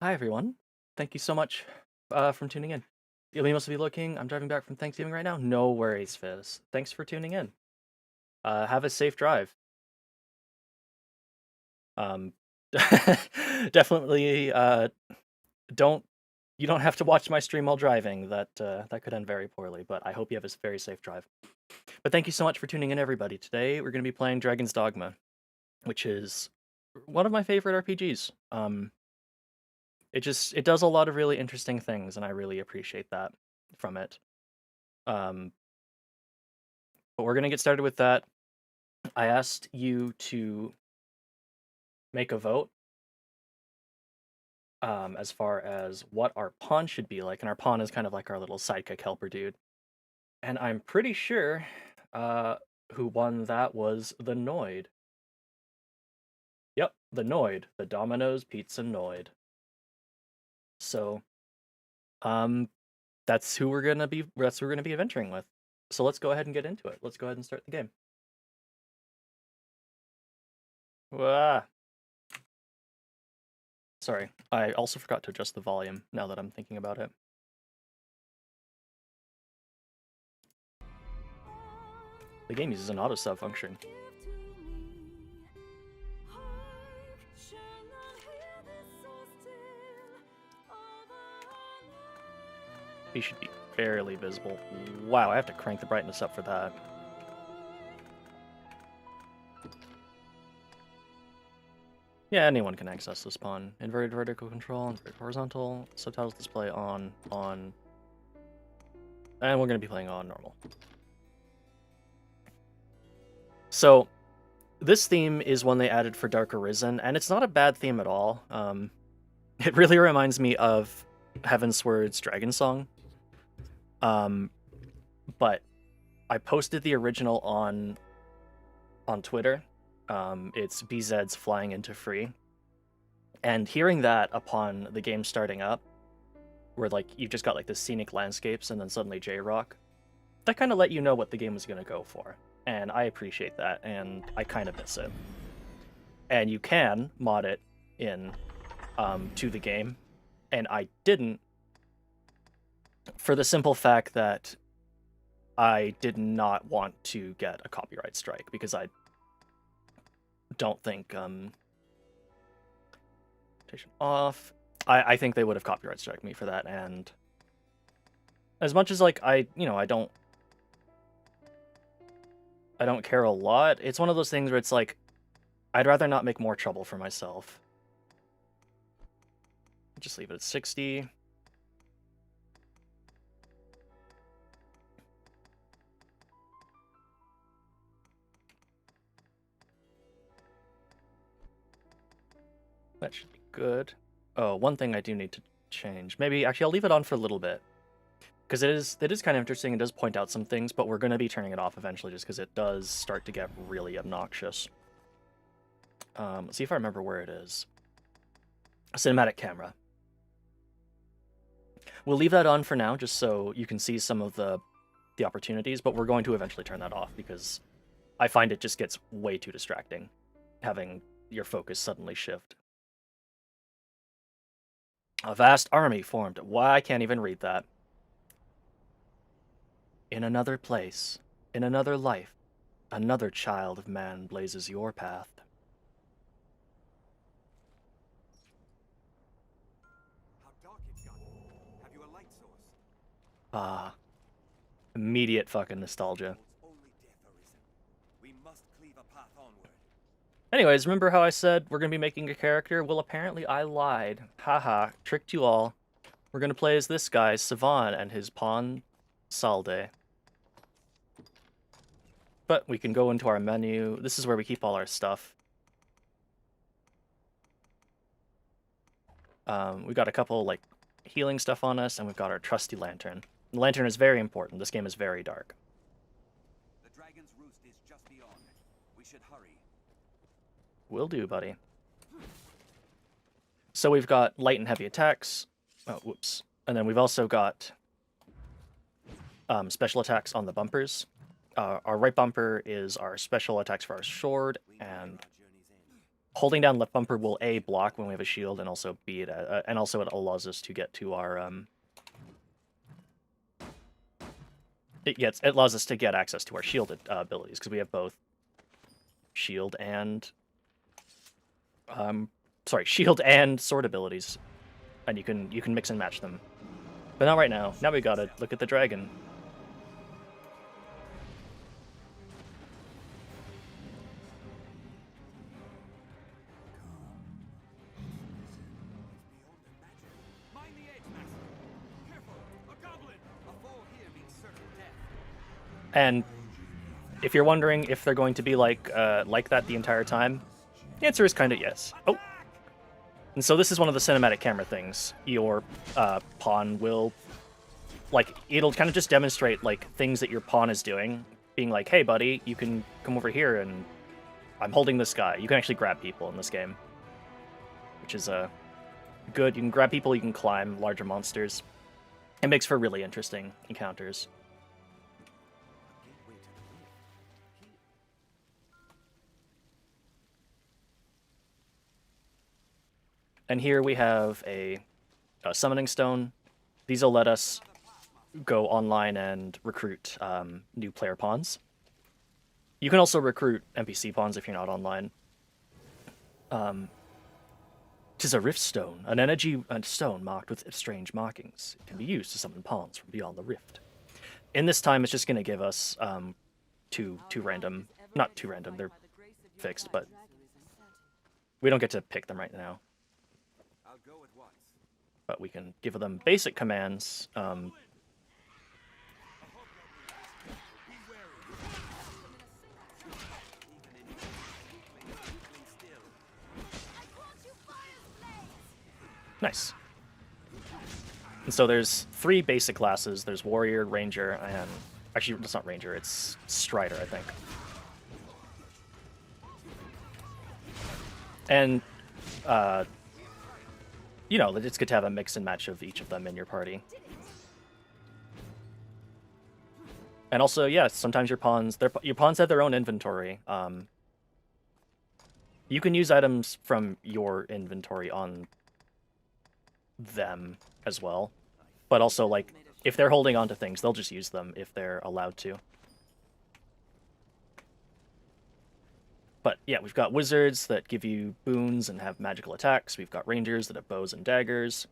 Hi, everyone. Thank you so much for tuning in. You must be looking. I'm driving back from Thanksgiving right now. No worries, Fizz. Thanks for tuning in. Have a safe drive. Um, definitely don't. You don't have to watch my stream while driving. That could end very poorly. But I hope you have a very safe drive. But thank you so much for tuning in, everybody. Today we're going to be playing Dragon's Dogma, which is one of my favorite RPGs. It does a lot of really interesting things, and I really appreciate that from it. Um, but we're gonna get started with that. I asked you to make a vote as far as what our pawn should be like, and our pawn is kind of like our little sidekick helper dude. And I'm pretty sure who won that was the Noid. Yep, the Noid, the Domino's Pizza Noid. So, um, that's who we're gonna be adventuring with. So let's go ahead and get into it. Let's go ahead and start the game. Wah. Sorry, I also forgot to adjust the volume now that I'm thinking about it. The game uses an auto sub function. He should be fairly visible. Wow, I have to crank the brightness up for that. Yeah, anyone can access this pawn. Inverted vertical control, inverted horizontal, subtitles display on. And we're going to be playing on normal. So, this theme is one they added for Dark Arisen, and it's not a bad theme at all. It really reminds me of Heavensward's Dragon Song. But I posted the original on Twitter. It's BZ's Flying into Free. And hearing that upon the game starting up, where like you've just got like the scenic landscapes and then suddenly J-Rock, that kind of let you know what the game was going to go for. And I appreciate that, and I kind of miss it. And you can mod it in to the game, and I didn't, for the simple fact that I did not want to get a copyright strike, because I don't think off. I think they would have copyright struck me for that, and as much as like I don't care a lot, it's one of those things where it's like I'd rather not make more trouble for myself. Just leave it at 60. That should be good. Oh, one thing I do need to change. Maybe actually I'll leave it on for a little bit, because it is kind of interesting. It does point out some things, but we're going to be turning it off eventually just because it does start to get really obnoxious. Let's see if I remember where it is. Cinematic camera. We'll leave that on for now just so you can see some of the opportunities, but we're going to eventually turn that off because I find it just gets way too distracting having your focus suddenly shift. A vast army formed. Why, I can't even read that. In another place, in another life, another child of man blazes your path. How dark it's gotten. Have you a light source? Ah, immediate fucking nostalgia. Only death, Arisen. We must cleave a path onward. Anyways, remember how I said we're going to be making a character? Well, apparently I lied. Haha, tricked you all. We're going to play as this guy, Savan, and his pawn, Salde. But we can go into our menu. This is where we keep all our stuff. We got a couple, like, healing stuff on us, and we've got our trusty lantern. The lantern is very important. This game is very dark. The dragon's roost is just beyond. We should hurry. Will do, buddy. So we've got light and heavy attacks. Oh, whoops. And then we've also got special attacks on the bumpers. Our right bumper is our special attacks for our sword, and holding down left bumper will A, block when we have a shield, and also B, and also it allows us to get to our it allows us to get access to our shielded abilities, because we have both shield and shield and sword abilities, and you can mix and match them. But not right now. Now we gotta look at the dragon. Mind the edge, Master. Careful, a goblin. A fall here means certain death. And if you're wondering if they're going to be like that the entire time, the answer is kind of yes. Oh, and so this is one of the cinematic camera things. Your pawn will, like, it'll kind of just demonstrate like things that your pawn is doing, being like, "Hey, buddy, you can come over here, and I'm holding this guy." You can actually grab people in this game, which is good. You can grab people. You can climb larger monsters. It makes for really interesting encounters. And here we have a summoning stone. These will let us go online and recruit new player pawns. You can also recruit NPC pawns if you're not online. 'Tis a rift stone, an energy stone marked with strange markings. It can be used to summon pawns from beyond the rift. In this time, it's just going to give us two random, not two random, they're fixed, but we don't get to pick them right now. I'll go at once. But we can give them basic commands. Nice. And so there's 3 basic classes. There's Warrior, Ranger, and... Actually, it's not Ranger, it's Strider, I think. And, you know, it's good to have a mix and match of each of them in your party. And also, yeah, sometimes your pawns have their own inventory. You can use items from your inventory on them as well. But also, like, if they're holding on to things, they'll just use them if they're allowed to. But yeah, we've got wizards that give you boons and have magical attacks. We've got rangers that have bows and daggers.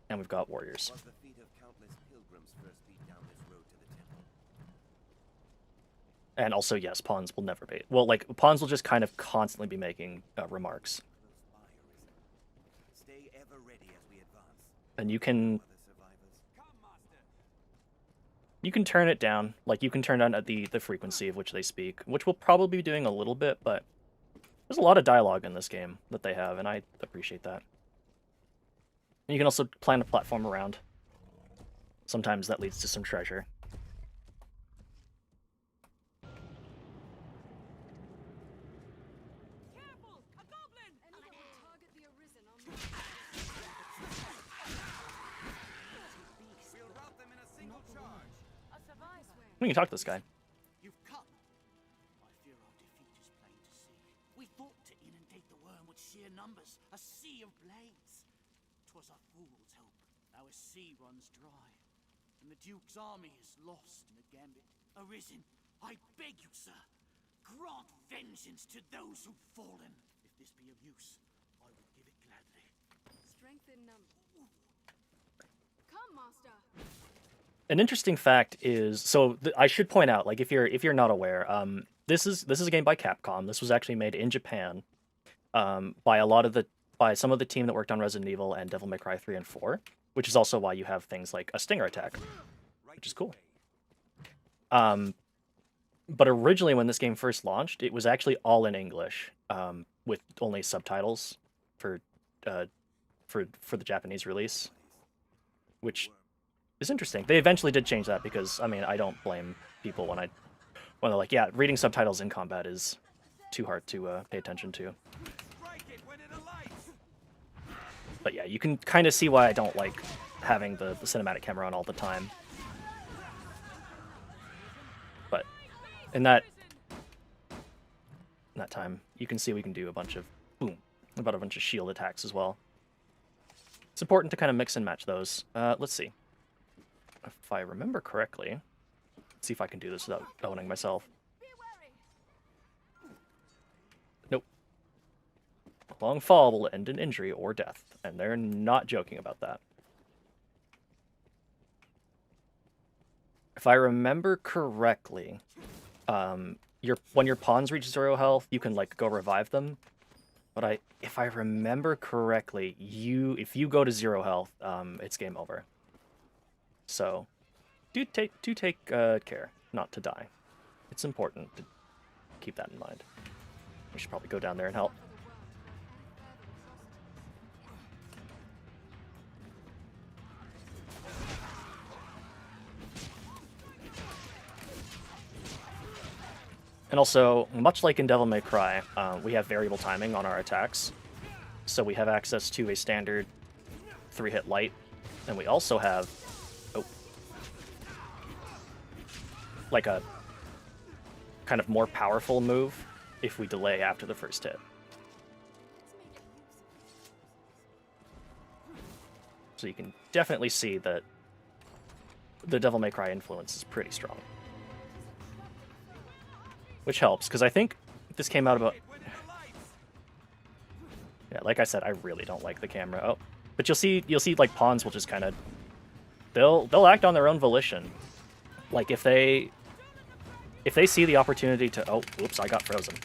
And we've got warriors. Was the feet of countless pilgrims first beat down this road to the temple? And also, yes, pawns will never be... Well, like, pawns will just kind of constantly be making remarks. Close by, Arisen. Stay ever ready as we advance. And you can... Other survivors. Come, Master. You can turn it down. Like, you can turn down the frequency of which they speak, which we'll probably be doing a little bit, but there's a lot of dialogue in this game that they have, and I appreciate that. And you can also plan a platform around. Sometimes that leads to some treasure. Careful! A goblin! Anyone will target the Arisen on the We'll rout them in a single charge. A survivor. We can talk to this guy. You've come. I fear our defeat is plain to see. We thought to inundate the worm with sheer numbers, a sea of blades. 'Twas a fool's hope. Now a sea runs dry, and the Duke's army is lost in a gambit. Arisen, I beg you, sir, grant vengeance to those who've fallen. If this be of use, I would give it gladly. Strength in numbers. Come, Master. An interesting fact is, so I should point out, like, if you're not aware, this is a game by Capcom. This was actually made in Japan, by some of the team that worked on Resident Evil and Devil May Cry 3 and 4, which is also why you have things like a stinger attack, which is cool. But originally, when this game first launched, it was actually all in English, with only subtitles for the Japanese release, which is interesting. They eventually did change that because, I mean, I don't blame people when they're like, yeah, reading subtitles in combat is too hard to pay attention to. Strike it when it alights. But yeah, you can kind of see why I don't like having the cinematic camera on all the time. But in that time, you can see we can do a bunch of boom, about a bunch of shield attacks as well. It's important to kind of mix and match those. Let's see. If I remember correctly, let's see if I can do this without owning myself. Nope. A long fall will end in injury or death, and they're not joking about that. If I remember correctly, when your pawns reach 0 health, you can like go revive them. But if I remember correctly, if you go to 0 health, it's game over. So, do take care not to die. It's important to keep that in mind. We should probably go down there and help. And also, much like in Devil May Cry, we have variable timing on our attacks. So we have access to a standard 3-hit light, and we also have like a kind of more powerful move if we delay after the first hit. So you can definitely see that the Devil May Cry influence is pretty strong. Which helps, because I think this came out about... Yeah, like I said, I really don't like the camera. Oh, but you'll see like pawns will just kind of... They'll act on their own volition. Like if they see the opportunity to... Oh, whoops, I got frozen.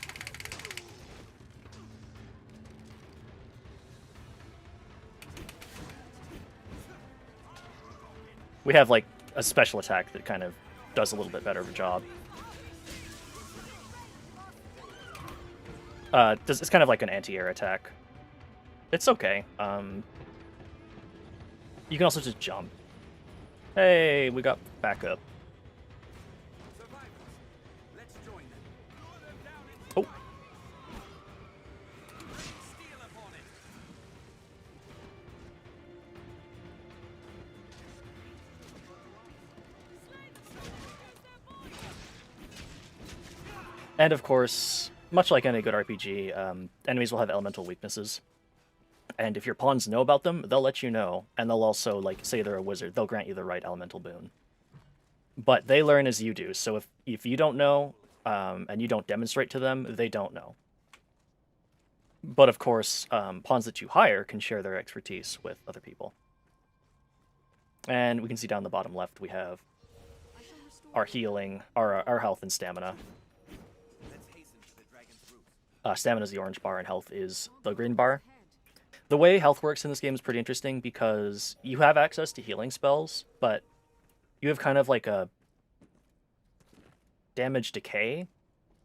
We have like a special attack that kind of does a little bit better of a job. It's kind of like an anti-air attack. It's okay. You can also just jump. Hey, we got backup. Oh. And of course, much like any good RPG, enemies will have elemental weaknesses. And if your pawns know about them, they'll let you know. And they'll also, like, say they're a wizard, they'll grant you the right elemental boon. But they learn as you do, so if you don't know, and you don't demonstrate to them, they don't know. But of course, pawns that you hire can share their expertise with other people. And we can see down the bottom left, we have our healing, our health and stamina. Stamina is the orange bar, and health is the green bar. The way health works in this game is pretty interesting because you have access to healing spells, but you have kind of like a damage decay,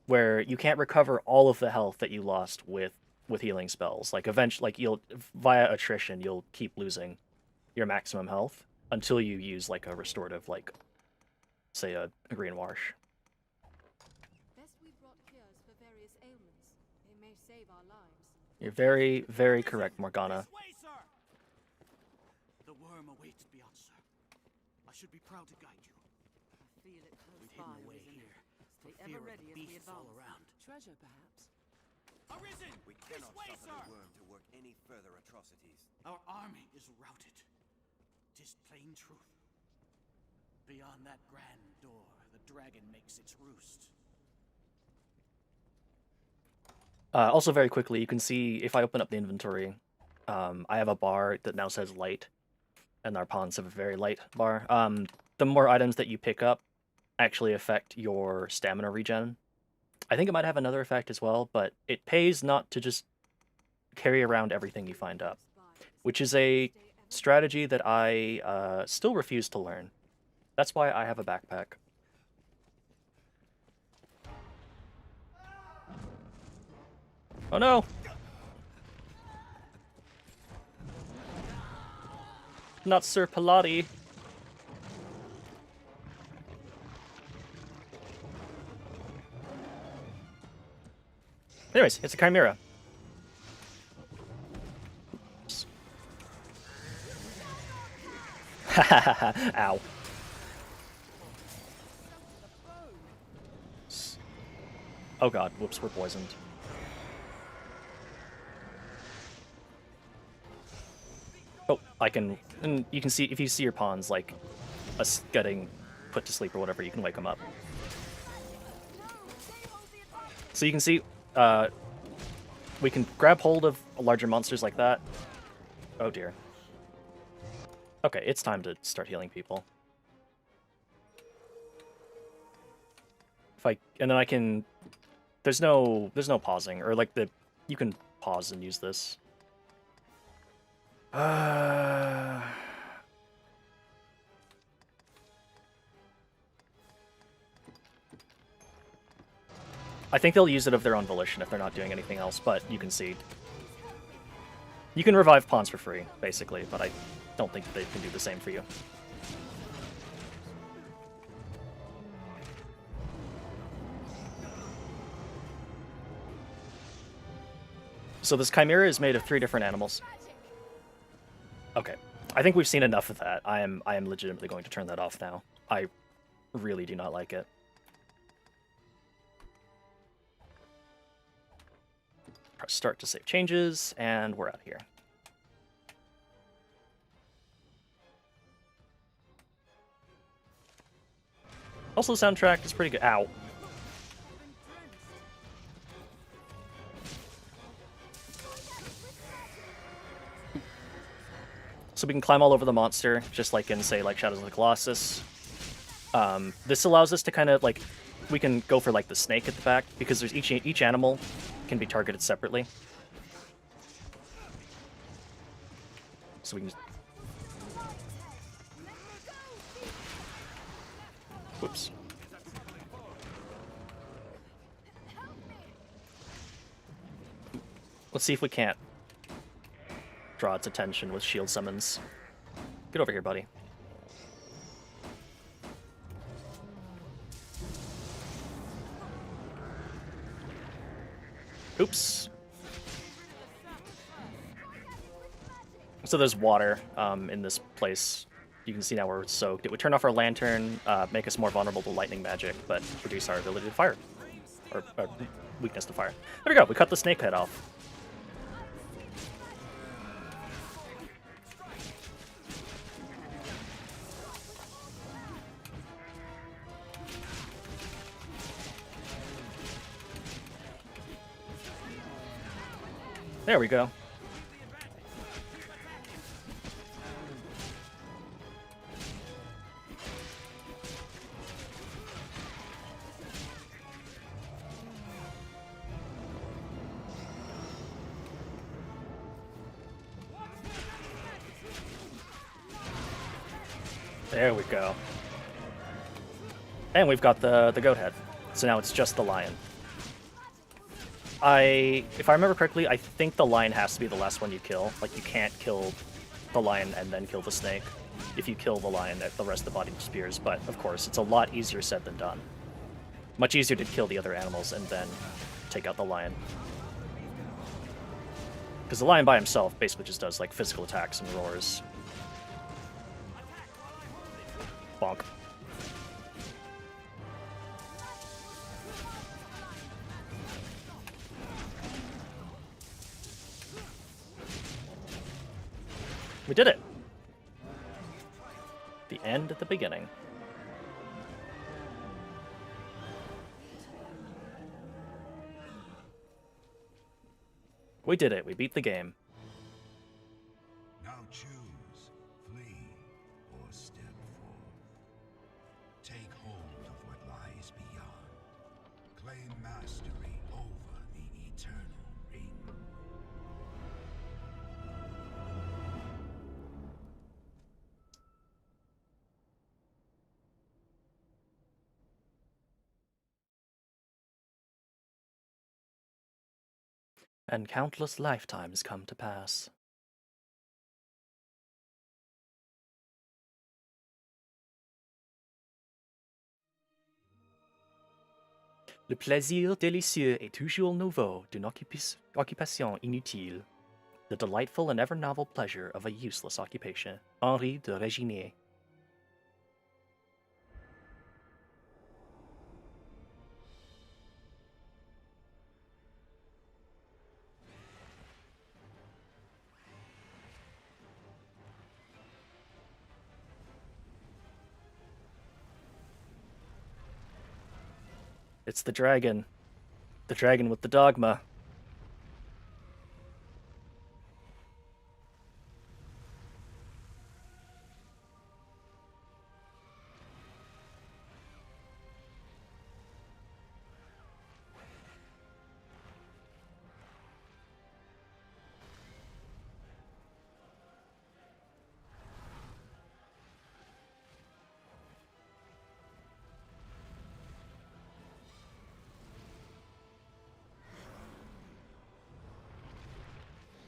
where you can't recover all of the health that you lost with healing spells. Like eventually, like you'll via attrition, you'll keep losing your maximum health until you use like a restorative, like say a green wash. You're very, very correct, Morgana. The worm awaits beyond, sir. I should be proud to guide you. I feel it close We've hidden by, away Arisen. here for Stay fear ever of ready the as we beasts all advance. around. Treasure, perhaps. Arisen! We This cannot way, suffer sir! the worm to work any further atrocities. Our army is routed. 'Tis plain truth. Beyond that grand door, the dragon makes its roost. Also, very quickly, you can see if I open up the inventory, I have a bar that now says light, and our pawns have a very light bar. The more items that you pick up actually affect your stamina regen. I think it might have another effect as well, but it pays not to just carry around everything you find up, which is a strategy that I still refuse to learn. That's why I have a backpack. Oh no! Not Sir Pilati. Anyways, it's a chimera. Ow. Oh god, whoops, we're poisoned. Oh, I can, and you can see, if you see your pawns, like, getting put to sleep or whatever, you can wake them up. So you can see, we can grab hold of larger monsters like that. Oh dear. Okay, it's time to start healing people. And then I can, there's no pausing, or like you can pause and use this. I think they'll use it of their own volition if they're not doing anything else, but you can see. You can revive pawns for free, basically, but I don't think they can do the same for you. So this Chimera is made of 3 different animals. Okay. I think we've seen enough of that. I am legitimately going to turn that off now. I really do not like it. Press start to save changes, and we're out of here. Also, the soundtrack is pretty good. Ow. So we can climb all over the monster, just like in, say, like Shadows of the Colossus. This allows us to kind of, like, we can go for, like, the snake at the back, because there's each animal can be targeted separately. So we can... Whoops. Let's see if we can't draw its attention with shield summons. Get over here, buddy. Oops. So there's water in this place. You can see now we're soaked. It would turn off our lantern, make us more vulnerable to lightning magic, but reduce our ability to fire. Or weakness to fire. There we go, we cut the snake head off. There we go. There we go. And we've got the goat head. So now it's just the lion. If I remember correctly, I think the lion has to be the last one you kill. Like, you can't kill the lion and then kill the snake. If you kill the lion, the rest of the body disappears. But, of course, it's a lot easier said than done. Much easier to kill the other animals and then take out the lion. Because the lion by himself basically just does, like, physical attacks and roars. Bonk. We did it! The end at the beginning. We did it. We beat the game. Now choose, flee, or step forth. Take hold of what lies beyond. Claim mastery over the eternal ring. And countless lifetimes come to pass. Le plaisir délicieux est toujours nouveau d'une occupation inutile. The delightful and ever novel pleasure of a useless occupation. Henri de Reginier. It's the dragon. The dragon with the dogma.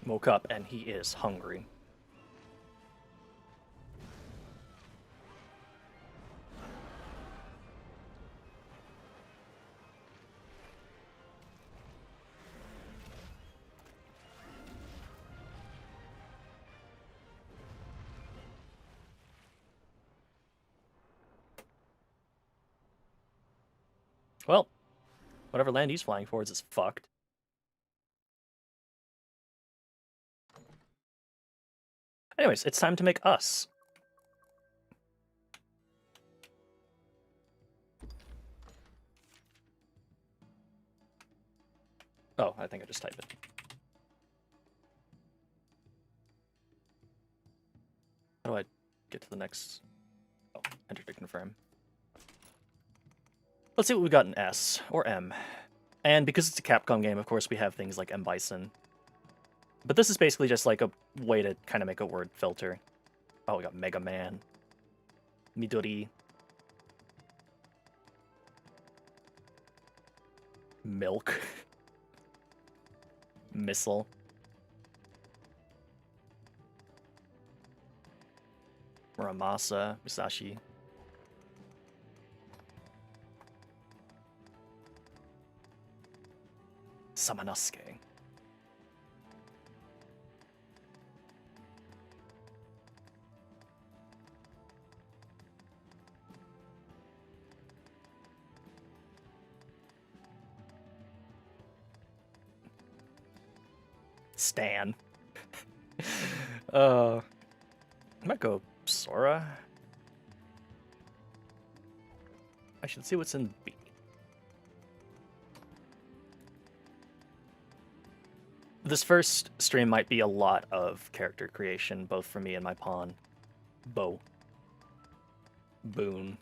Woke up and he is hungry. Well, whatever land he's flying towards is fucked. Anyways, it's time to make us. Oh, I think I just typed it. How do I get to the next? Oh, enter to confirm. Let's see what we got in S or M. And because it's a Capcom game, of course, we have things like M Bison. But this is basically just like a way to kind of make a word filter. Oh, we got Mega Man. Midori. Milk. Missile. Muramasa. Musashi. Samanosuke. Stan. I might go Sora. I should see what's in B. This first stream might be a lot of character creation, both for me and my pawn. Bo. Boone.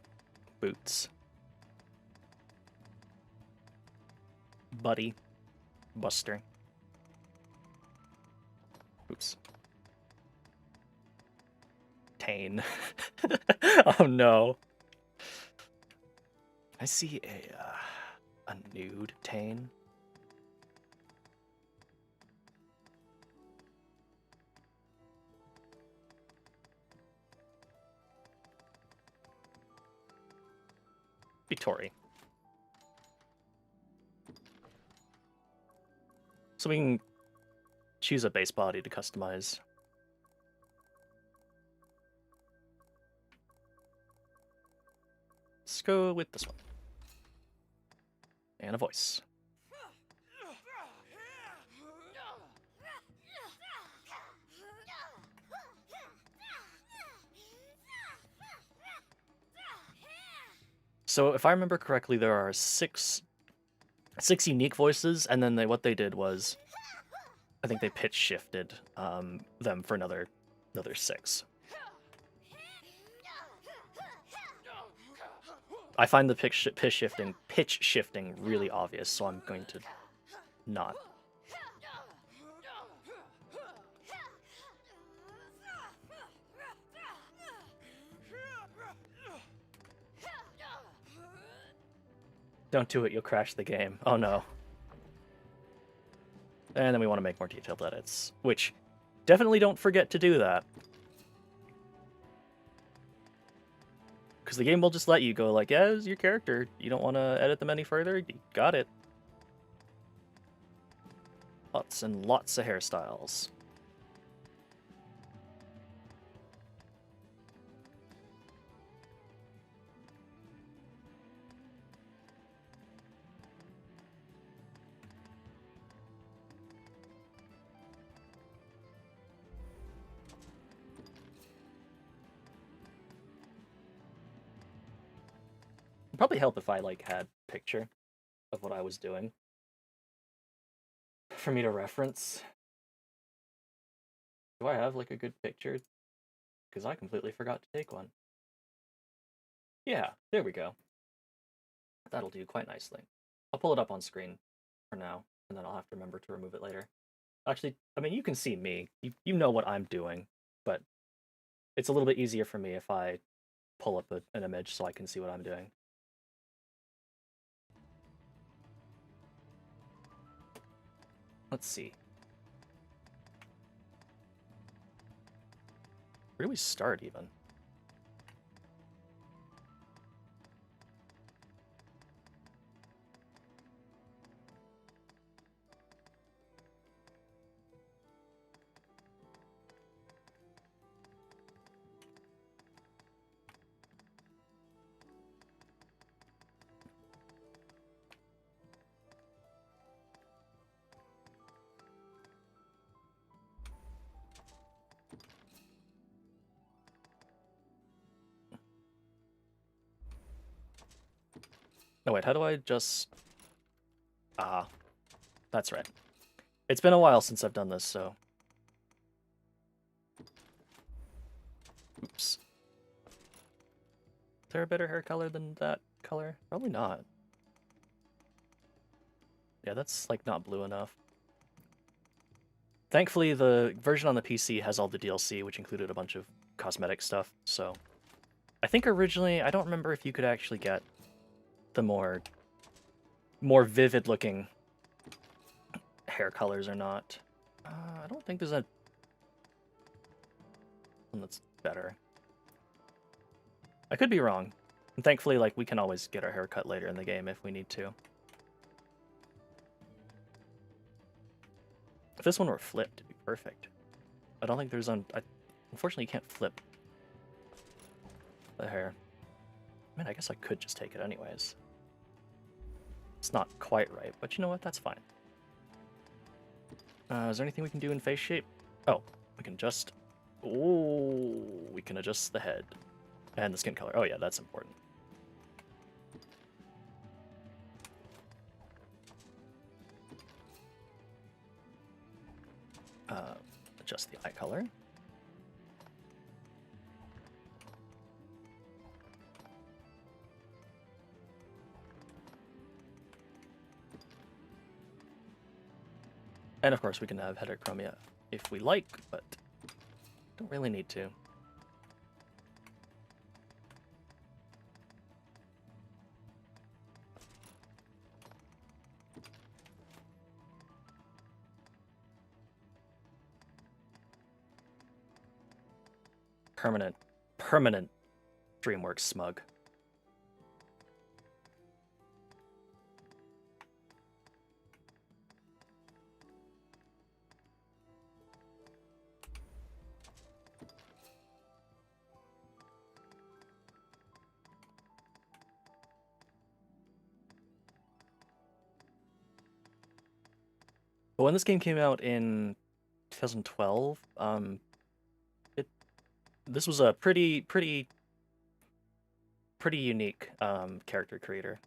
Boots. Buddy. Buster. Oops. Tane. Oh no. I see a nude Tane. Tori. So we can choose a base body to customize. Let's go with this one. And a voice. So if I remember correctly, there are six unique voices, and then what they did was, I think they pitch shifted them for another 6. I find the pitch shifting really obvious, so I'm going to not. Don't do it, you'll crash the game. Oh no. And then we want to make more detailed edits, which definitely don't forget to do that. Because the game will just let you go like, yeah, it's your character. You don't want to edit them any further? You got it. Lots and lots of hairstyles. It'd probably help if I like had picture. of what I was doing for me to reference. Do I have like a good picture? Because I completely forgot to take one. Yeah, there we go. That'll do quite nicely. I'll pull it up on screen for now, and then I'll have to remember to remove it later. Actually, I mean, you can see me. You know what I'm doing, but it's a little bit easier for me if I pull up an image so I can see what I'm doing. Let's see. Where do we start, even? No, wait, how do I just... Ah, that's right. It's been a while since I've done this, so... Oops. Is there a better hair color than that color? Probably not. Yeah, that's, like, not blue enough. Thankfully, the version on the PC has all the DLC, which included a bunch of cosmetic stuff, so... I think originally, I don't remember if you could actually get the more vivid-looking hair colors or not. I don't think there's a one that's better. I could be wrong. And thankfully, like, we can always get our hair cut later in the game if we need to. If this one were flipped, it'd be perfect. I don't think there's unfortunately, you can't flip the hair. I mean, I guess I could just take it anyways. It's not quite right, but you know what? That's fine. Is there anything we can do in face shape? Oh, we can just... Oh, we can adjust the head. And the skin color. Oh yeah, that's important. Adjust the eye color. And of course we can have heterochromia if we like, but don't really need to. Permanent DreamWorks smug. But when this game came out in 2012, this was a pretty unique character creator.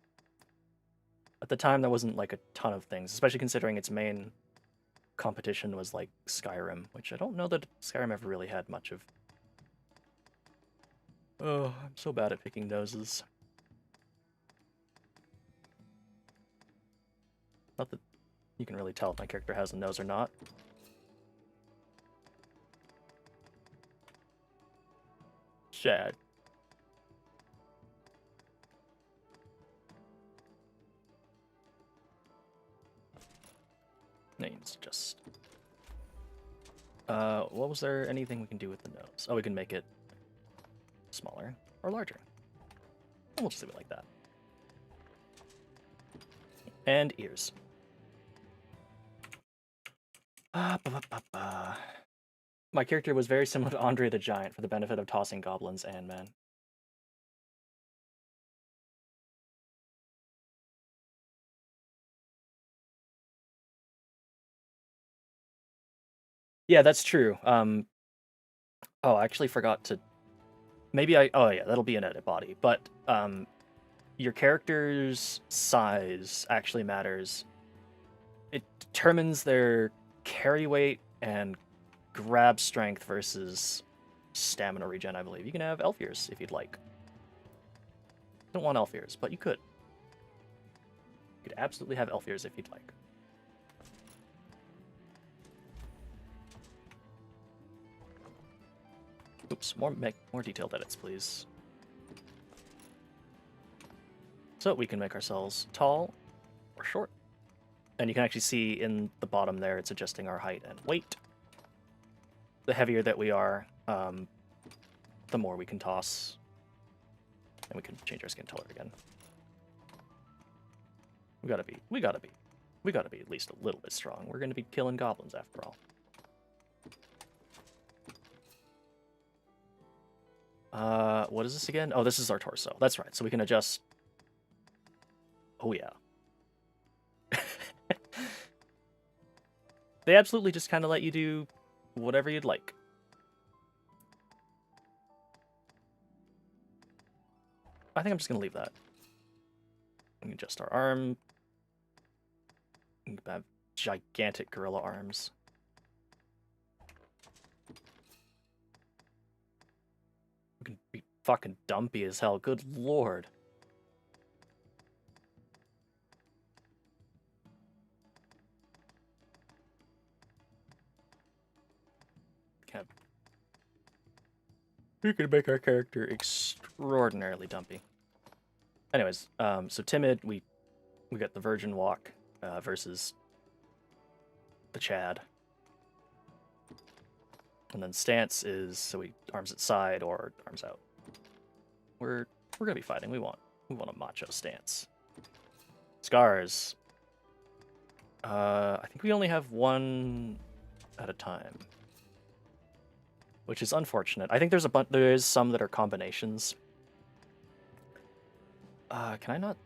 At the time, there wasn't like a ton of things, especially considering its main competition was like Skyrim, which I don't know that Skyrim ever really had much of. Oh, I'm so bad at picking noses. Not that you can really tell if my character has a nose or not. Shad. Names just... what was there anything we can do with the nose? Oh, we can make it smaller or larger. We'll just leave it like that. And ears. My character was very similar to Andre the Giant for the benefit of tossing goblins and men. Yeah, that's true. Oh, I actually forgot to... Maybe I... Oh, yeah, that'll be an edit body. But your character's size actually matters. It determines their carry weight and grab strength versus stamina regen, I believe. You can have elf ears if you'd like. Don't want elf ears, but you could. You could absolutely have elf ears if you'd like. Oops, more detailed edits, please. So we can make ourselves tall or short. And you can actually see in the bottom there, it's adjusting our height and weight. The heavier that we are, the more we can toss. And we can change our skin color again. We gotta be at least a little bit strong. We're gonna be killing goblins after all. What is this again? Oh, this is our torso. That's right. So we can adjust. Oh yeah. They absolutely just kind of let you do whatever you'd like. I think I'm just gonna leave that. We can adjust our arm. We can have gigantic gorilla arms. We can be fucking dumpy as hell. Good lord. We can make our character extraordinarily dumpy. Anyways, so timid, we got the virgin walk versus the Chad. And then stance is so we arms at side or arms out. We're gonna be fighting. We want a macho stance. Scars. I think we only have one at a time, which is unfortunate. I think there is some that are combinations. Can I not?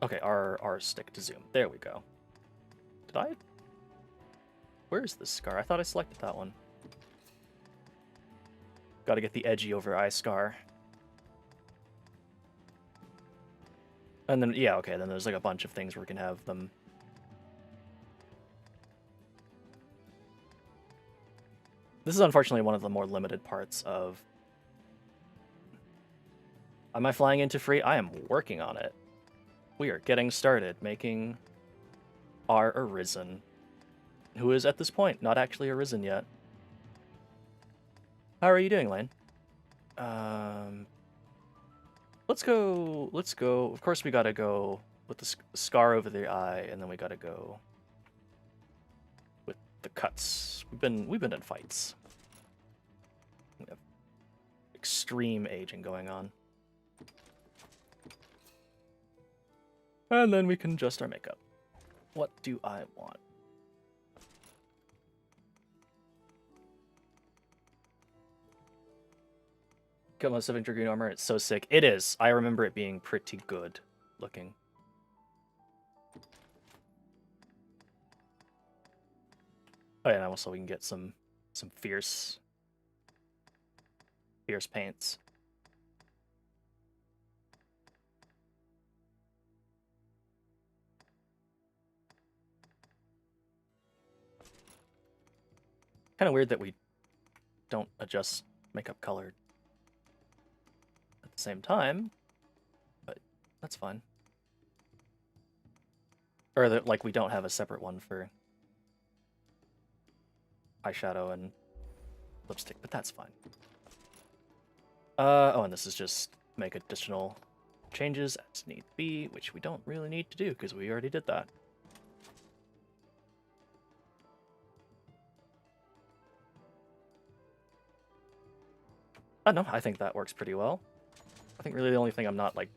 Okay, R stick to zoom. There we go. Did I? Where is this scar? I thought I selected that one. Got to get the edgy over eye scar. And then, yeah, okay, then there's like a bunch of things where we can have them. This is unfortunately one of the more limited parts of... Am I flying into free? I am working on it. We are getting started making our Arisen, who is at this point not actually Arisen yet. How are you doing, Lane? Let's go. Of course, we gotta go with the scar over the eye, and then we gotta go with the cuts. We've been in fights. We have extreme aging going on. And then we can adjust our makeup. What do I want? Got my 7 Dragoon armor. It's so sick. It is. I remember it being pretty good looking. Oh yeah, and also we can get some fierce paints. Kind of weird that we don't adjust makeup color at the same time, but that's fine. Or that, like, we don't have a separate one for eyeshadow and lipstick, but that's fine. Oh, and this is just make additional changes as need be, which we don't really need to do because we already did that. No, I think that works pretty well. I think really the only thing I'm not, like,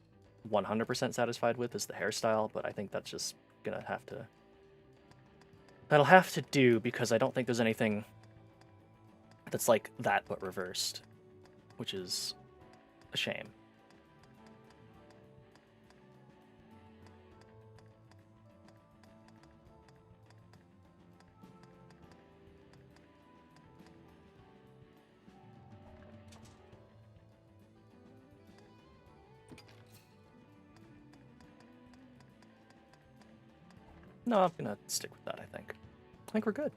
100% satisfied with is the hairstyle, but I think that's just gonna have to... That'll have to do, because I don't think there's anything that's like that but reversed, which is a shame. No, I'm gonna stick with that, I think. I think we're good.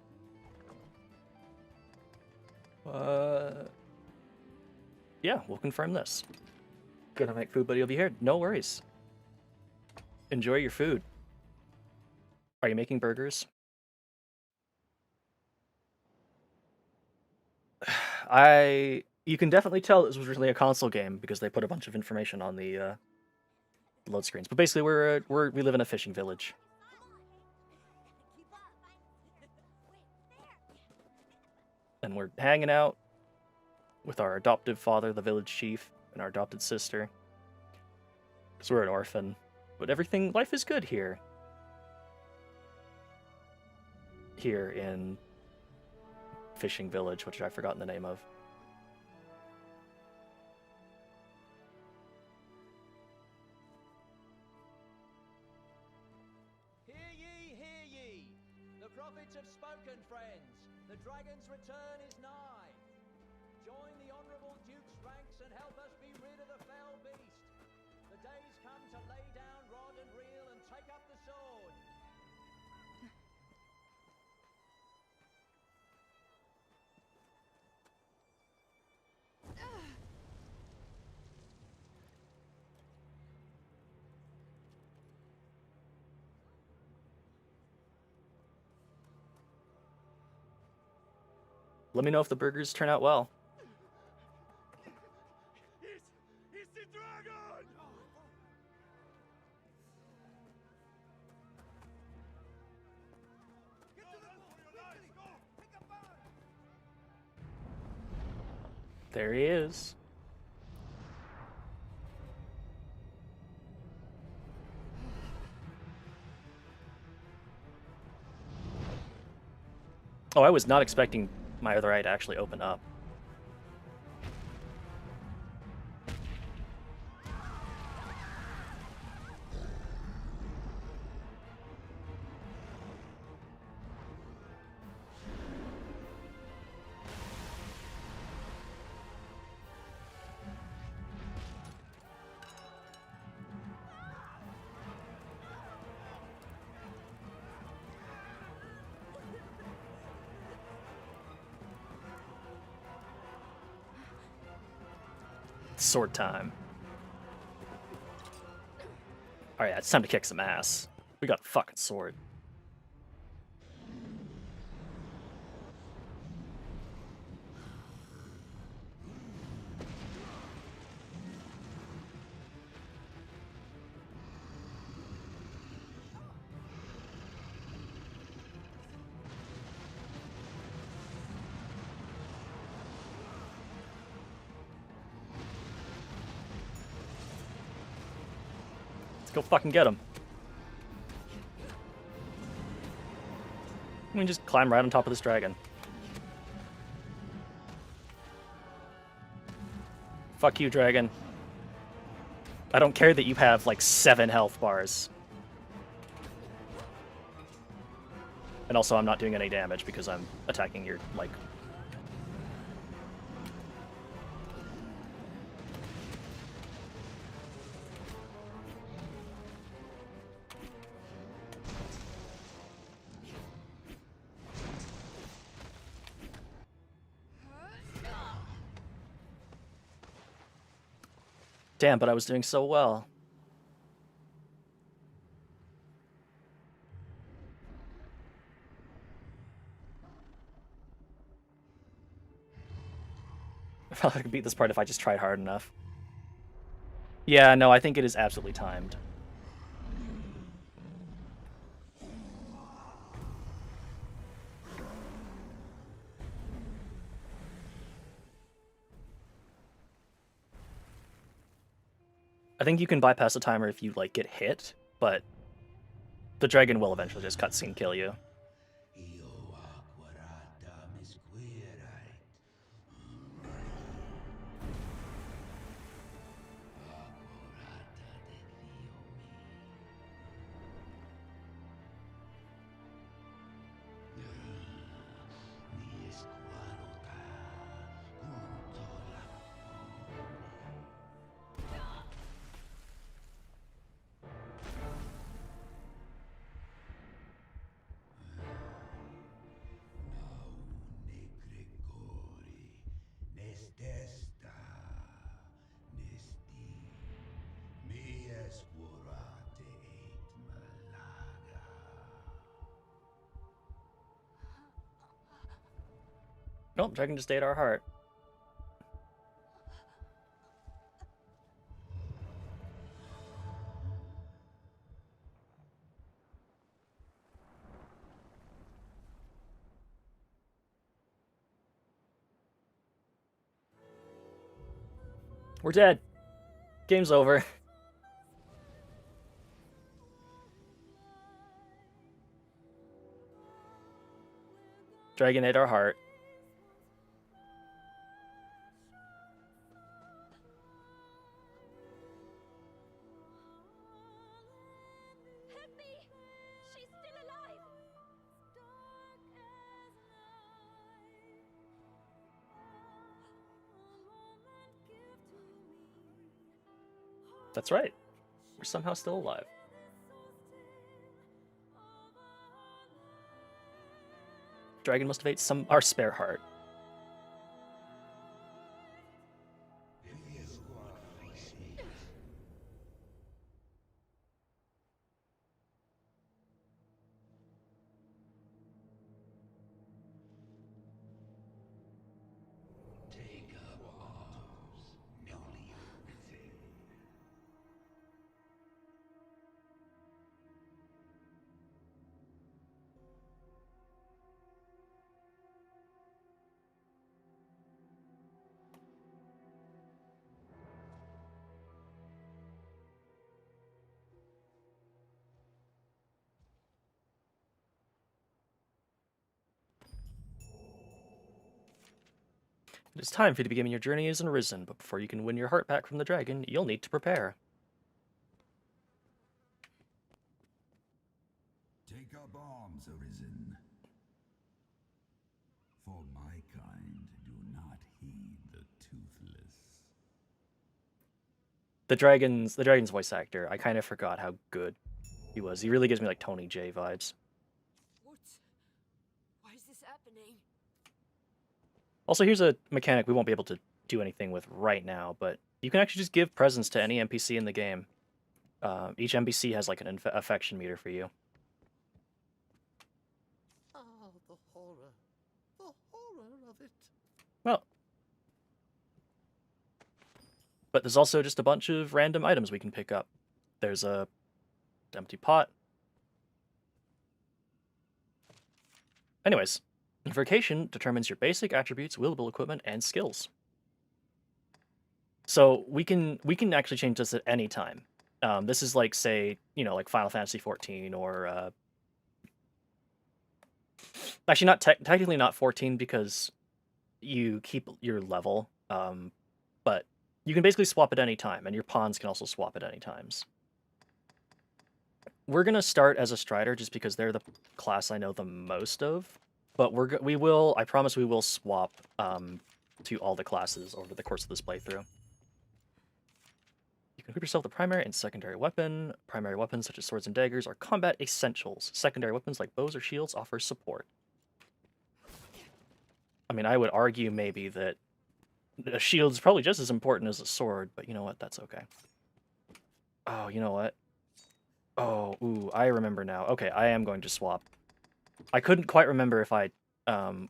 Yeah, we'll confirm this. Gonna make food, but you'll be here. No worries. Enjoy your food. Are you making burgers? You can definitely tell this was really a console game because they put a bunch of information on the load screens. But basically, we live in a fishing village. And we're hanging out with our adoptive father, the village chief, and our adopted sister. Because we're an orphan. But life is good here. Here in Fishing Village, which I've forgotten the name of. Hear ye! The prophets have spoken, friends. The dragon's return is nigh. Join the honourable Duke's ranks and help us be rid of the fell beast. The day's come to lay down rod and reel and take up the sword. Let me know if the burgers turn out well. It's the dragon! Get to the go! Pick a bird! There he is. Oh, I was not expecting my other eye to actually open up. Sword time. Alright, it's time to kick some ass. We got a fucking sword. Go fucking get him. We can just climb right on top of this dragon. Fuck you, dragon. I don't care that you have like 7 health bars. And also I'm not doing any damage because I'm attacking your, like... Damn, but I was doing so well. I felt like I could beat this part if I just tried hard enough. Yeah, no, I think it is absolutely timed. I think you can bypass the timer if you, like, get hit, but the dragon will eventually just cutscene kill you. Nope, dragon just ate our heart. We're dead. Game's over. Dragon ate our heart. Help me! She's still alive! That's right. We're somehow still alive. Dragon must have ate our spare heart. Take up arms, newly arisen. It is time for you to begin your journey as an Arisen, but before you can win your heart back from the dragon, you'll need to prepare. Take up arms, Arisen. For my kind do not heed the toothless. The dragon's voice actor, I kind of forgot how good he was. He really gives me like Tony J vibes. What? Why is this happening? Also, here's a mechanic we won't be able to do anything with right now, but you can actually just give presents to any NPC in the game. Each NPC has like an affection meter for you. Ah, the horror. The horror of it. Well, but there's also just a bunch of random items we can pick up. There's a empty pot. Anyways, vocation determines your basic attributes, willable equipment, and skills. So we can actually change this at any time. This is like, say, like Final Fantasy 14 or actually not technically not 14 because you keep your level, but you can basically swap at any time, and your pawns can also swap at any times. We're gonna start as a Strider just because they're the class I know the most of, but I promise we will swap to all the classes over the course of this playthrough. You can equip yourself the primary and secondary weapon. Primary weapons such as swords and daggers are combat essentials. Secondary weapons like bows or shields offer support. I mean, I would argue maybe that a shield's probably just as important as a sword, but you know what? That's okay. Oh, you know what? Oh, ooh, I remember now. Okay, I am going to swap. I couldn't quite remember if I,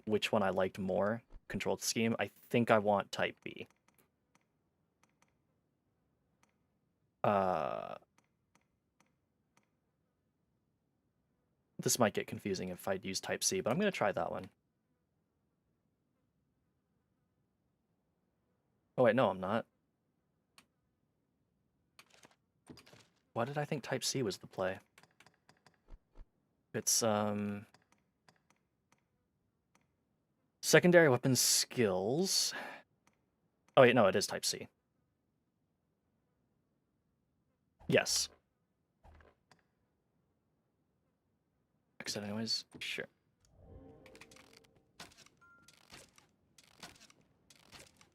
which one I liked more, controlled scheme. I think I want Type B. This might get confusing if I'd use Type C, but I'm going to try that one. Oh wait, no, I'm not. Why did I think Type C was the play? It's, secondary weapon skills. Oh wait, no, it is Type C. Yes. Except anyways, sure.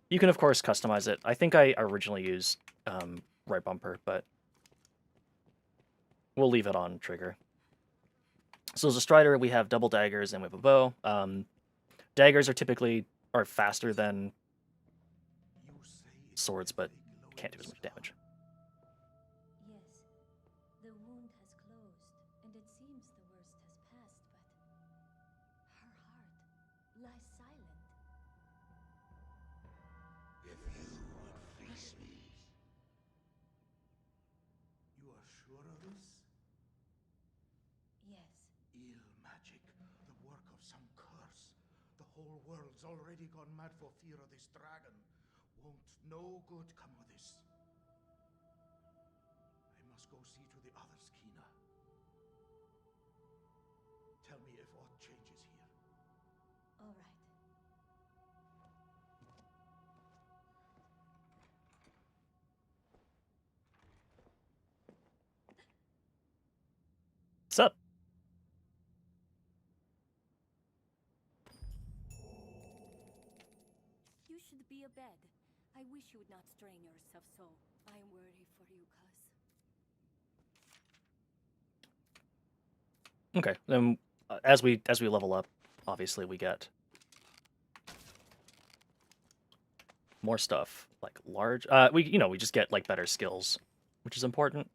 You can, of course, customize it. I think I originally used right bumper, but we'll leave it on trigger. So as a Strider, we have double daggers and we have a bow. Daggers are faster than swords, but can't do as much damage. Yes, the wound has closed, and it seems the worst has passed, but her heart lies silent. blasphemies. You are sure of this? Yes. Ill magic, the work of some curse. The whole world's already gone mad for fear of this dragon. Won't no good come of this. I must go see to the others, Kina. Tell me if aught changes here. All right. What's up? You should be abed. I wish you would not strain yourself so. I worry for you, cuz. Okay, then as we level up, obviously we get more stuff, like large. We just get like better skills, which is important.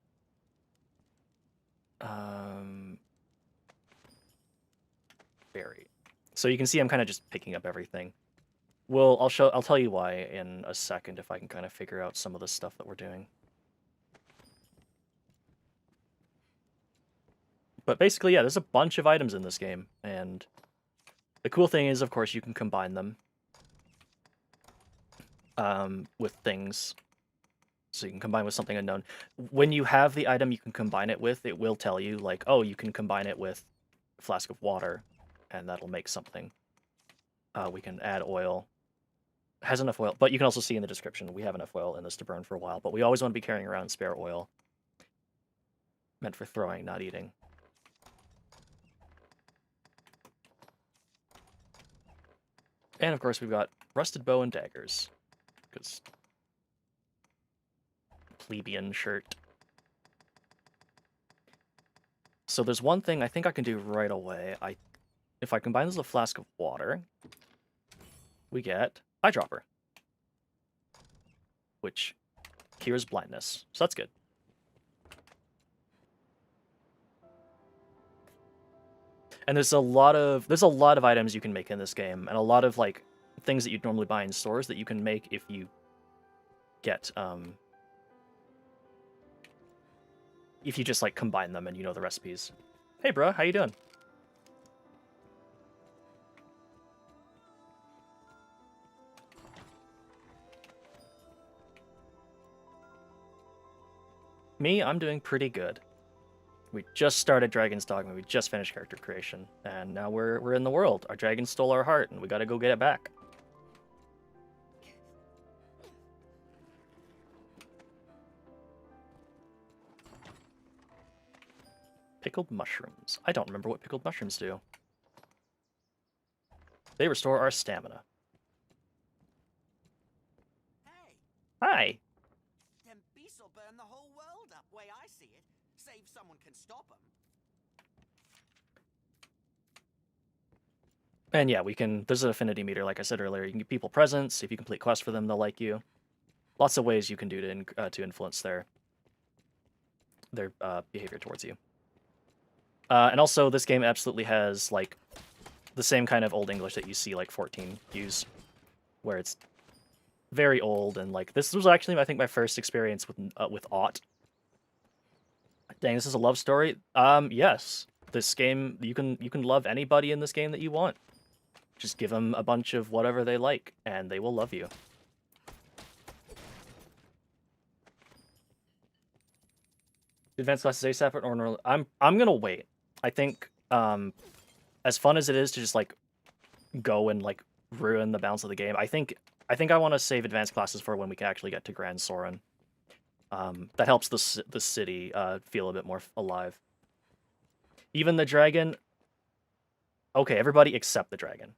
Berry. So you can see I'm kind of just picking up everything. I'll tell you why in a second if I can kind of figure out some of the stuff that we're doing. But basically, yeah, there's a bunch of items in this game, and the cool thing is, of course, you can combine them with things. So you can combine with something unknown. When you have the item you can combine it with, it will tell you, like, oh, you can combine it with a flask of water, and that'll make something. We can add oil. Has enough oil, but you can also see in the description, we have enough oil in this to burn for a while, but we always want to be carrying around spare oil. Meant for throwing, not eating. And of course we've got rusted bow and daggers, because plebeian shirt. So there's one thing I think I can do right away. If I combine this with a flask of water, we get eyedropper, which cures blindness. So that's good. And there's a lot of items you can make in this game, and a lot of like things that you'd normally buy in stores that you can make if you get if you just like combine them and you know the recipes. Hey, bro, how you doing? Me, I'm doing pretty good. We just started Dragon's Dogma. We just finished character creation, and now we're in the world. Our dragon stole our heart, and we got to go get it back. Pickled mushrooms. I don't remember what pickled mushrooms do. They restore our stamina. Hey, Hi. them beasts will burn the whole world up, way I see it. Save someone can stop them. And yeah, there's an affinity meter, like I said earlier. You can give people presents. If you complete quests for them, they'll like you. Lots of ways you can do to influence their behavior towards you. And also, this game absolutely has like the same kind of Old English that you see like 14 use, where it's very old, and like this was actually I think my first experience with aught. Dang, this is a love story. Yes, this game you can love anybody in this game that you want. Just give them a bunch of whatever they like, and they will love you. Advanced classes ASAP or normal? I'm gonna wait. I think as fun as it is to just like go and like ruin the balance of the game, I think I want to save advanced classes for when we can actually get to Grand Soren. That helps the city feel a bit more alive. Even the dragon. Okay, everybody except the dragon.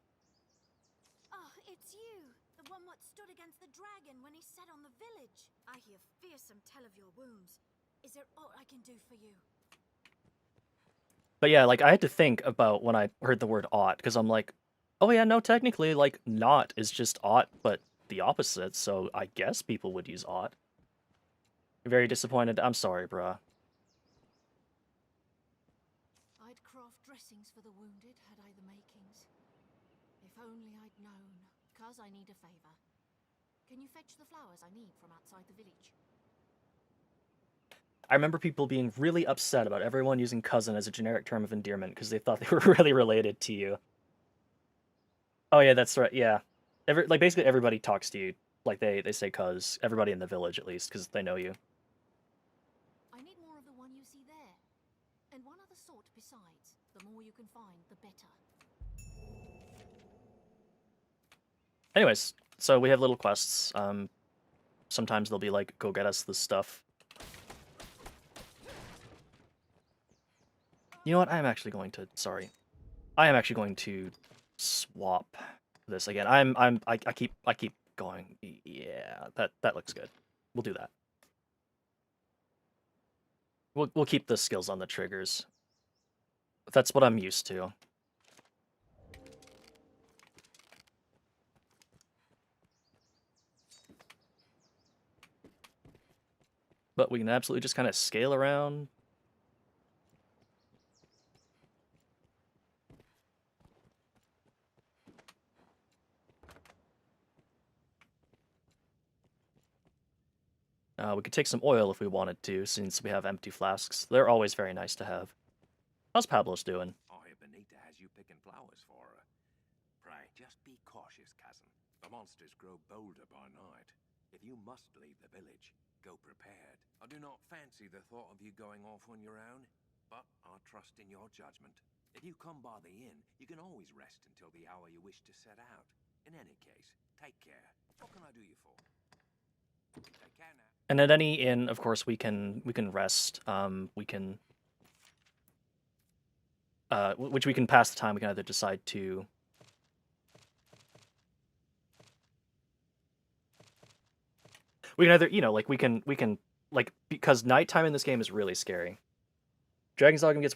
Oh, it's you, the one what stood against the dragon when he set on the village. I hear fearsome tell of your wounds. Is there aught I can do for you? But yeah, like I had to think about when I heard the word aught, because I'm like, oh yeah, no, technically like not is just aught, but the opposite. So I guess people would use aught. Very disappointed. I'm sorry, bruh. I'd craft dressings for the wounded had I the makings. If only I'd known, 'cause I need a favor. Can you fetch the flowers I need from outside the village? I remember people being really upset about everyone using cousin as a generic term of endearment because they thought they were really related to you. Oh yeah, that's right. Yeah, basically everybody talks to you like they say cuz. Everybody in the village at least, because they know you. I need more of the one you see there, and one other sort besides. The more you can find, the better. Anyways, so we have little quests. Sometimes they'll be like, go get us this stuff. You know what? I am actually going to swap this again. I keep going. Yeah, that looks good. We'll do that. We'll keep the skills on the triggers. That's what I'm used to. But we can absolutely just kind of scale around. We could take some oil if we wanted to, since we have empty flasks. They're always very nice to have. How's Pablos doing? Oh, Benita has you picking flowers for her. Pray, just be cautious, cousin. The monsters grow bolder by night. If you must leave the village, go prepared. I do not fancy the thought of you going off on your own, but I trust in your judgment. If you come by the inn, you can always rest until the hour you wish to set out. In any case, take care. What can I do you for? Take care now. And at any inn, of course, we can rest. We can, which we can pass the time. We can either decide to. We can either, like we can because nighttime in this game is really scary. Dragon's Dogma gets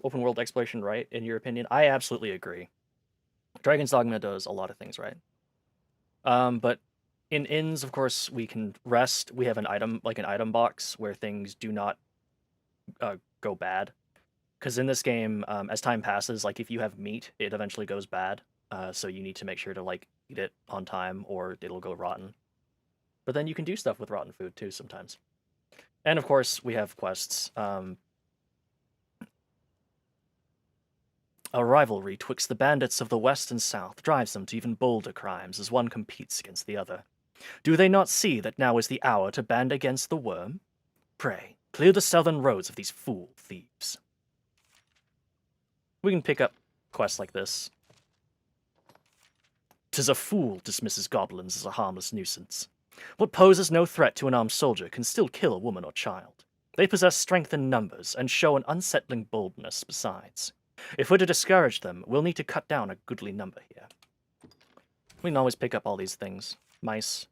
open world exploration right, in your opinion? I absolutely agree. Dragon's Dogma does a lot of things right. But in inns, of course, we can rest. We have an item box where things do not go bad. Because in this game, as time passes, like if you have meat, it eventually goes bad. So you need to make sure to eat it on time, or it'll go rotten. But then you can do stuff with rotten food too sometimes. And of course, we have quests. A rivalry twixt the bandits of the West and South drives them to even bolder crimes as one competes against the other. Do they not see that now is the hour to band against the worm? Pray, clear the southern roads of these fool thieves. We can pick up quests like this. 'Tis a fool dismisses goblins as a harmless nuisance. What poses no threat to an armed soldier can still kill a woman or child. They possess strength in numbers and show an unsettling boldness besides. If we're to discourage them, we'll need to cut down a goodly number here. We can always pick up all these things. Mice.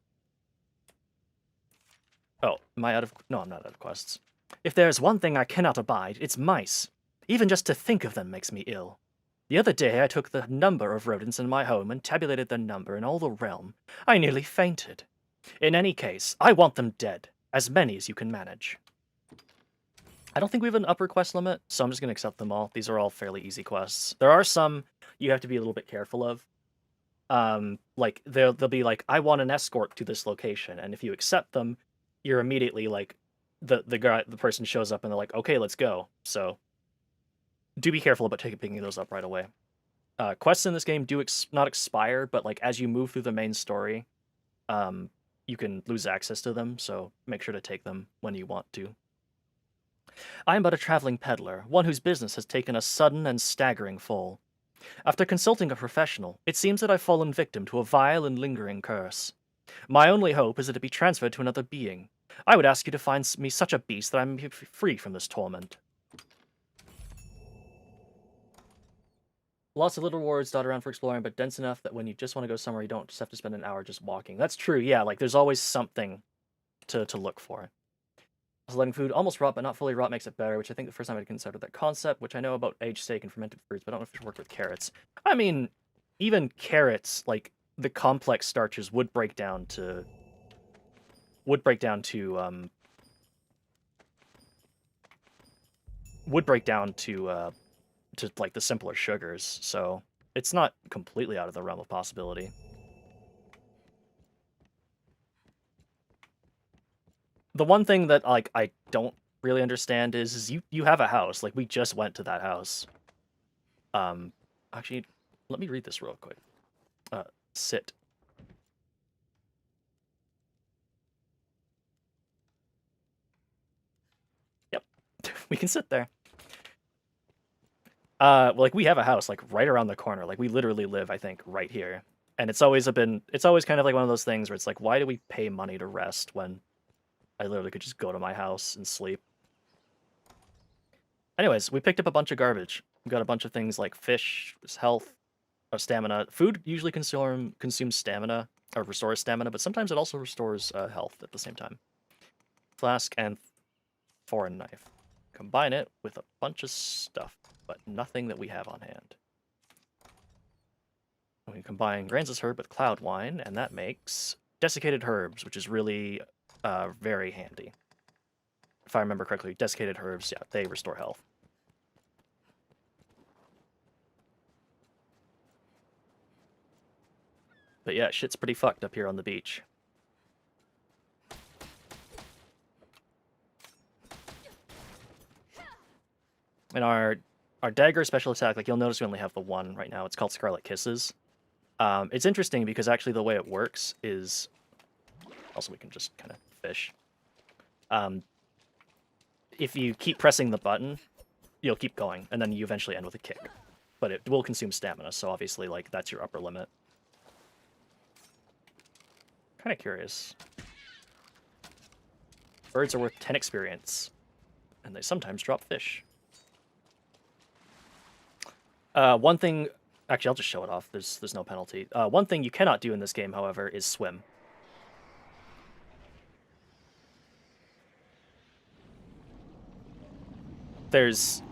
Oh, am I out of... No, I'm not out of quests. If there's one thing I cannot abide, it's mice. Even just to think of them makes me ill. The other day I took the number of rodents in my home and tabulated their number in all the realm. I nearly fainted. In any case, I want them dead. As many as you can manage. I don't think we have an upper quest limit, so I'm just going to accept them all. These are all fairly easy quests. There are some you have to be a little bit careful of. Like, they'll be like, I want an escort to this location, and if you accept them, you're immediately like, the person shows up and they're like, okay, let's go. So, do be careful about picking those up right away. Quests in this game do not expire, but like as you move through the main story, you can lose access to them, so make sure to take them when you want to. I am but a traveling peddler, one whose business has taken a sudden and staggering fall. After consulting a professional, it seems that I've fallen victim to a vile and lingering curse. My only hope is that it be transferred to another being. I would ask you to find me such a beast that I may be free from this torment. Lots of little rewards dot around for exploring, but dense enough that when you just want to go somewhere, you don't just have to spend an hour just walking. That's true, yeah, like there's always something to look for. Letting food almost rot, but not fully rot makes it better, which I think the first time I'd considered that concept, which I know about aged steak and fermented fruits, but I don't know if it should work with carrots. I mean, even carrots, like, the complex starches would break down to like, the simpler sugars, so it's not completely out of the realm of possibility. the one thing that like I don't really understand is you have a house. Like we just went to that house. Actually, let me read this real quick. Sit. Yep, we can sit there. Like we have a house like right around the corner. Like we literally live, I think, right here. And it's always kind of like one of those things where it's like, why do we pay money to rest when I literally could just go to my house and sleep? Anyways, we picked up a bunch of garbage. We got a bunch of things like fish, health, stamina. Food usually consumes stamina, or restores stamina, but sometimes it also restores health at the same time. Flask and foreign knife. Combine it with a bunch of stuff, but nothing that we have on hand. We can combine Granz's herb with cloud wine, and that makes desiccated herbs, which is really very handy. If I remember correctly, desiccated herbs, yeah, they restore health. But yeah, shit's pretty fucked up here on the beach. And our dagger special attack, like you'll notice we only have the one right now. It's called Scarlet Kisses. It's interesting because actually the way it works is... Also, we can just kind of fish. If you keep pressing the button, you'll keep going, and then you eventually end with a kick. But it will consume stamina, so obviously, like, that's your upper limit. Kind of curious. Birds are worth 10 experience, and they sometimes drop fish. One thing... Actually, I'll just show it off. There's no penalty. One thing you cannot do in this game, however, is swim. There's...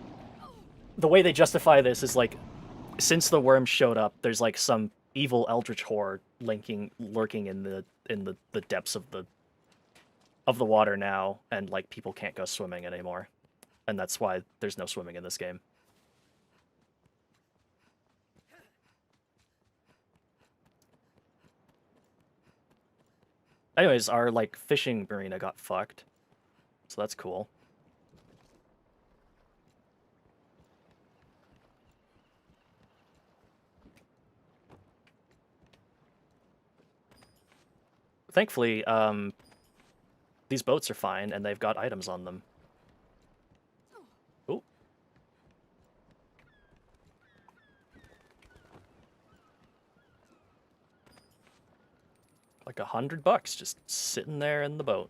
The way they justify this is, like, since the worm showed up, there's, like, some evil eldritch horde lurking in the depths of the water now, and, like, people can't go swimming anymore. And that's why there's no swimming in this game. Anyways, our, like, fishing marina got fucked. So that's cool. Thankfully, these boats are fine, and they've got items on them. Ooh. Like $100 just sitting there in the boat.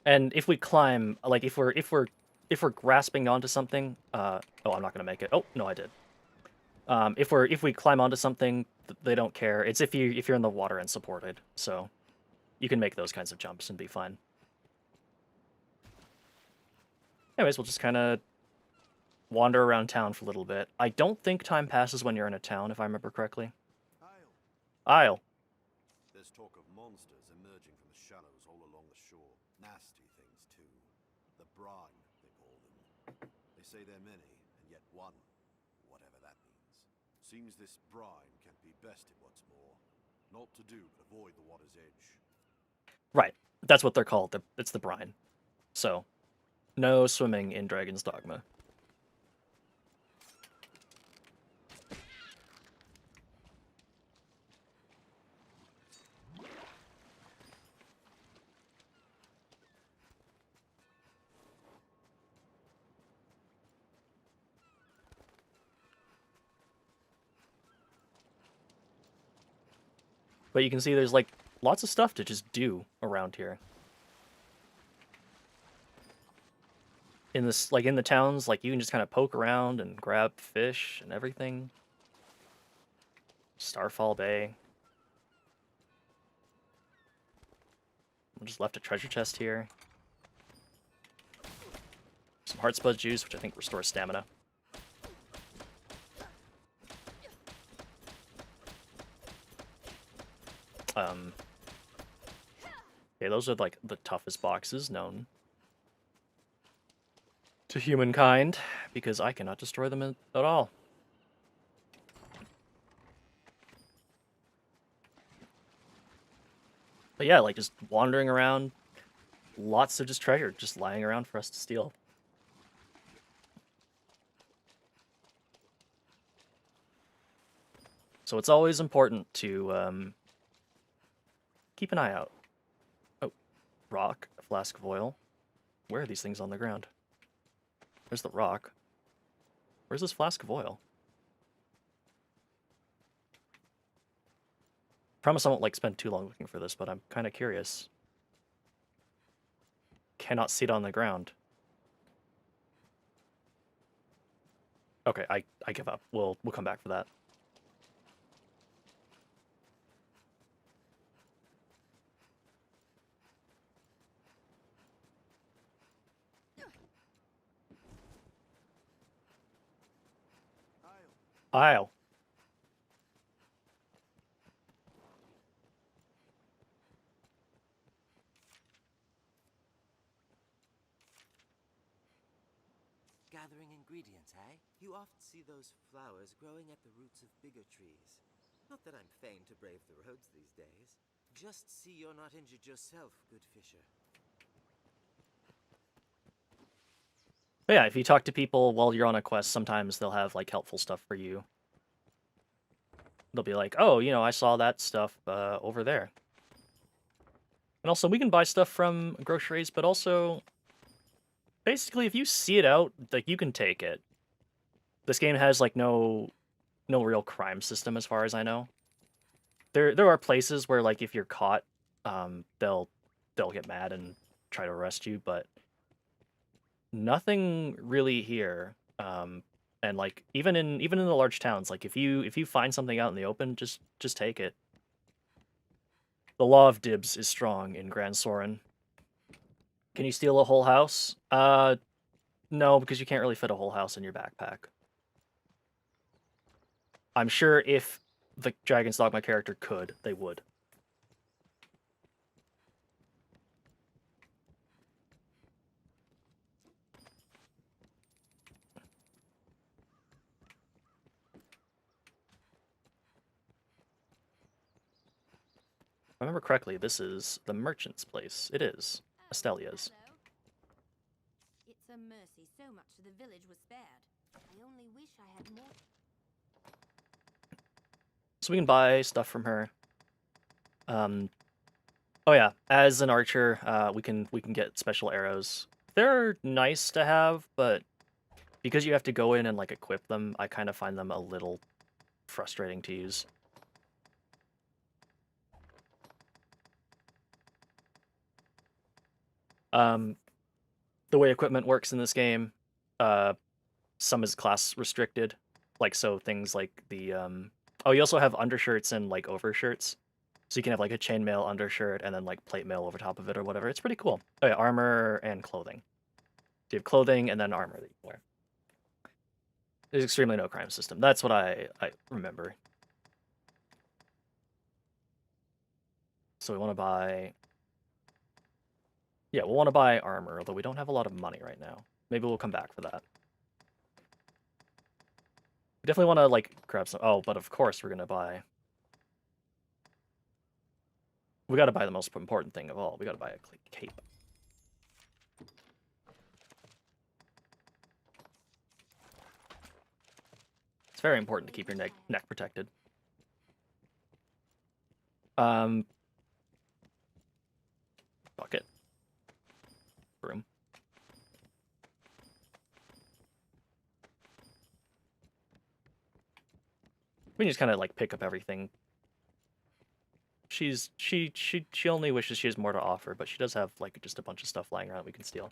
And if we climb, like if we're grasping onto something, oh, I'm not gonna make it. Oh, no, I did. If we climb onto something, they don't care. It's if you're in the water and supported, so you can make those kinds of jumps and be fine. Anyways, we'll just kind of wander around town for a little bit. I don't think time passes when you're in a town, if I remember correctly. Isle. There's talk of monsters emerging from the shallows all along the shore. Nasty things, too. The brine, they call them. They say there are many, and yet one, whatever that means. Seems this brine can be bested what's more. Not to do, but avoid the water's edge. Right. That's what they're called. It's the brine. So, no swimming in Dragon's Dogma. But you can see there's, like, lots of stuff to just do around here. In this, like, in the towns, like, you can just kind of poke around and grab fish and everything. Starfall Bay. I just left a treasure chest here. Some Heartspud juice, which I think restores stamina. Okay, those are, like, the toughest boxes known to humankind, because I cannot destroy them at all. But yeah, like just wandering around, lots of just treasure just lying around for us to steal. So it's always important to keep an eye out. Oh, rock, a flask of oil. Where are these things on the ground? There's the rock. Where's this flask of oil? Promise I won't like spend too long looking for this, but I'm kind of curious. Cannot see it on the ground. Okay, I give up. We'll come back for that. Aisle. Gathering ingredients, eh? You often see those flowers growing at the roots of bigger trees. Not that I'm fain to brave the roads these days. Just see you're not injured yourself, good fisher. But yeah, if you talk to people while you're on a quest, sometimes they'll have like helpful stuff for you. They'll be like, oh, you know, I saw that stuff over there. And also, we can buy stuff from groceries, but also, basically, if you see it out, like, you can take it. This game has, like, no real crime system, as far as I know. There are places where, like, if you're caught, they'll get mad and try to arrest you, but nothing really here. And like even in the large towns, like if you find something out in the open, just take it. The law of dibs is strong in Grand Soren. Can you steal a whole house? No, because you can't really fit a whole house in your backpack. I'm sure if the Dragon's Dogma character could, they would. If I remember correctly, this is the merchant's place. It is. Estelia's. It's a mercy so much of the village was spared. I only wish I had more. So we can buy stuff from her. Oh yeah, as an archer, we can get special arrows. They're nice to have, but because you have to go in and like equip them, I kind of find them a little frustrating to use. The way equipment works in this game, some is class restricted, like so things like the oh, you also have undershirts and like overshirts, so you can have like a chainmail undershirt and then like plate mail over top of it or whatever. It's pretty cool. Oh yeah, armor and clothing. So you have clothing and then armor that you can wear. There's extremely no crime system. That's what I remember. So we want to buy. Yeah, we'll want to buy armor, although we don't have a lot of money right now. Maybe we'll come back for that. We definitely want to, like, grab some... Oh, but of course we're going to buy... We got to buy the most important thing of all. We got to buy a cape. It's very important to keep your neck protected. Bucket. Broom. We can just kind of like pick up everything. She only wishes she has more to offer, but she does have like just a bunch of stuff lying around we can steal.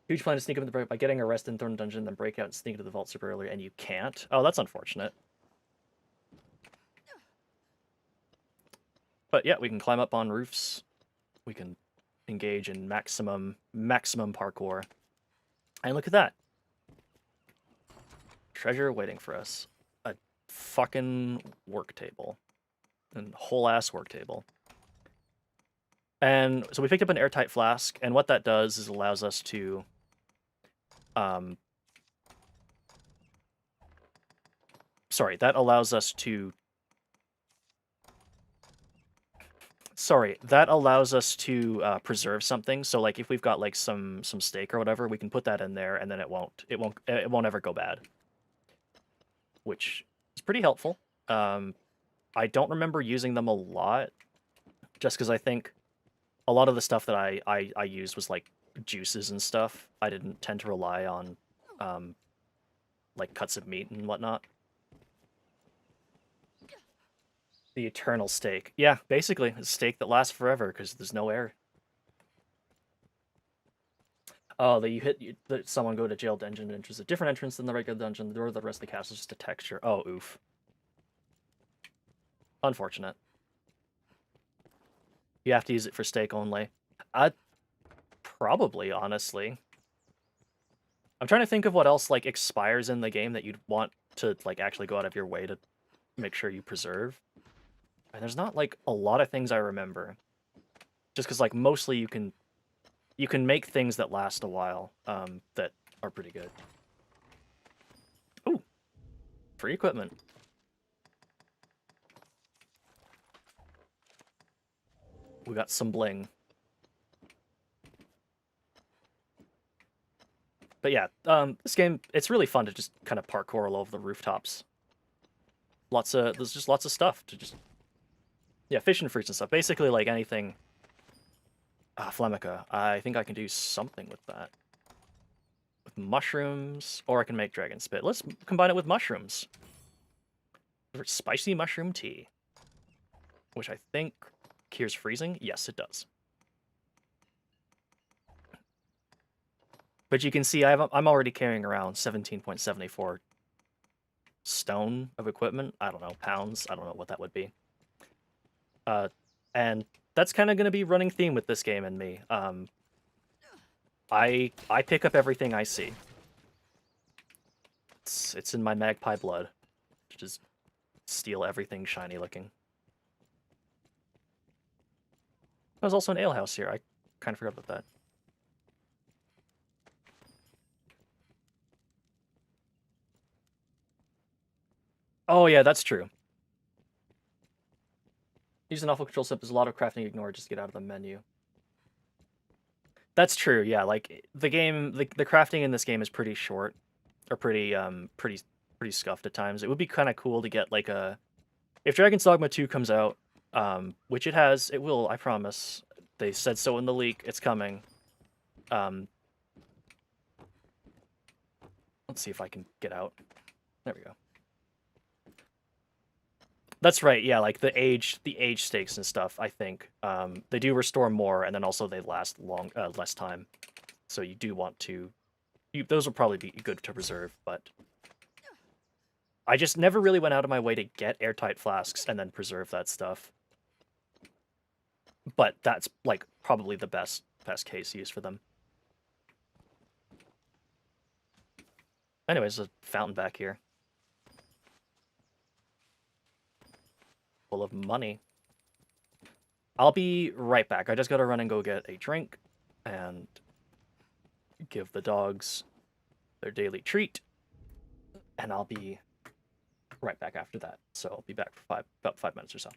Huge plan to sneak up in the break by getting arrested and thrown in dungeon, then break out and sneak into the vault super early, and you can't. Oh, that's unfortunate. But yeah, we can climb up on roofs. We can engage in maximum parkour. And look at that. Treasure waiting for us. A fucking work table. And whole ass work table. And so we picked up an airtight flask, and what that does is allows us to Sorry, that allows us to preserve something. So like if we've got like some steak or whatever, we can put that in there, and then it won't ever go bad, which is pretty helpful. I don't remember using them a lot, just because I think a lot of the stuff that I used was like juices and stuff. I didn't tend to rely on like cuts of meat and whatnot. The eternal steak. Yeah, basically, a steak that lasts forever because there's no air. Oh, that that someone go to jail dungeon and enters a different entrance than the regular dungeon. The door of the rest of the castle is just a texture. Oh, oof. Unfortunate. You have to use it for steak only. Probably, honestly. I'm trying to think of what else like expires in the game that you'd want to like actually go out of your way to make sure you preserve. And there's not like a lot of things I remember. Just because like mostly you can make things that last a while, that are pretty good. Ooh, free equipment. We got some bling. But yeah, this game, it's really fun to just kind of parkour all over the rooftops. There's just lots of stuff to just... Yeah, fish and fruits and stuff. Basically, like anything... Flemica. I think I can do something with that. With mushrooms, or I can make dragon spit. Let's combine it with mushrooms. Spicy mushroom tea. Which I think cures freezing. Yes, it does. But you can see I'm already carrying around 17.74 stone of equipment. I don't know, pounds. I don't know what that would be. And that's kind of going to be running theme with this game and me. I pick up everything I see. It's in my magpie blood. Just steal everything shiny looking. There's also an alehouse here. I kind of forgot about that. Oh yeah, that's true. Use an awful control step. There's a lot of crafting ignored. Just get out of the menu. That's true. Yeah, like the game, the crafting in this game is pretty short, or pretty scuffed at times. It would be kind of cool to get like if Dragon's Dogma 2 comes out, which it will. I promise. They said so in the leak. It's coming. Let's see if I can get out. There we go. That's right, yeah, like the age stakes and stuff, I think. They do restore more, and then also they last less time. So you do want to... those will probably be good to preserve, but... I just never really went out of my way to get airtight flasks and then preserve that stuff. But that's, like, probably the best case use for them. Anyways, a fountain back here. Full of money. I'll be right back. I just gotta run and go get a drink and give the dogs their daily treat. And I'll be right back after that. So I'll be back for about 5 minutes or so.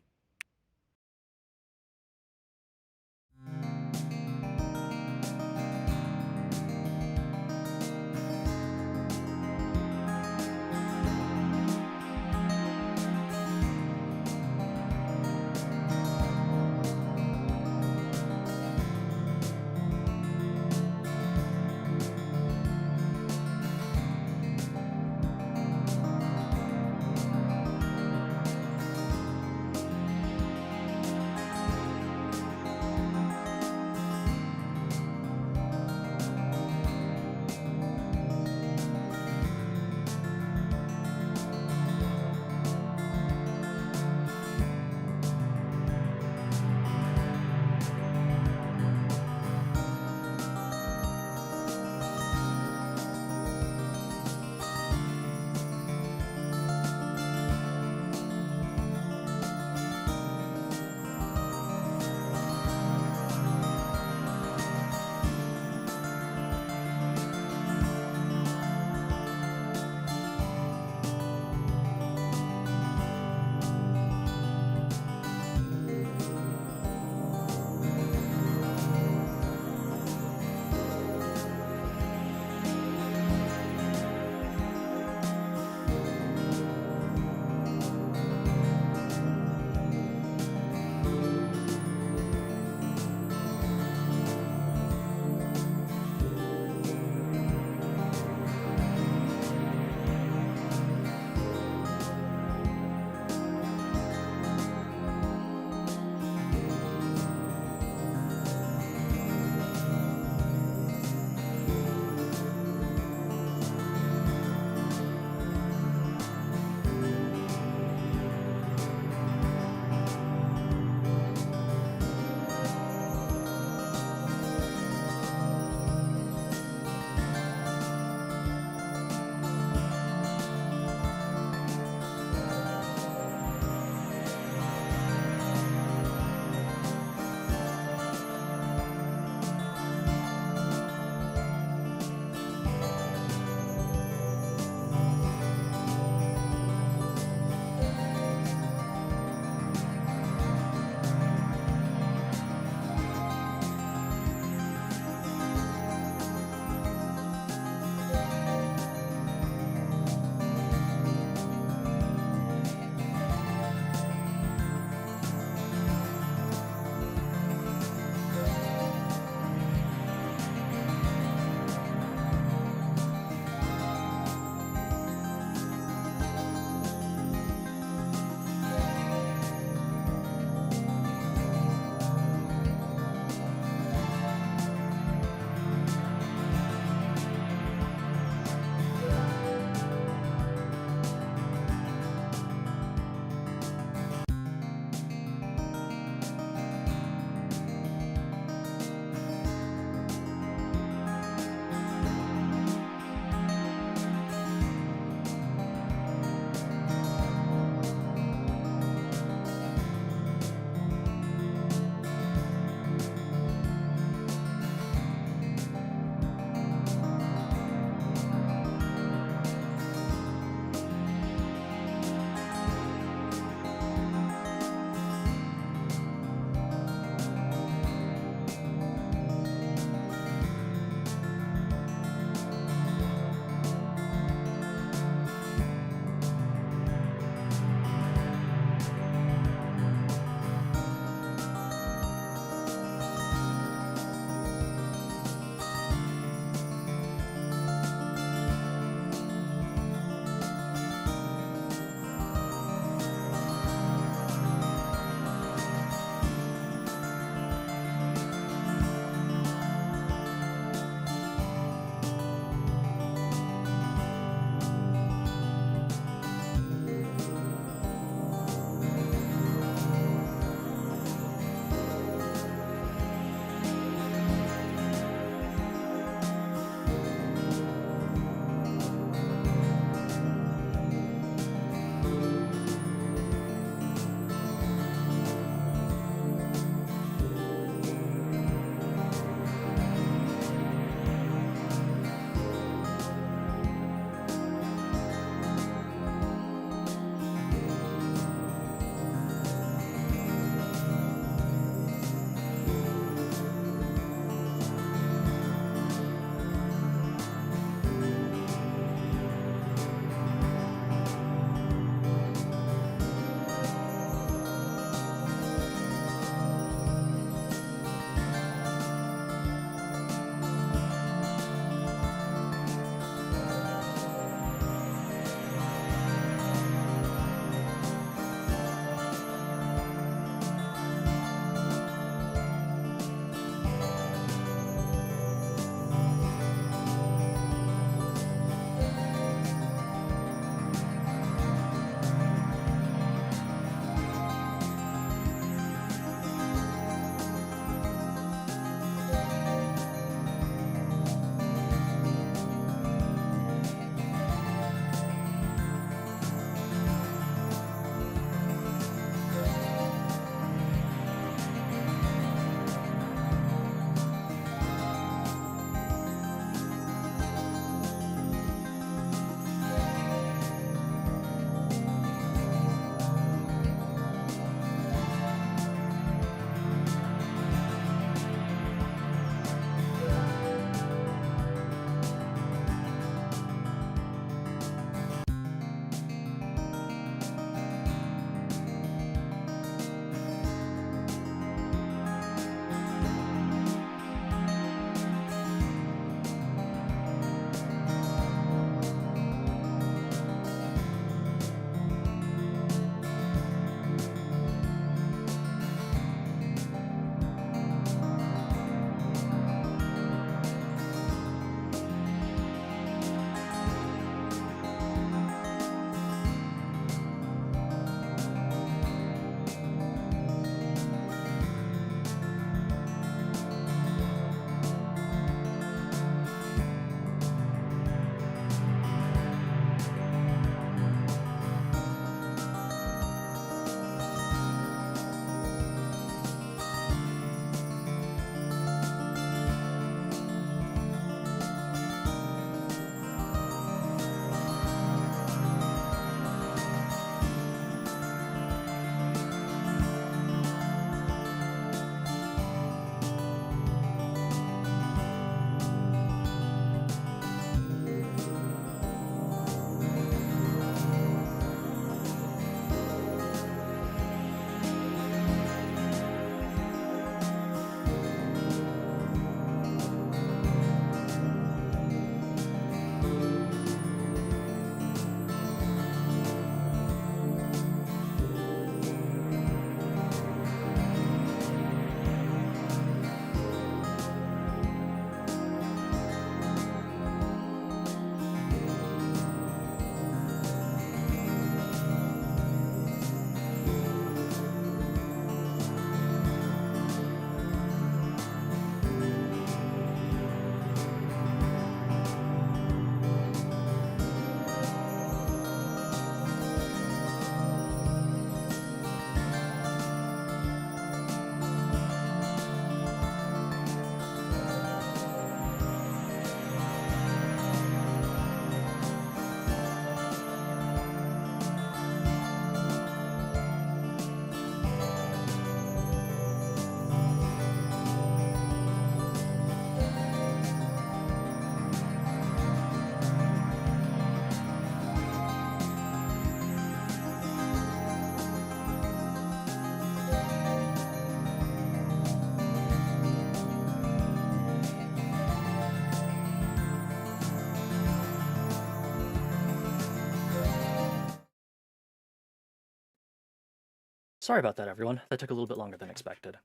Sorry about that, everyone. That took a little bit longer than expected.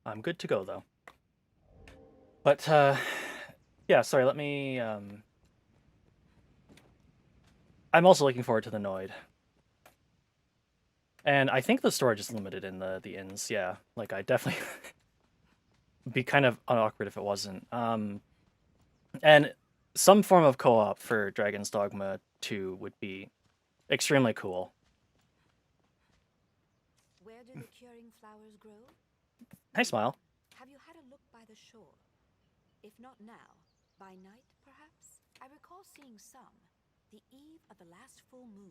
I'm good to go, though. But, yeah, sorry, let me, I'm also looking forward to the Noid. And I think the storage is limited in the inns, yeah. Like, I definitely... be kind of awkward if it wasn't. And some form of co-op for Dragon's Dogma 2 would be extremely cool. Where do the curing flowers grow? Hey, Smile. Have you had a look by the shore? If not now, by night, perhaps? I recall seeing some, the eve of the last full moon.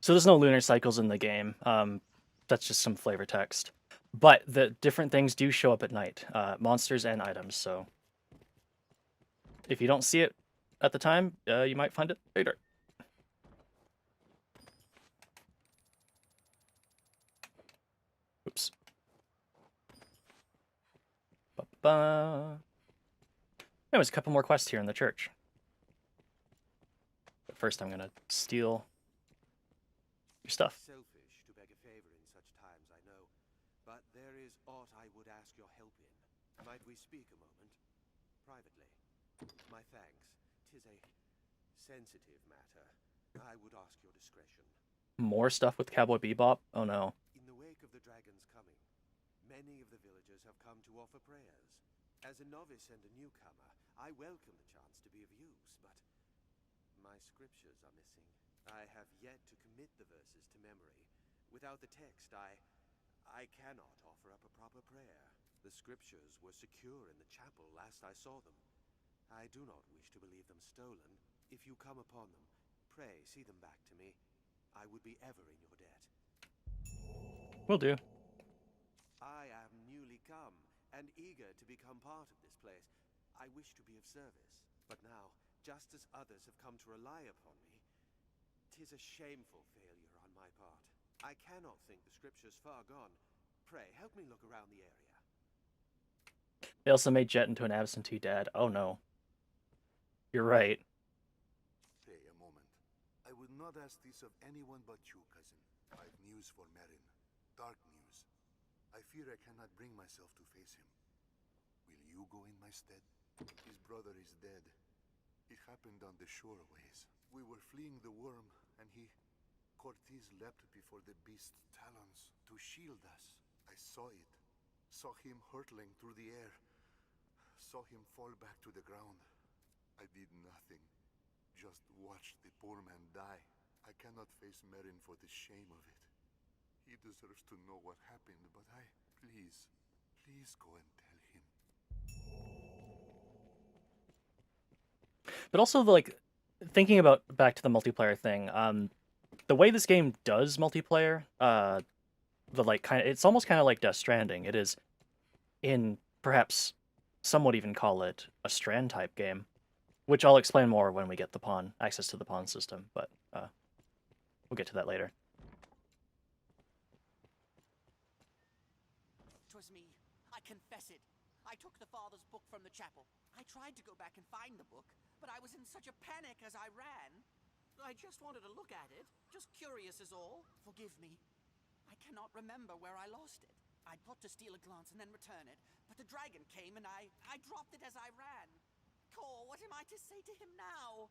So there's no lunar cycles in the game. That's just some flavor text. But the different things do show up at night, monsters and items, so if you don't see it at the time, you might find it later. Oops. Ba-ba. Anyways, a couple more quests here in the church. But first I'm gonna steal your stuff. Selfish to beg a favor in such times, I know, but there is aught I would ask your help in. Might we speak a moment? Privately. My thanks. 'Tis a sensitive matter. I would ask your discretion. More stuff with Cowboy Bebop? Oh no. In the wake of the dragon's coming, many of the villagers have come to offer prayers. As a novice and a newcomer, I welcome the chance to be of use, but my scriptures are missing. I have yet to commit the verses to memory. Without the text, I cannot offer up a proper prayer. The scriptures were secure in the chapel last I saw them. I do not wish to believe them stolen. If you come upon them, pray see them back to me. I would be ever in your debt. Will do. I am newly come, and eager to become part of this place. I wish to be of service, but now, just as others have come to rely upon me, 'tis a shameful failure on my part. I cannot think the scriptures far gone. Pray, help me look around the area. They also made Jet into an absentee dad. Oh no. You're right. Stay a moment. I would not ask this of anyone but you, cousin. I've news for Merin. Dark news. I fear I cannot bring myself to face him. Will you go in my stead? His brother is dead. It happened on the shore a ways. We were fleeing the worm, and Cortez leapt before the beast's talons to shield us. I saw it. Saw him hurtling through the air. Saw him fall back to the ground. I did nothing. Just watched the poor man die. I cannot face Merin for the shame of it. He deserves to know what happened, but please go and tell him. But also, like, thinking about back to the multiplayer thing, the way this game does multiplayer, it's almost kind of like Death Stranding. It is in perhaps some would even call it a Strand type game, which I'll explain more when we get the pawn access to the pawn system. But we'll get to that later. 'Twas me. I confess it. I took the father's book from the chapel. I tried to go back and find the book, but I was in such a panic as I ran. I just wanted to look at it. Just curious is all. Forgive me. I cannot remember where I lost it. I thought to steal a glance and then return it, but the dragon came and I dropped it as I ran. Cor, what am I to say to him now?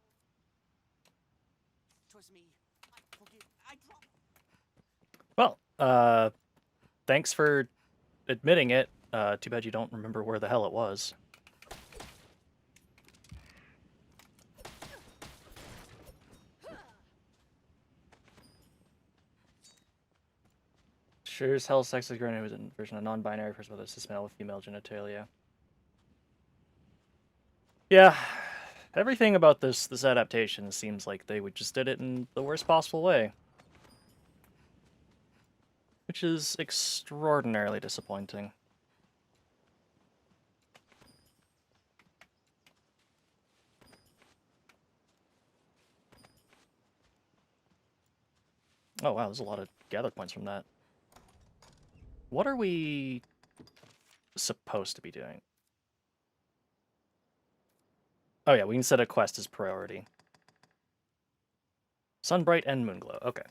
'Twas me. I dropped... Well, thanks for admitting it. Too bad you don't remember where the hell it was. Sure as hell sex is grown was a version of non-binary person with a male with female genitalia. Yeah, everything about this adaptation seems like they just did it in the worst possible way. Which is extraordinarily disappointing. Oh wow, there's a lot of gather points from that. What are we supposed to be doing? Oh yeah, we can set a quest as priority. Sunbright and Moonglow, okay.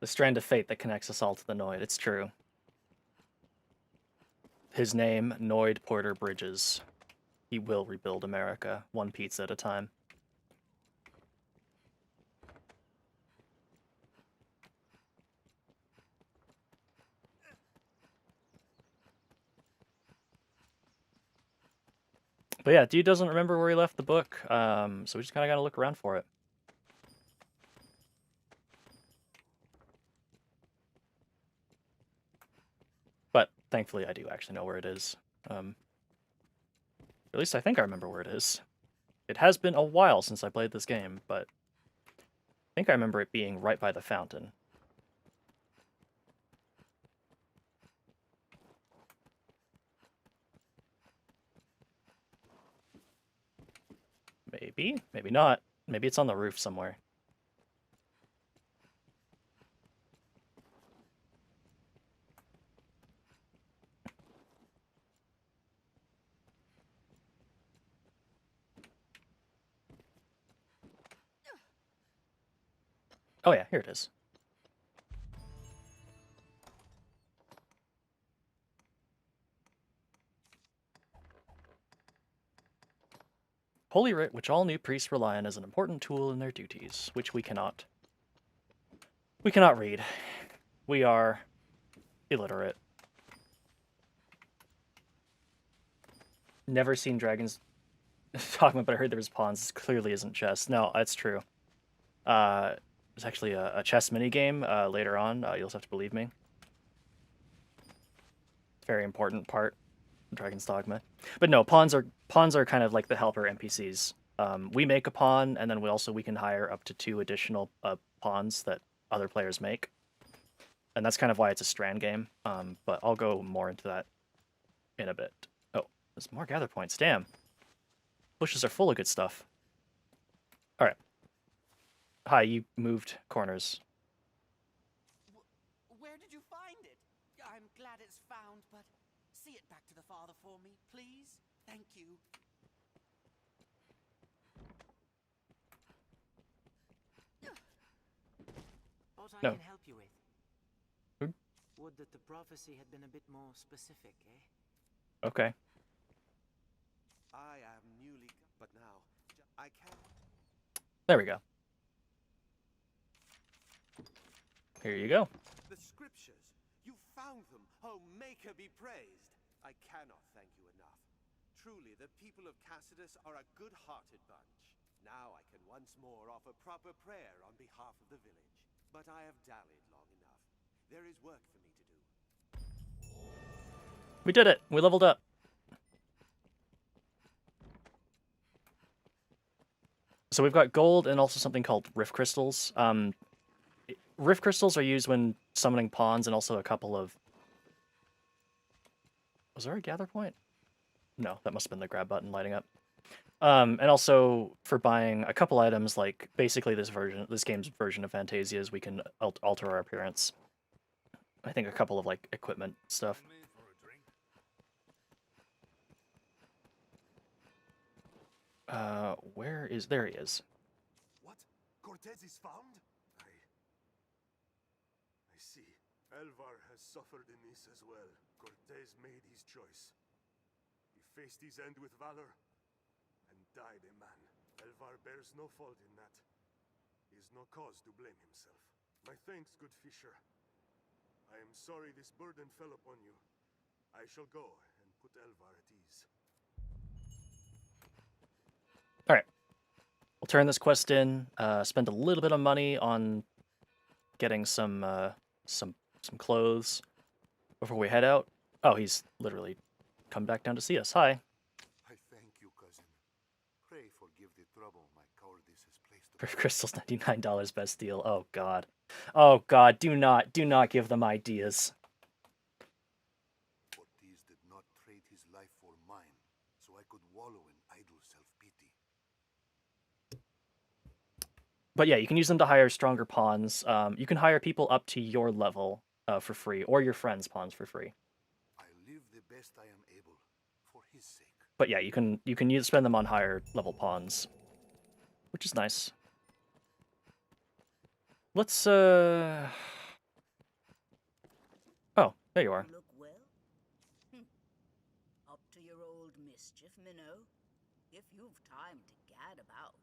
The strand of fate that connects us all to the Noid. It's true. His name, Noid Porter Bridges. He will rebuild America, one pizza at a time. But yeah, dude doesn't remember where he left the book, so we just kind of gotta look around for it. But thankfully, I do actually know where it is. At least I think I remember where it is. It has been a while since I played this game, but I think I remember it being right by the fountain. Maybe, maybe not. Maybe it's on the roof somewhere. Oh yeah, here it is. Holy Writ, which all new priests rely on as an important tool in their duties, which we cannot. We cannot read. We are illiterate. Never seen dragons. Dogma, but I heard there was pawns. This clearly isn't chess. No, that's true. There's actually a chess minigame later on. You'll just have to believe me. Very important part of Dragon's Dogma. But no, pawns are kind of like the helper NPCs. We make a pawn, and then we can hire up to 2 additional pawns that other players make. And that's kind of why it's a strand game. But I'll go more into that in a bit. Oh, there's more gather points. Damn. Bushes are full of good stuff. Alright. Hi, you moved corners. Where did you find it? I'm glad it's found, but see it back to the father for me, please? Thank you. What I No. can help you with? Hmm? Would that the prophecy had been a bit more specific, eh? Okay. I am newly, but now I can. There we go. Here you go. The scriptures, you found them. Oh, Maker be praised. I cannot thank you enough. Truly, the people of Cassidus are a good-hearted bunch. Now I can once more offer proper prayer on behalf of the village. But I have dallied long enough. There is work for me to do. We did it. We leveled up. So we've got gold and also something called rift crystals. Rift crystals are used when summoning pawns and also a couple of... Was there a gather point? No, that must have been the grab button lighting up. And also for buying a couple items, like basically this game's version of Phantasias, we can alter our appearance. I think a couple of like equipment stuff. There he is. What? Cortez is found? I see. Elvar has suffered in this as well. Cortez made his choice. He faced his end with valor and died a man. Elvar bears no fault in that. He has no cause to blame himself. My thanks, good Fisher. I am sorry this burden fell upon you. I shall go and put Elvar at ease. Alright. We'll turn this quest in, spend a little bit of money on getting some clothes before we head out. Oh, he's literally come back down to see us. Hi. I thank you, cousin. Pray forgive the trouble my cowardice has placed Rift crystals, $99 best deal. Oh god. Oh god, do not give them ideas. Ortiz did not trade his life for mine, so I could wallow in idle self-pity. But yeah, you can use them to hire stronger pawns. You can hire people up to your level for free, or your friends' pawns for free. I live the best I am able, for his sake. But yeah, you can spend them on higher level pawns, which is nice. Let's There you are. You look well. Up to your old mischief, Minnow. If you've time to gad about,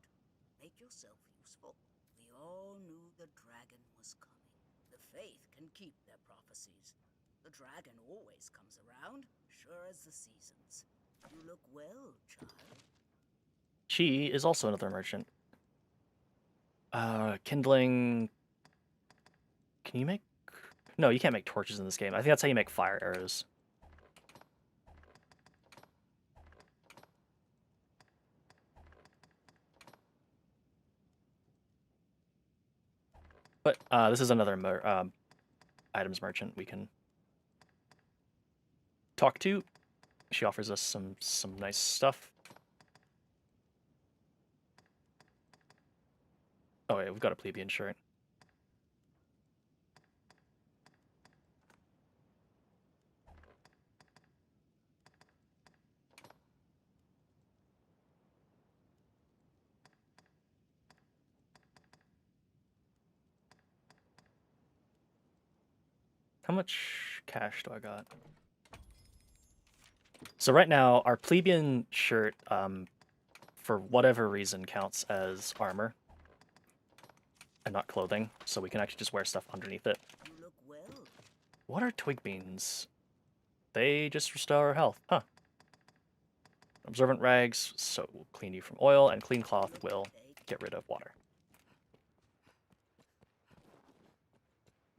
make yourself useful. We all knew the dragon was coming. The faith can keep their prophecies. The dragon always comes around, sure as the seasons. You look well, child. She is also another merchant. Kindling... Can you make... No, you can't make torches in this game. I think that's how you make fire arrows. But this is another items merchant we can talk to. She offers us some nice stuff. Oh yeah, we've got a plebeian shirt. How much cash do I got? So right now, our plebeian shirt, for whatever reason, counts as armor and not clothing, so we can actually just wear stuff underneath it. You look well. What are twig beans? They just restore health, huh? Absorbent rags, so will clean you from oil, and clean cloth will get rid of water.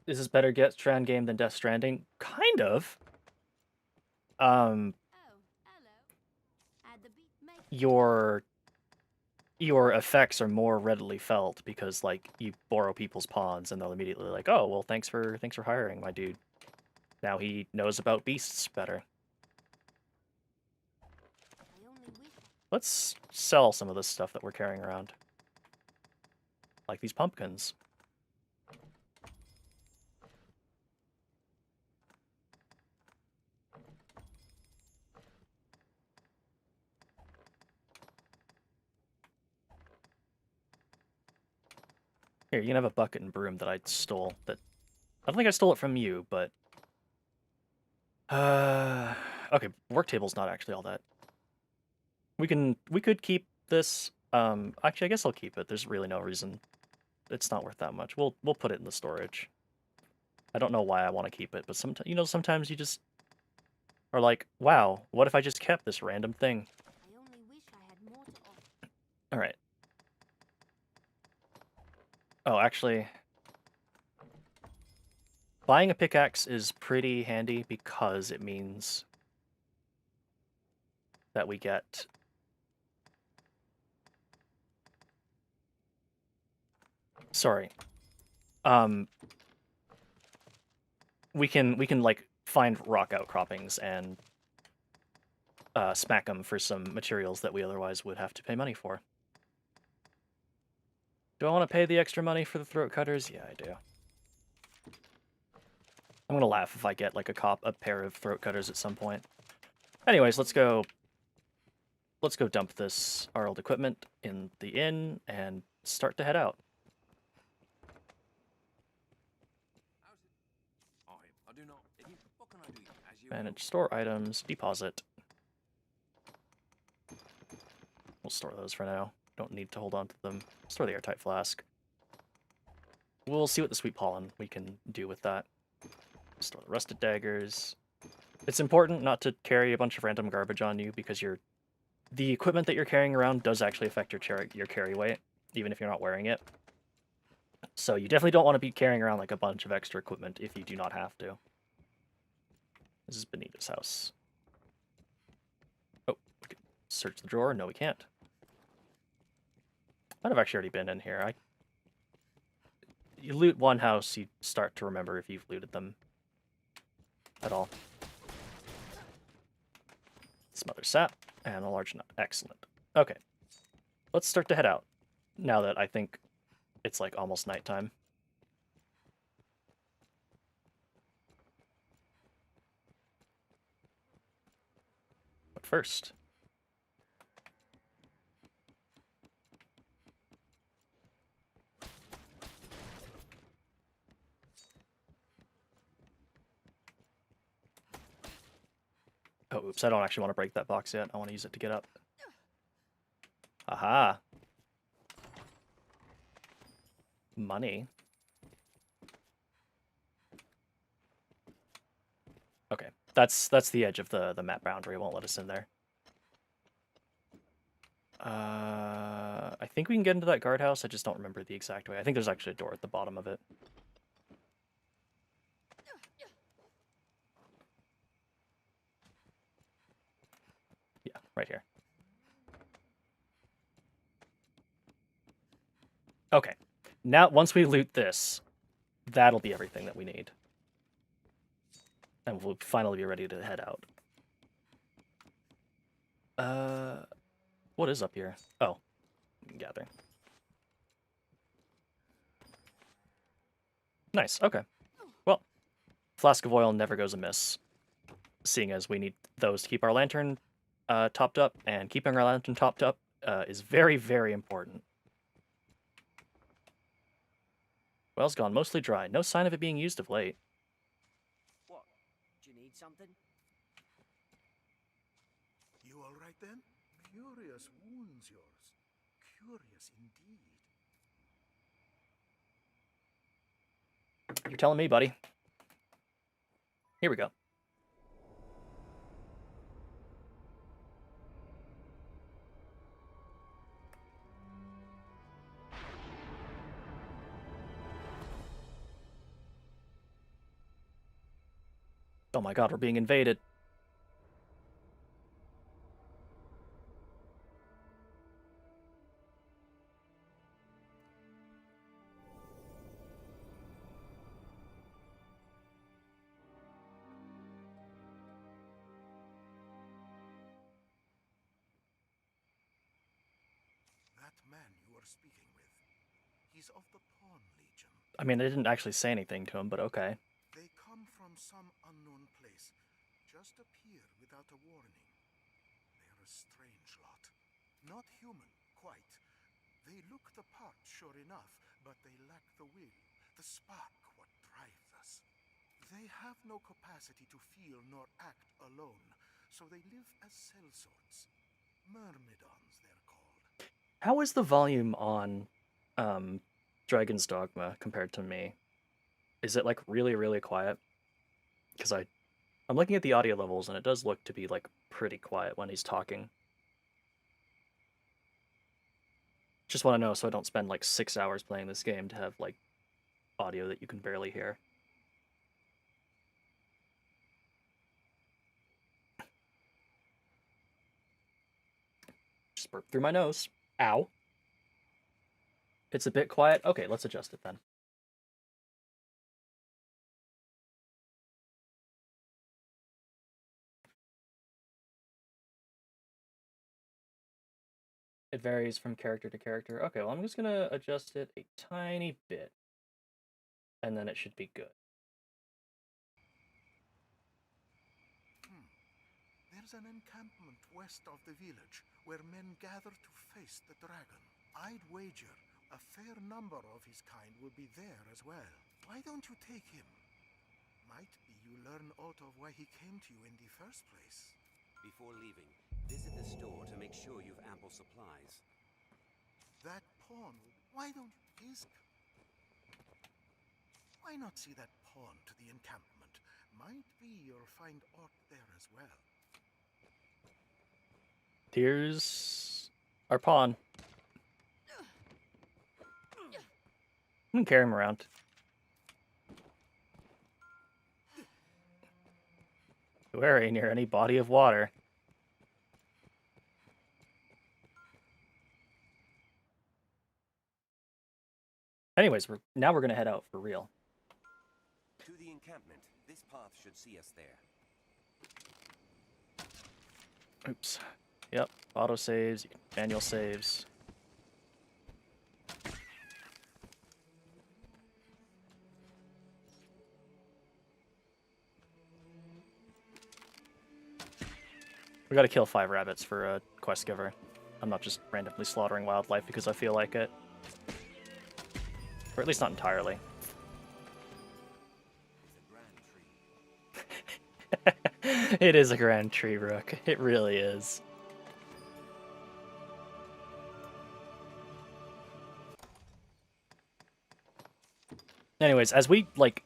Is this better Get Strand game than Death Stranding? Kind of. Your effects are more readily felt because, like, you borrow people's pawns and they'll immediately like, oh, well, thanks for hiring my dude. Now he knows about beasts better. Let's sell some of this stuff that we're carrying around. Like these pumpkins. Here, you can have a bucket and broom that I stole. I don't think I stole it from you, but... Okay, work table's not actually all that. We could keep this. Actually, I guess I'll keep it. There's really no reason. It's not worth that much. We'll put it in the storage. I don't know why I want to keep it, but sometimes you just are like, wow, what if I just kept this random thing? I only wish I had more to offer. All right. Oh, actually, buying a pickaxe is pretty handy because it means that we get we can like find rock outcroppings and smack them for some materials that we otherwise would have to pay money for. Do I want to pay the extra money for the throat cutters? Yeah, I do. I'm gonna laugh if I get like a pair of throat cutters at some point. Anyways, let's go dump our old equipment in the inn and start to head out. Manage store items, deposit. We'll store those for now. Don't need to hold on to them. Store the airtight flask. We'll see what the sweet pollen we can do with that. Store the rusted daggers. It's important not to carry a bunch of random garbage on you because the equipment that you're carrying around does actually affect your carry weight, even if you're not wearing it. So you definitely don't want to be carrying around like a bunch of extra equipment if you do not have to. This is Benita's house. Oh, we can search the drawer. No, we can't. Might have actually already been in here. You loot one house, you start to remember if you've looted them at all. Smother sap and a large nut. Excellent. Okay. Let's start to head out, now that I think it's like almost nighttime. But first... Oh, oops, I don't actually want to break that box yet. I want to use it to get up. Aha. Money. Okay, that's the edge of the map boundary. It won't let us in there. I think we can get into that guardhouse. I just don't remember the exact way. I think there's actually a door at the bottom of it. Yeah, right here. Okay, now once we loot this, that'll be everything that we need. And we'll finally be ready to head out. What is up here? Oh, gather. Nice, okay. Well, flask of oil never goes amiss, seeing as we need those to keep our lantern topped up, and keeping our lantern topped up is very, very important. Well's gone mostly dry. No sign of it being used of late. What? Do you need something? You all right then? Curious wounds, yours. Curious indeed. You're telling me, buddy. Here we go. Oh my god, we're being invaded. That man you were speaking with, he's of the Pawn Legion. I mean, they didn't actually say anything to him, but okay. They come from some unknown place, just appear without a warning. They're a strange lot. Not human, quite. They look the part, sure enough, but they lack the will, the spark, what drives us. They have no capacity to feel nor act alone, so they live as sellswords. Myrmidons, they're called. How is the volume on Dragon's Dogma compared to me? Is it like really, really quiet? Because I'm looking at the audio levels and it does look to be like pretty quiet when he's talking. Just want to know so I don't spend like 6 hours playing this game to have like audio that you can barely hear. Just burp through my nose. Ow. It's a bit quiet. Okay, let's adjust it then. It varies from character to character. Okay, well, I'm just going to adjust it a tiny bit. And then it should be good. There's an encampment west of the village where men gather to face the dragon. I'd wager a fair number of his kind will be there as well. Why don't you take him? Might be you learn aught of why he came to you in the first place. Before leaving, visit the store to make sure you've ample supplies. That pawn, why don't you Isk? Why not see that pawn to the encampment? Might be you'll find aught there as well. Here's our pawn. We can carry him around. Wary near any body of water. Anyways, now we're gonna head out for real. To the encampment. This path should see us there. Oops. Yep. Auto saves, manual saves. We gotta kill 5 rabbits for a quest giver. I'm not just randomly slaughtering wildlife because I feel like it. Or at least not entirely. It is a grand tree, Rook. It really is. Anyways, as we, like,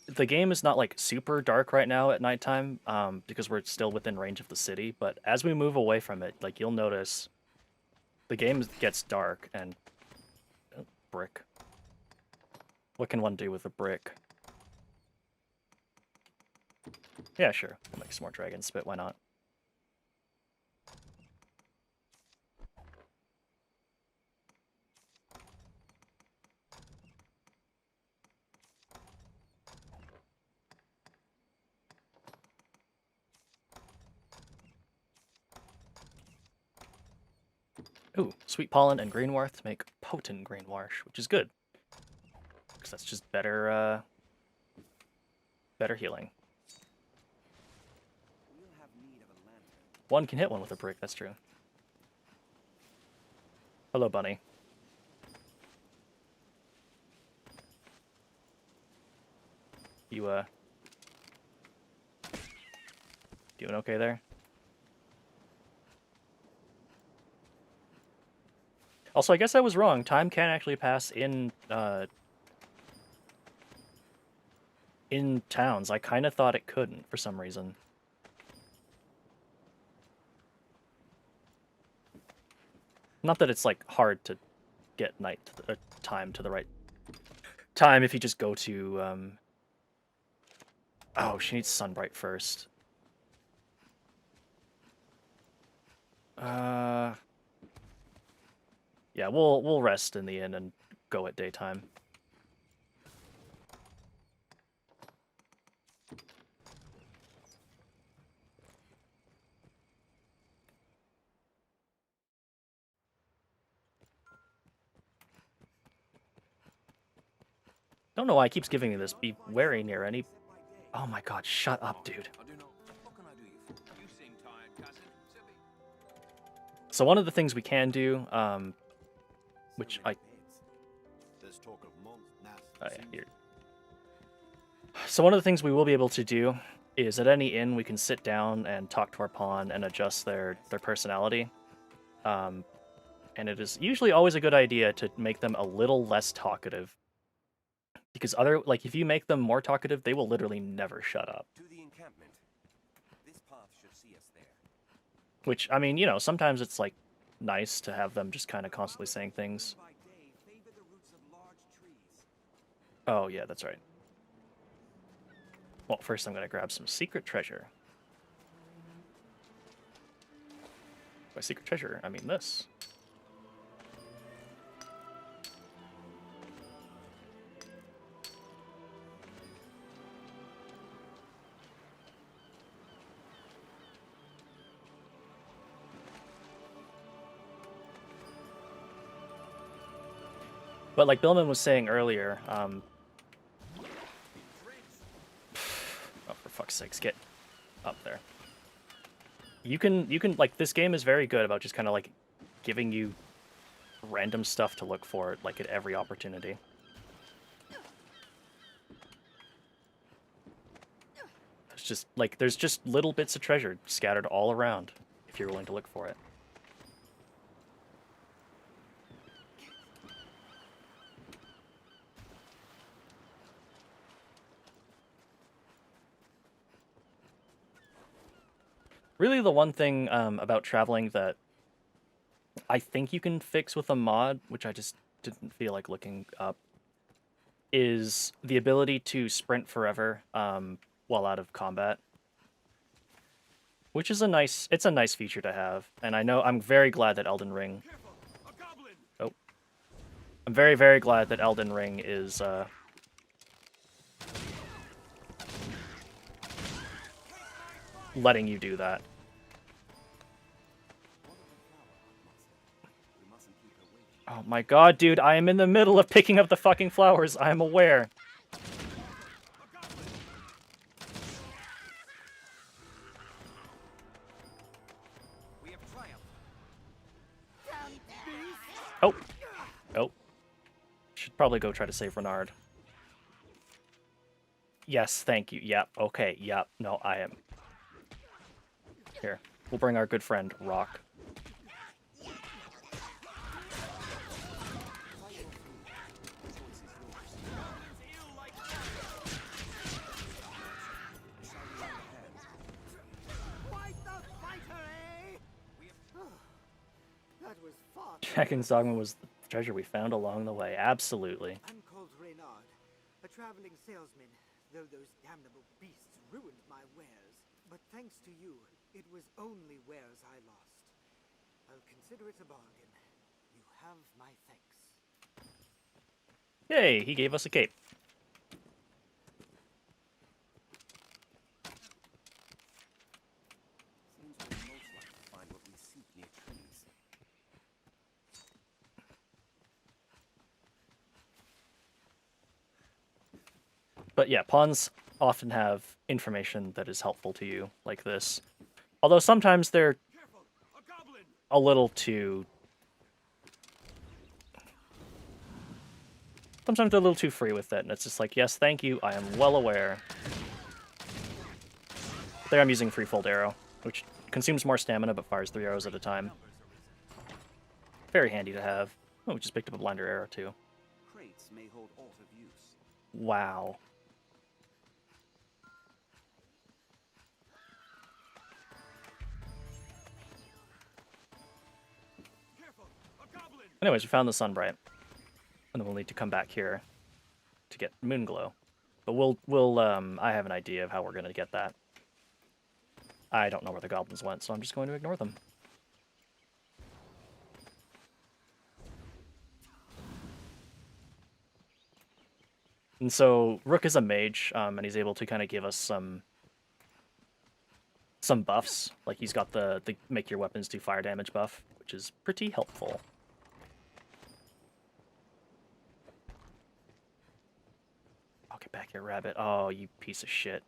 the game is not, like, super dark right now at nighttime, because we're still within range of the city, but as we move away from it, like, you'll notice the game gets dark, and... Oh, brick. What can one do with a brick? Yeah, sure. We'll make some more dragon spit, why not? Ooh, sweet pollen and greenworth make potent greenwash, which is good. Because that's just better, better healing. One can hit one with a brick, that's true. Hello, bunny. You, doing okay there? Also, I guess I was wrong. Time can actually pass in towns. I kind of thought it couldn't for some reason. Not that it's, like, hard to get time to the right time if you just go to, Oh, she needs Sunbright first. Yeah, we'll rest in the inn and go at daytime. Don't know why it keeps giving me this. Be wary near any... Oh my god, shut up, dude. So one of the things we can do, which I... Oh yeah, here. So one of the things we will be able to do is at any inn we can sit down and talk to our pawn and adjust their personality. And it is usually always a good idea to make them a little less talkative. Because if you make them more talkative, they will literally never shut up. To the encampment. This path should see us there. Which, I mean, you know, sometimes it's, like, nice to have them just kind of constantly saying things. Oh, yeah, that's right. Well, first I'm going to grab some secret treasure. By secret treasure, I mean this. But like Billman was saying earlier, oh, for fuck's sakes, get up there. You can, like, this game is very good about just kind of, like, giving you random stuff to look for, like, at every opportunity. It's just, like, there's just little bits of treasure scattered all around, if you're willing to look for it. Really, the one thing about traveling that I think you can fix with a mod, which I just didn't feel like looking up, is the ability to sprint forever while out of combat. Which is a nice feature to have, and I'm very glad that Elden Ring... Oh. I'm very, very glad that Elden Ring is... letting you do that. Oh my god, dude, I am in the middle of picking up the fucking flowers. I am aware. Oh. Oh. Should probably go try to save Renard. Yes, thank you. Yep, okay, yep. No, I am... Here, we'll bring our good friend Rock. Dragon's Dogma was the treasure we found along the way. Absolutely. I'm called Reynard, a traveling salesman, though those damnable beasts ruined my wares. But thanks to you, it was only wares I lost. I'll consider it a bargain. You have my thanks. Yay, he gave us a cape. Seems we're most likely to find what we seek near trees. But yeah, pawns often have information that is helpful to you, like this. Although sometimes they're a little too... Sometimes they're a little too free with it, and it's just like, yes, thank you, I am well aware. There I'm using Threefold Arrow, which consumes more stamina but fires 3 arrows at a time. Very handy to have. Oh, we just picked up a blinder arrow too. Crates may hold alt of use. Wow. Anyways, we found the Sunbright. And then we'll need to come back here to get Moonglow. But I have an idea of how we're gonna get that. I don't know where the goblins went, so I'm just going to ignore them. And so Rook is a mage, and he's able to kind of give us some buffs. Like he's got the make your weapons do fire damage buff, which is pretty helpful. I'll get back here, rabbit. Oh, you piece of shit.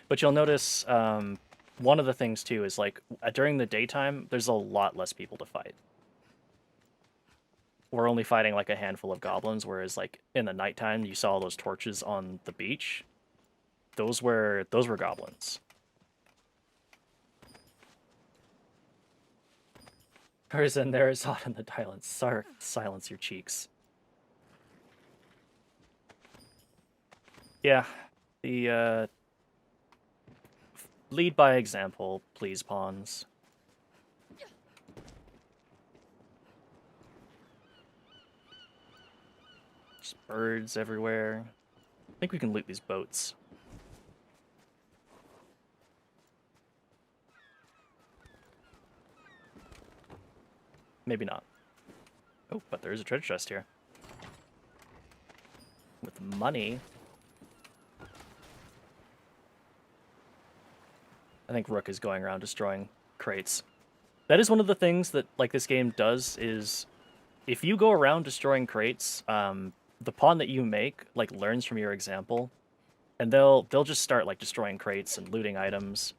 But you'll notice one of the things too is like during the daytime, there's a lot less people to fight. We're only fighting like a handful of goblins, whereas like in the nighttime, you saw those torches on the beach. Those were goblins. Arisen, there is hot in the silence. Sorry, silence your cheeks. Yeah, the lead by example, please, pawns. Just birds everywhere. I think we can loot these boats. Maybe not. Oh, but there is a treasure chest here. With money. I think Rook is going around destroying crates. That is one of the things that like this game does is if you go around destroying crates, the pawn that you make like learns from your example, and they'll just start like destroying crates and looting items.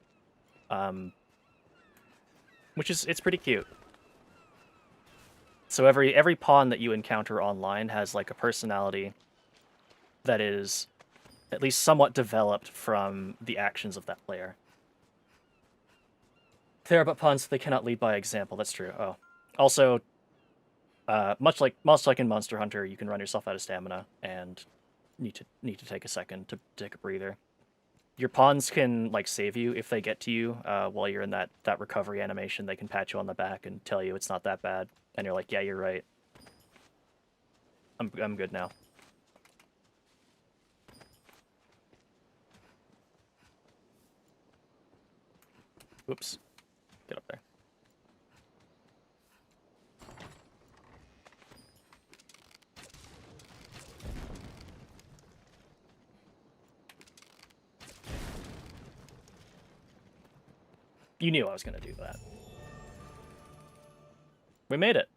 Which is it's pretty cute. So every pawn that you encounter online has like a personality that is at least somewhat developed from the actions of that player. They are but pawns, so they cannot lead by example. That's true. Oh, also, much like in Monster Hunter, you can run yourself out of stamina and need to take a second to take a breather. Your pawns can like save you if they get to you while you're in that recovery animation. They can pat you on the back and tell you it's not that bad, and you're like, yeah, you're right. I'm good now. Oops. Get up there. You knew I was going to do that. We made it.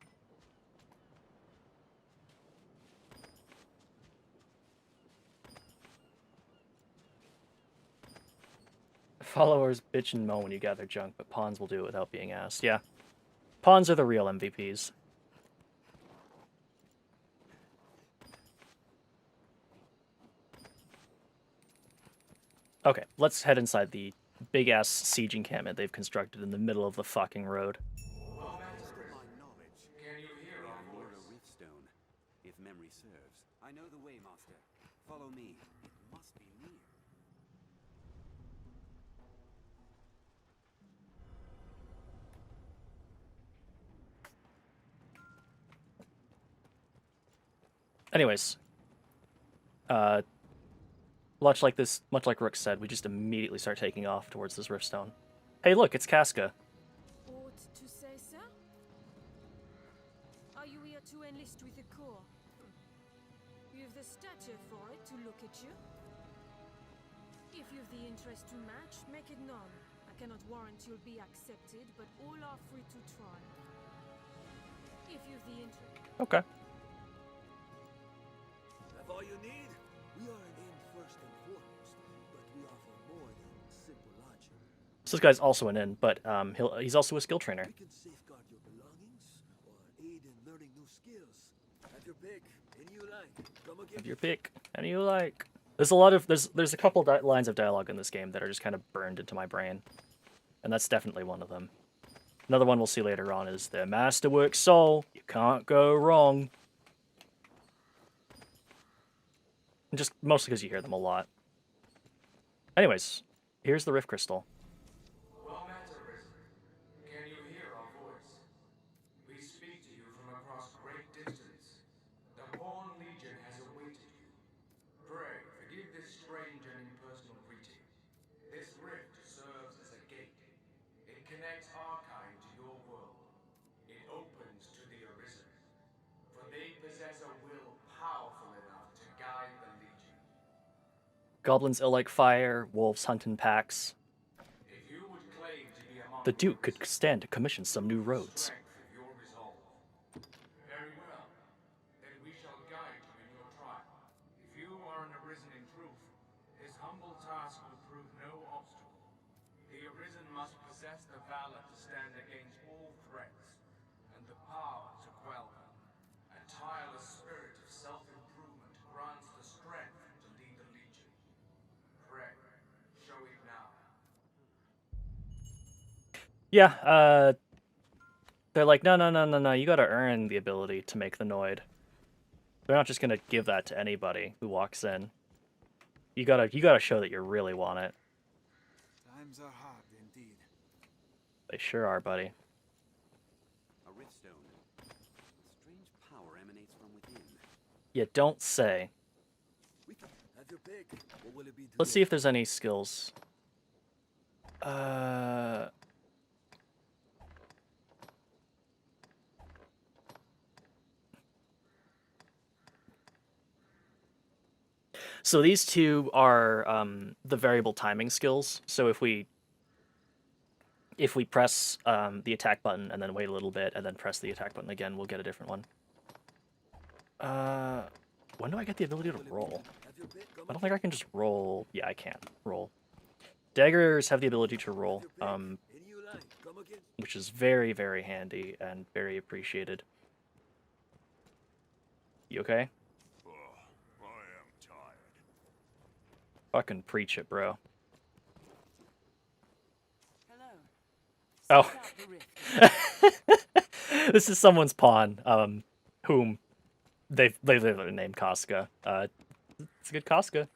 Followers bitch and moan when you gather junk, but pawns will do it without being asked. Yeah. Pawns are the real MVPs. Okay, let's head inside the big-ass siege encampment they've constructed in the middle of the fucking road. Can you hear our voice? Near a riftstone, if memory serves. I know the way, Master. Follow me. It must be near. Anyways, much like Rook said, we just immediately start taking off towards this riftstone. Hey, look, it's Casca. Aught to say, sir? Are you here to enlist with the Corps? You've the stature for it to look at you. If you've the interest to match, make it known. I cannot warrant you'll be accepted, but all are free to try. If you've the interest... Okay. Have all you need? We are an inn first and foremost, but we offer more than simple lodging. So this guy's also an inn, but he's also a skill trainer. We can safeguard your belongings or aid in learning new skills. Have your pick, any you like. Come again. Have your pick, any you like. There's a lot of there's a couple lines of dialogue in this game that are just kind of burned into my brain, and that's definitely one of them. Another one we'll see later on is the Masterwork Soul. You can't go wrong. And just mostly because you hear them a lot. Anyways, here's the Rift Crystal. Well met, Arisen. Can you hear our voice? We speak to you from across great distance. The Born Legion has awaited you. Pray, forgive this strange and impersonal greeting. This rift serves as a gate. It connects our kind to your world. It opens to the Arisen. For they possess a will powerful enough to guide the Legion. Goblins ill like fire, wolves hunt in packs. If you would claim to be among The Duke could stand to commission some new roads. your resolve. Very well. Then we shall guide you in your trial. If you are an Arisen in truth, this humble task will prove no obstacle. The Arisen must possess the valor to stand against all threats, and the power to quell them. A tireless spirit of self-improvement grants the strength to lead the Legion. Pray, show it now. Yeah, they're like, no, you gotta earn the ability to make the Noid. They're not just gonna give that to anybody who walks in. You gotta show that you really want it. Times are hard indeed. They sure are, buddy. A riftstone. A strange power emanates from within. You don't say. Have your pick. What will it be? Let's see if there's any skills. So these two are the variable timing skills. So if we press the attack button and then wait a little bit and then press the attack button again, we'll get a different one. When do I get the ability to roll? I don't think I can just roll. Yeah, I can roll. Daggers have the ability to roll, which is very, very handy and very appreciated. You okay? I am tired. Fucking preach it, bro. Hello. Oh. This is someone's pawn, whom they've named Casca. It's a good Casca.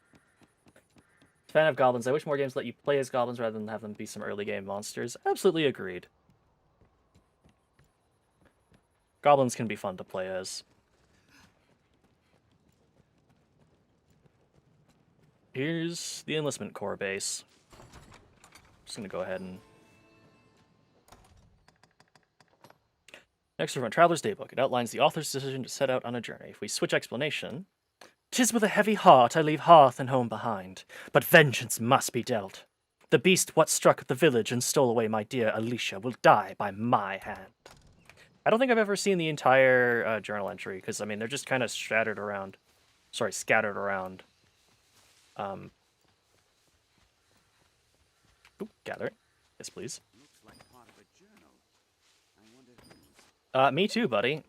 Fan of goblins. I wish more games let you play as goblins rather than have them be some early game monsters. Absolutely agreed. Goblins can be fun to play as. Here's the Enlistment Corps base. Just gonna go ahead and... Next, we're on Traveler's Daybook. It outlines the author's decision to set out on a journey. If we switch explanation... "'Tis with a heavy heart I leave hearth and home behind, but vengeance must be dealt. The beast what struck the village and stole away my dear Alicia will die by my hand." I don't think I've ever seen the entire journal entry, because, I mean, they're just kind of scattered around. Oop, gather it. Yes, please. Looks like part of a journal. I wonder whose. Me too, buddy.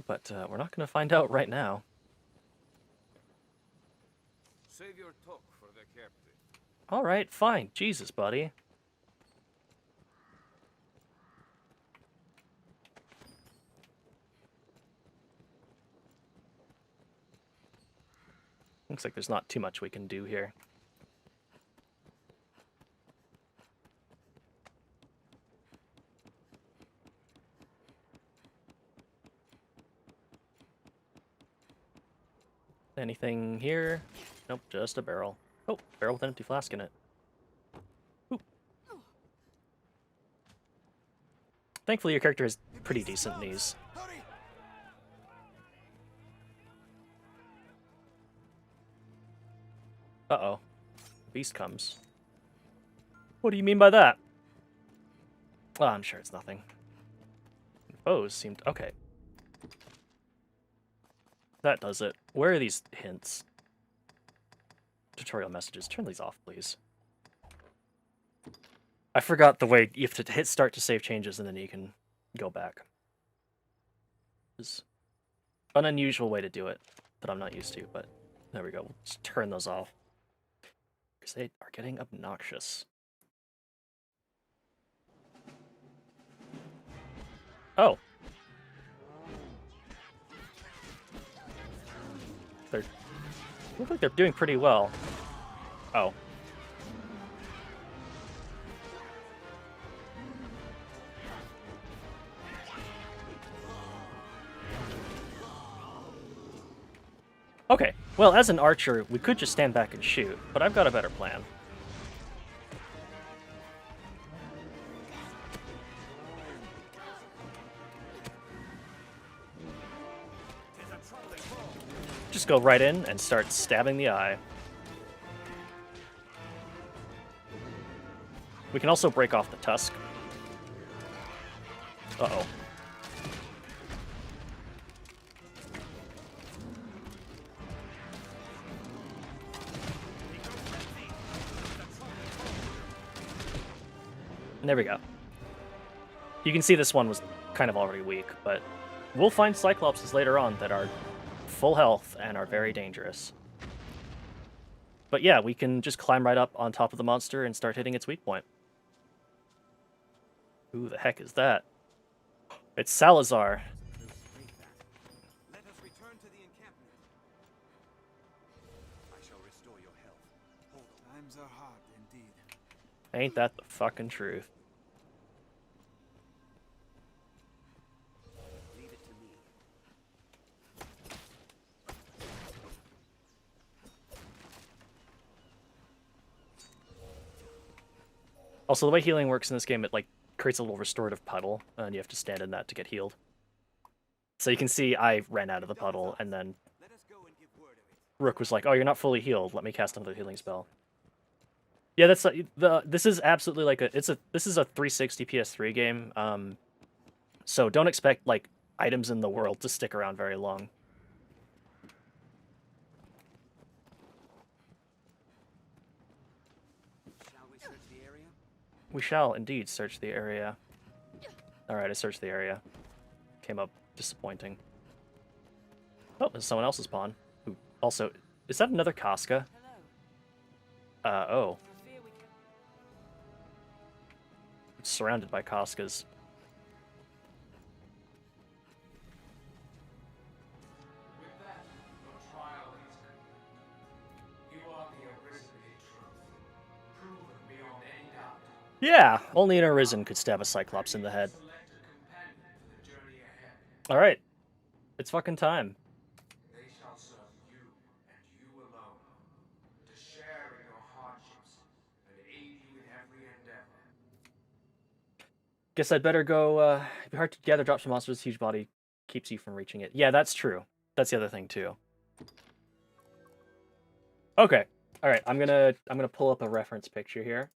But we're not going to find out right now. Save your talk for the captain. All right, fine. Jesus, buddy. Looks like there's not too much we can do here. Anything here? Nope, just a barrel. Oh, barrel with an empty flask in it. Ooh. Thankfully, your character has pretty decent knees. Uh-oh. Beast comes. What do you mean by that? Oh, I'm sure it's nothing. Foes seemed... Okay. That does it. Where are these hints? Tutorial messages. Turn these off, please. I forgot the way you have to hit start to save changes and then you can go back. It's an unusual way to do it that I'm not used to, but there we go. We'll just turn those off. Because they are getting obnoxious. Oh. They look like they're doing pretty well. Oh. Okay, well, as an archer, we could just stand back and shoot, but I've got a better plan. Just go right in and start stabbing the eye. We can also break off the tusk. Uh-oh. And there we go. You can see this one was kind of already weak, but we'll find Cyclopses later on that are full health and are very dangerous. But yeah, we can just climb right up on top of the monster and start hitting its weak point. Who the heck is that? It's Salazar. Let us return to the encampment. I shall restore your health. Hold on. Times are hard indeed. Ain't that the fucking truth? Leave it to me. Also, the way healing works in this game, it like creates a little restorative puddle, and you have to stand in that to get healed. So you can see I ran out of the puddle, and then Rook was like, "Oh, you're not fully healed. Let me cast another healing spell." Yeah, that's this is absolutely like this is a 360 PS3 game. So don't expect like items in the world to stick around very long. Shall we search the area? We shall indeed search the area. Alright, I searched the area. Came up disappointing. Oh, there's someone else's pawn. Who also... Is that another Casca? Oh. It's surrounded by Cascas. With that, your trial is complete. You are the Arisen truth, proven beyond any doubt. Yeah, only an Arisen could stab a Cyclops in the head. Alright. It's fucking time. They shall serve you and you alone, to share in your hardships and aid you in every endeavor. Guess I'd better go, it'd be hard to gather drops from monsters. Huge body keeps you from reaching it. Yeah, that's true. That's the other thing, too. Okay. Alright, I'm gonna pull up a reference picture here.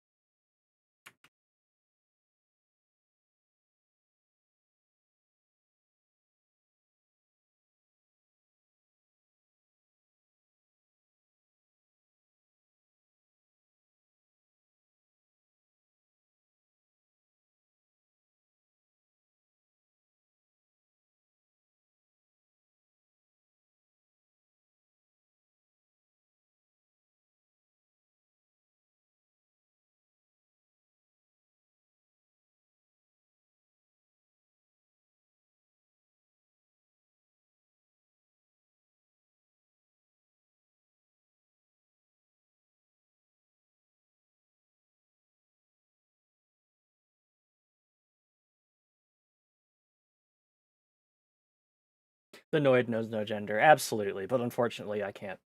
The Noid knows no gender, absolutely, but unfortunately I can't.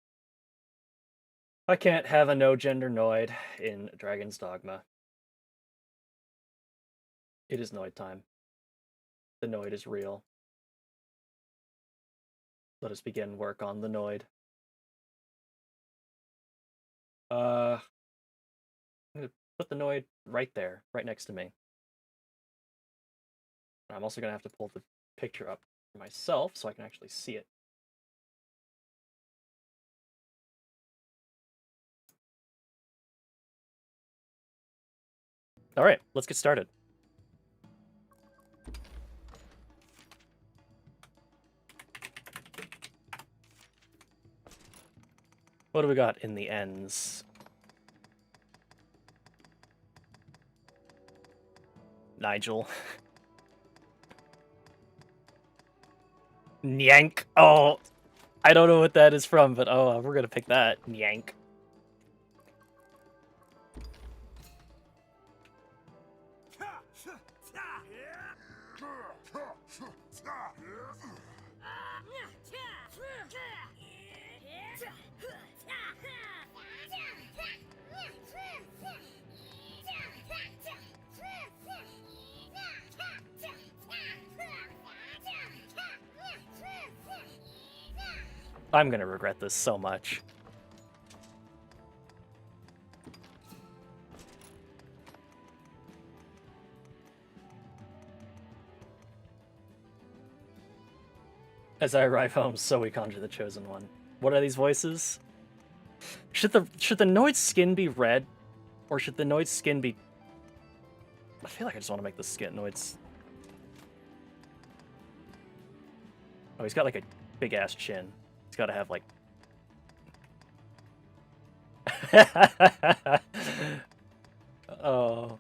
I can't have a no-gender Noid in Dragon's Dogma. It is Noid time. The Noid is real. Let us begin work on the Noid. I'm gonna put the Noid right there, right next to me. I'm also gonna have to pull the picture up for myself so I can actually see it. Alright, let's get started. What do we got in the ends? Nigel. Nyank. Oh, I don't know what that is from, but oh, we're gonna pick that. Nyank. I'm gonna regret this so much. As I arrive home, so we conjure the chosen one. What are these voices? Should the Noid's skin be red? Or should the Noid's skin be... I feel like I just want to make the skin Noid's... Oh, he's got like a big-ass chin. He's got to have like... Oh...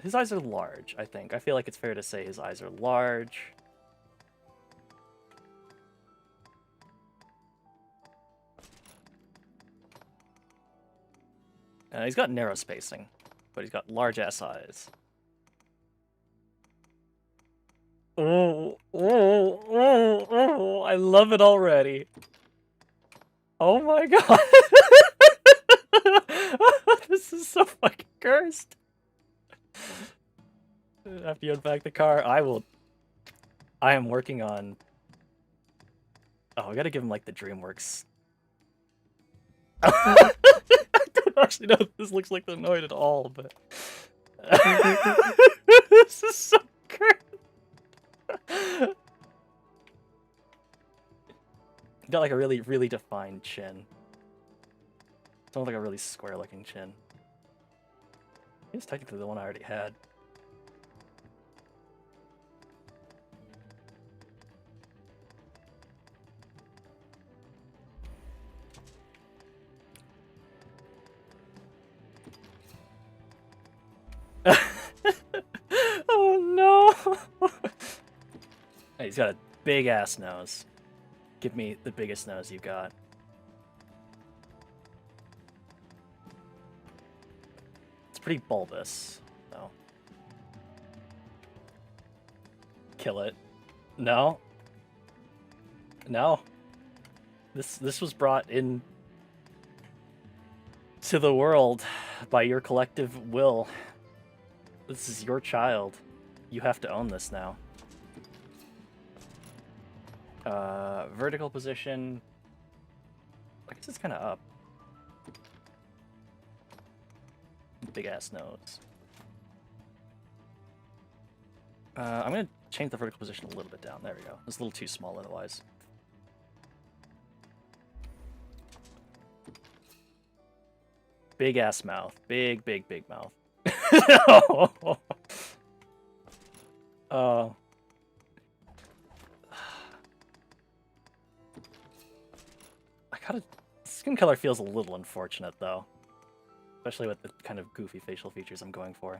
His eyes are large, I think. I feel like it's fair to say his eyes are large. He's got narrow spacing, but he's got large-ass eyes. Oh, oh, oh, oh, I love it already. Oh my god. This is so fucking cursed. After you unpack the car, I am working on... Oh, I gotta give him, like, the DreamWorks. I don't actually know if this looks like the Noid at all, but... This is so cursed. Got, like, a really, really defined chin. It's almost like a really square-looking chin. It's technically the one I already had. Oh no! Hey, he's got a big ass nose. Give me the biggest nose you got. It's pretty bulbous, though. Kill it. No. No. This was brought in to the world by your collective will. This is your child. You have to own this now. Vertical position. I guess it's kind of up. Big ass nose. I'm gonna change the vertical position a little bit down. There we go. It's a little too small otherwise. Big ass mouth. Big, big, big mouth. Oh. I gotta... Skin color feels a little unfortunate, though. especially with the kind of goofy facial features I'm going for.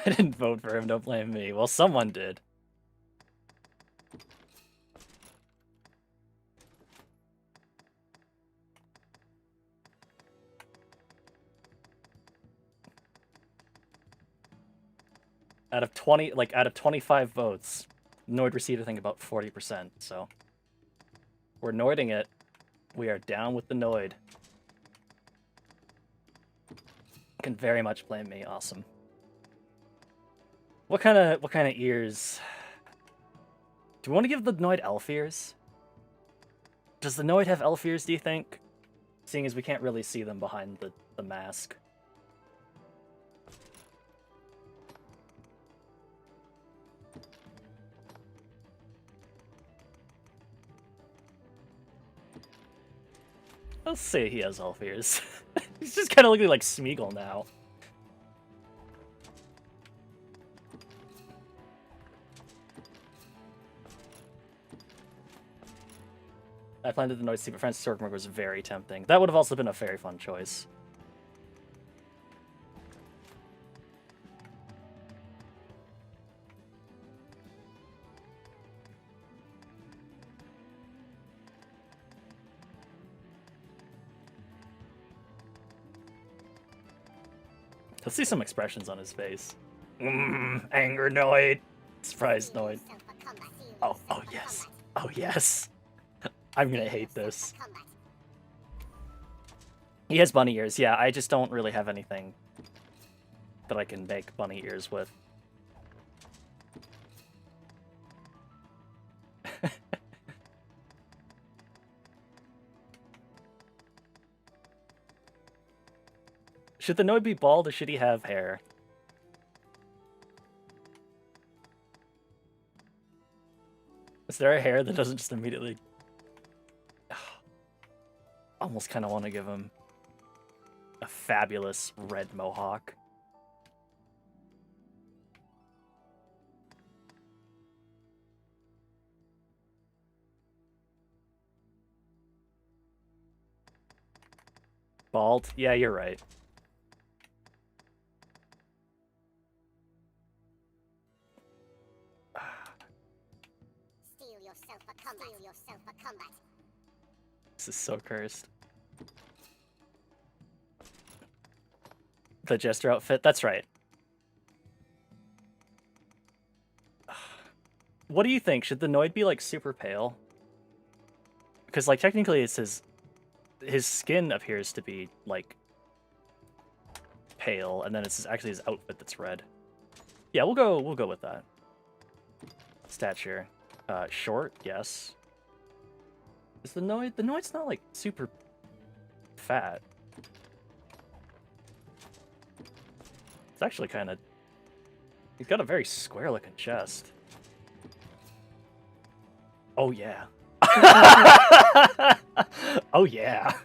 I didn't vote for him, don't blame me. Well, someone did. Out of 20, like, out of 25 votes, Noid received, I think, about 40%, so... We're Noiding it. We are down with the Noid. Can very much blame me. Awesome. What kind of ears? Do we want to give the Noid elf ears? Does the Noid have elf ears, do you think? Seeing as we can't really see them behind the mask. I'll say he has elf ears. He's just kind of looking like Smeagol now. I planned the Noise Secret Francis Sorkmer was very tempting. That would have also been a very fun choice. Let's see some expressions on his face. Anger Noid. Surprise Noid. Oh yes. Oh yes. I'm gonna hate this. He has bunny ears. Yeah, I just don't really have anything that I can make bunny ears with. Should the Noid be bald or should he have hair? Is there a hair that doesn't just immediately... Almost kind of want to give him a fabulous red mohawk. Bald? Yeah, you're right. This is so cursed. The Jester outfit? That's right. What do you think? Should the Noid be, like, super pale? Because, like, technically it's his skin appears to be, like, pale, and then it's actually his outfit that's red. Yeah, we'll go with that. Stature. Short, yes. Is the Noid... The Noid's not, like, super fat. It's actually kind of... He's got a very square-looking chest. Oh, yeah. Oh, yeah.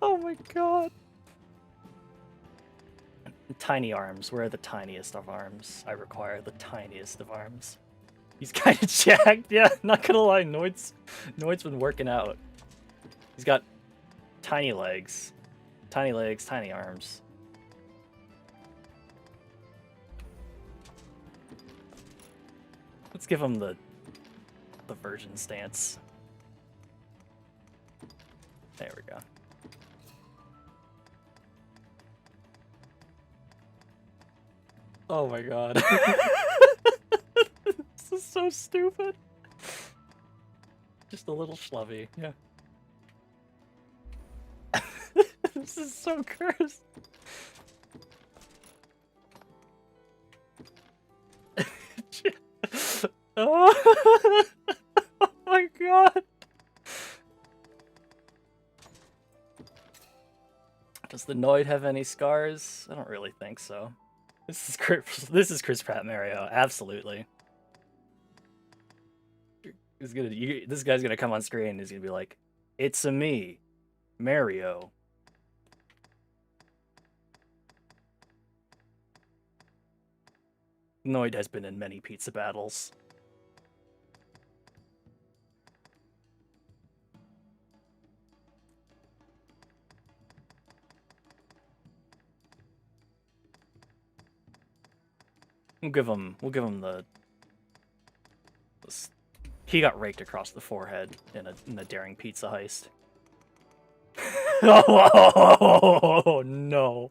Oh, my God. Tiny arms. Where are the tiniest of arms? I require the tiniest of arms. He's kind of jacked. Yeah, not gonna lie. Noid's been working out. He's got tiny legs, tiny arms. Let's give him the virgin stance. There we go. Oh my God. This is so stupid. Just a little schlubby, yeah. This is so cursed. Oh. Oh my God. Does the Noid have any scars? I don't really think so. This is Chris Pratt Mario, absolutely. This guy's gonna come on screen and he's gonna be like, "It's a me, Mario." Noid has been in many pizza battles. We'll give him the... He got raked across the forehead in a daring pizza heist. Oh, no.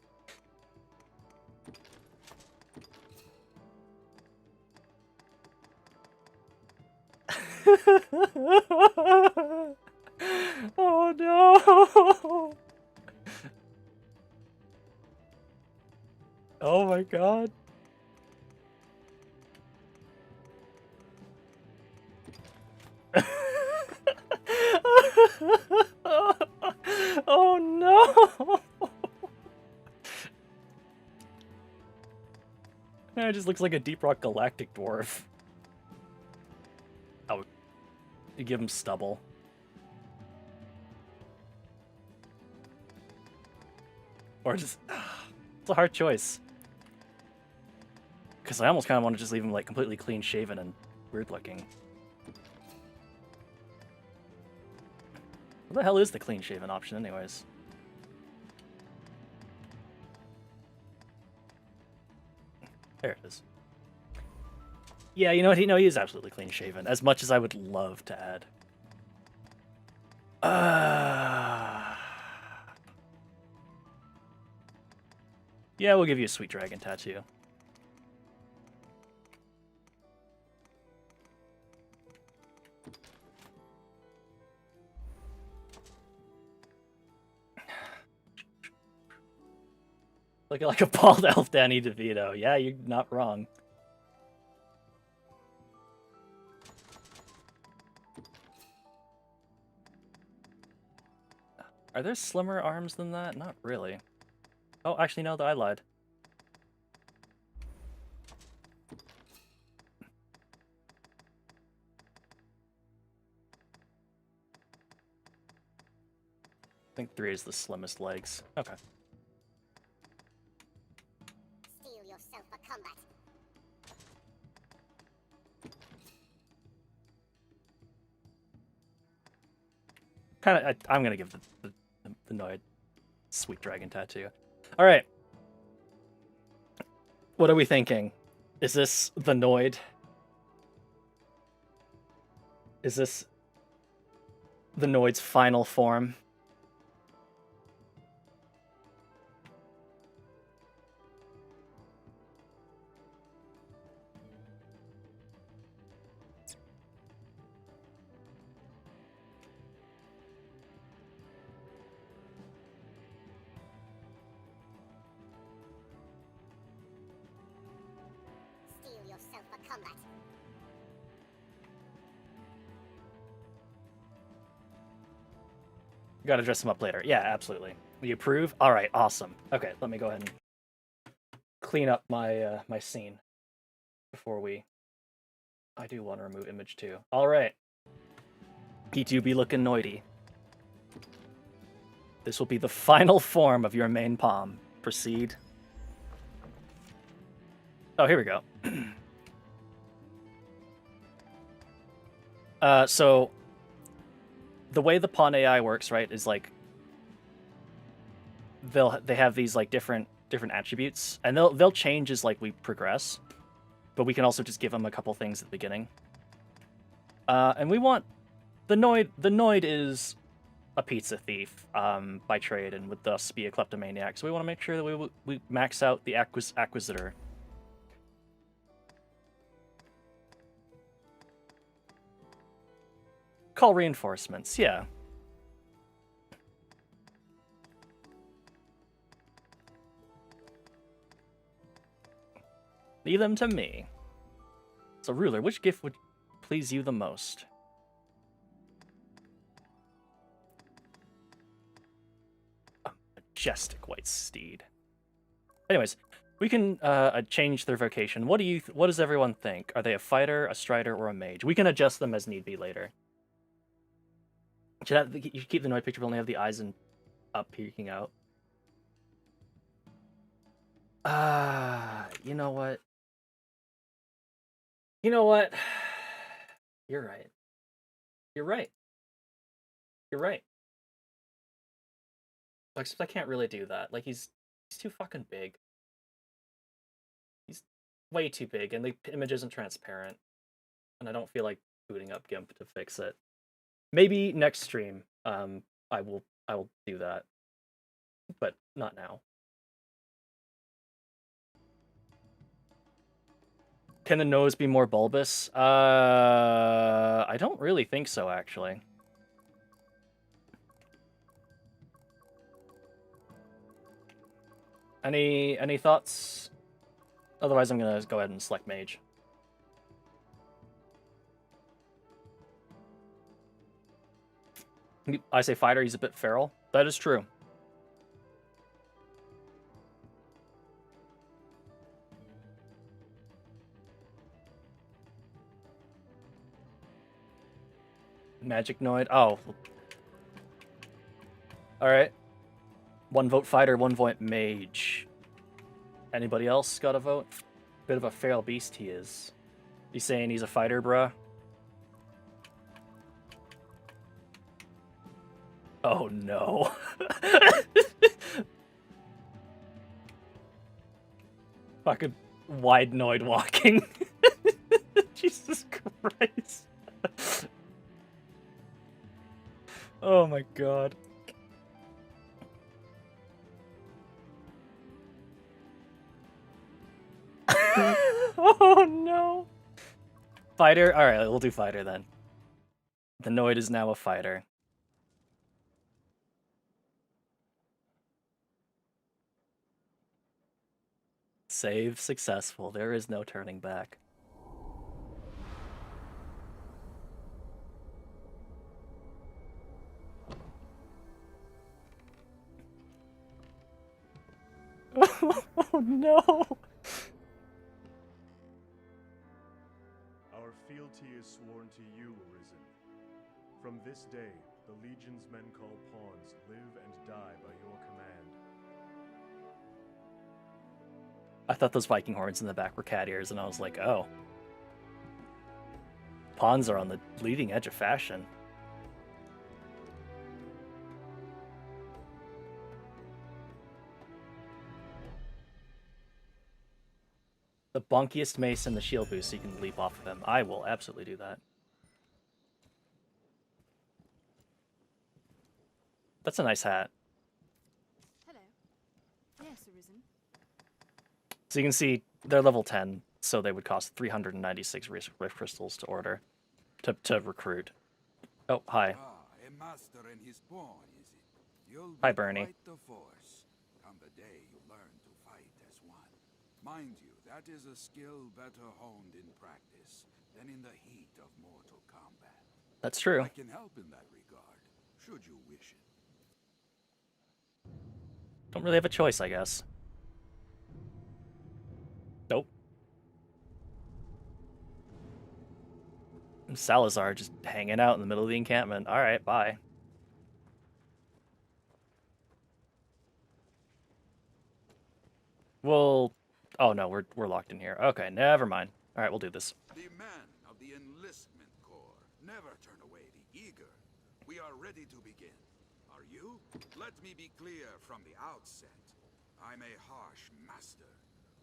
Oh, no. Oh, my God. Oh no! It just looks like a Deep Rock Galactic dwarf. Oh, you give him stubble. Or just... It's a hard choice. Because I almost kind of want to just leave him like completely clean shaven and weird looking. What the hell is the clean shaven option anyways? There it is. Yeah, you know what? He is absolutely clean shaven. As much as I would love to add. Yeah, we'll give you a sweet dragon tattoo. Looking like a bald elf Danny DeVito. Yeah, you're not wrong. Are there slimmer arms than that? Not really. Oh, actually, no, I lied. I think 3 is the slimmest legs. Okay. Steel yourself for combat. I'm gonna give the Noid sweet dragon tattoo. All right. What are we thinking? Is this the Noid? Is this the Noid's final form? Steel yourself for combat. You gotta dress him up later. Yeah, absolutely. You approve? All right, awesome. Okay, let me go ahead and clean up my my scene before we... I do want to remove image too. All right. He do be looking noidy. This will be the final form of your main palm. Proceed. Oh, here we go. So the way the pawn AI works, right, is like they have these like different attributes, and they'll change as like we progress, but we can also just give them a couple things at the beginning. And we want the Noid. The Noid is a pizza thief by trade, and would thus be a kleptomaniac. So we want to make sure that we max out the Acquisitor. Call reinforcements, yeah. Leave them to me. So, Ruler, which gift would please you the most? A majestic white steed. Anyways, we can change their vocation. What does everyone think? Are they a fighter, a strider, or a mage? We can adjust them as need be later. You should keep the Noid picture, but only have the eyes and up peeking out. You know what? You know what? You're right. You're right. You're right. Except I can't really do that. Like, he's too fucking big. He's way too big, and the image isn't transparent. And I don't feel like booting up GIMP to fix it. Maybe next stream, I will do that. But not now. Can the nose be more bulbous? I don't really think so, actually. Any thoughts? Otherwise, I'm gonna go ahead and select mage. I say fighter, he's a bit feral. That is true. Magic Noid. Oh. Alright. 1 vote fighter, 1 vote mage. Anybody else got a vote? Bit of a feral beast he is. You saying he's a fighter, bruh? Oh no. Fucking wide Noid walking. Jesus Christ. Oh my god. Oh no. Fighter? Alright, we'll do fighter then. The Noid is now a fighter. Save successful. There is no turning back. Oh no! Our fealty is sworn to you, Arisen. From this day, the Legion's men called pawns live and die by your command. I thought those Viking horns in the back were cat ears, and I was like, oh. Pawns are on the leading edge of fashion. The bonkiest mace and the shield boost so you can leap off of him. I will absolutely do that. That's a nice hat. Hello. Yes, Arisen. So you can see they're level 10, so they would cost 396 rift crystals to order, to recruit. Oh, hi. A master and his pawn, is it? You'll Hi, be Bernie. quite the force. Come the day you learn to fight as one. Mind you, that is a skill better honed in practice than in the heat of mortal combat. That's true. I can help in that regard, should you wish it. Don't really have a choice, I guess. Nope. Salazar just hanging out in the middle of the encampment. Alright, bye. We'll... Oh no, we're locked in here. Okay, never mind. Alright, we'll do this. The men of the enlistment corps never turn away the eager. We are ready to begin. Are you? Let me be clear from the outset. I'm a harsh master,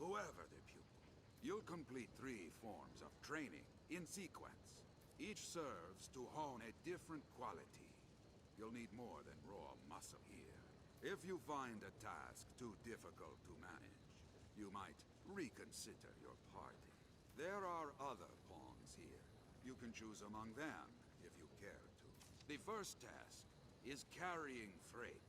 whoever the pupil. You'll complete 3 forms of training in sequence. Each serves to hone a different quality. You'll need more than raw muscle here. If you find a task too difficult to manage, you might reconsider your party. There are other pawns here. You can choose among them if you care to. The first task is carrying freight.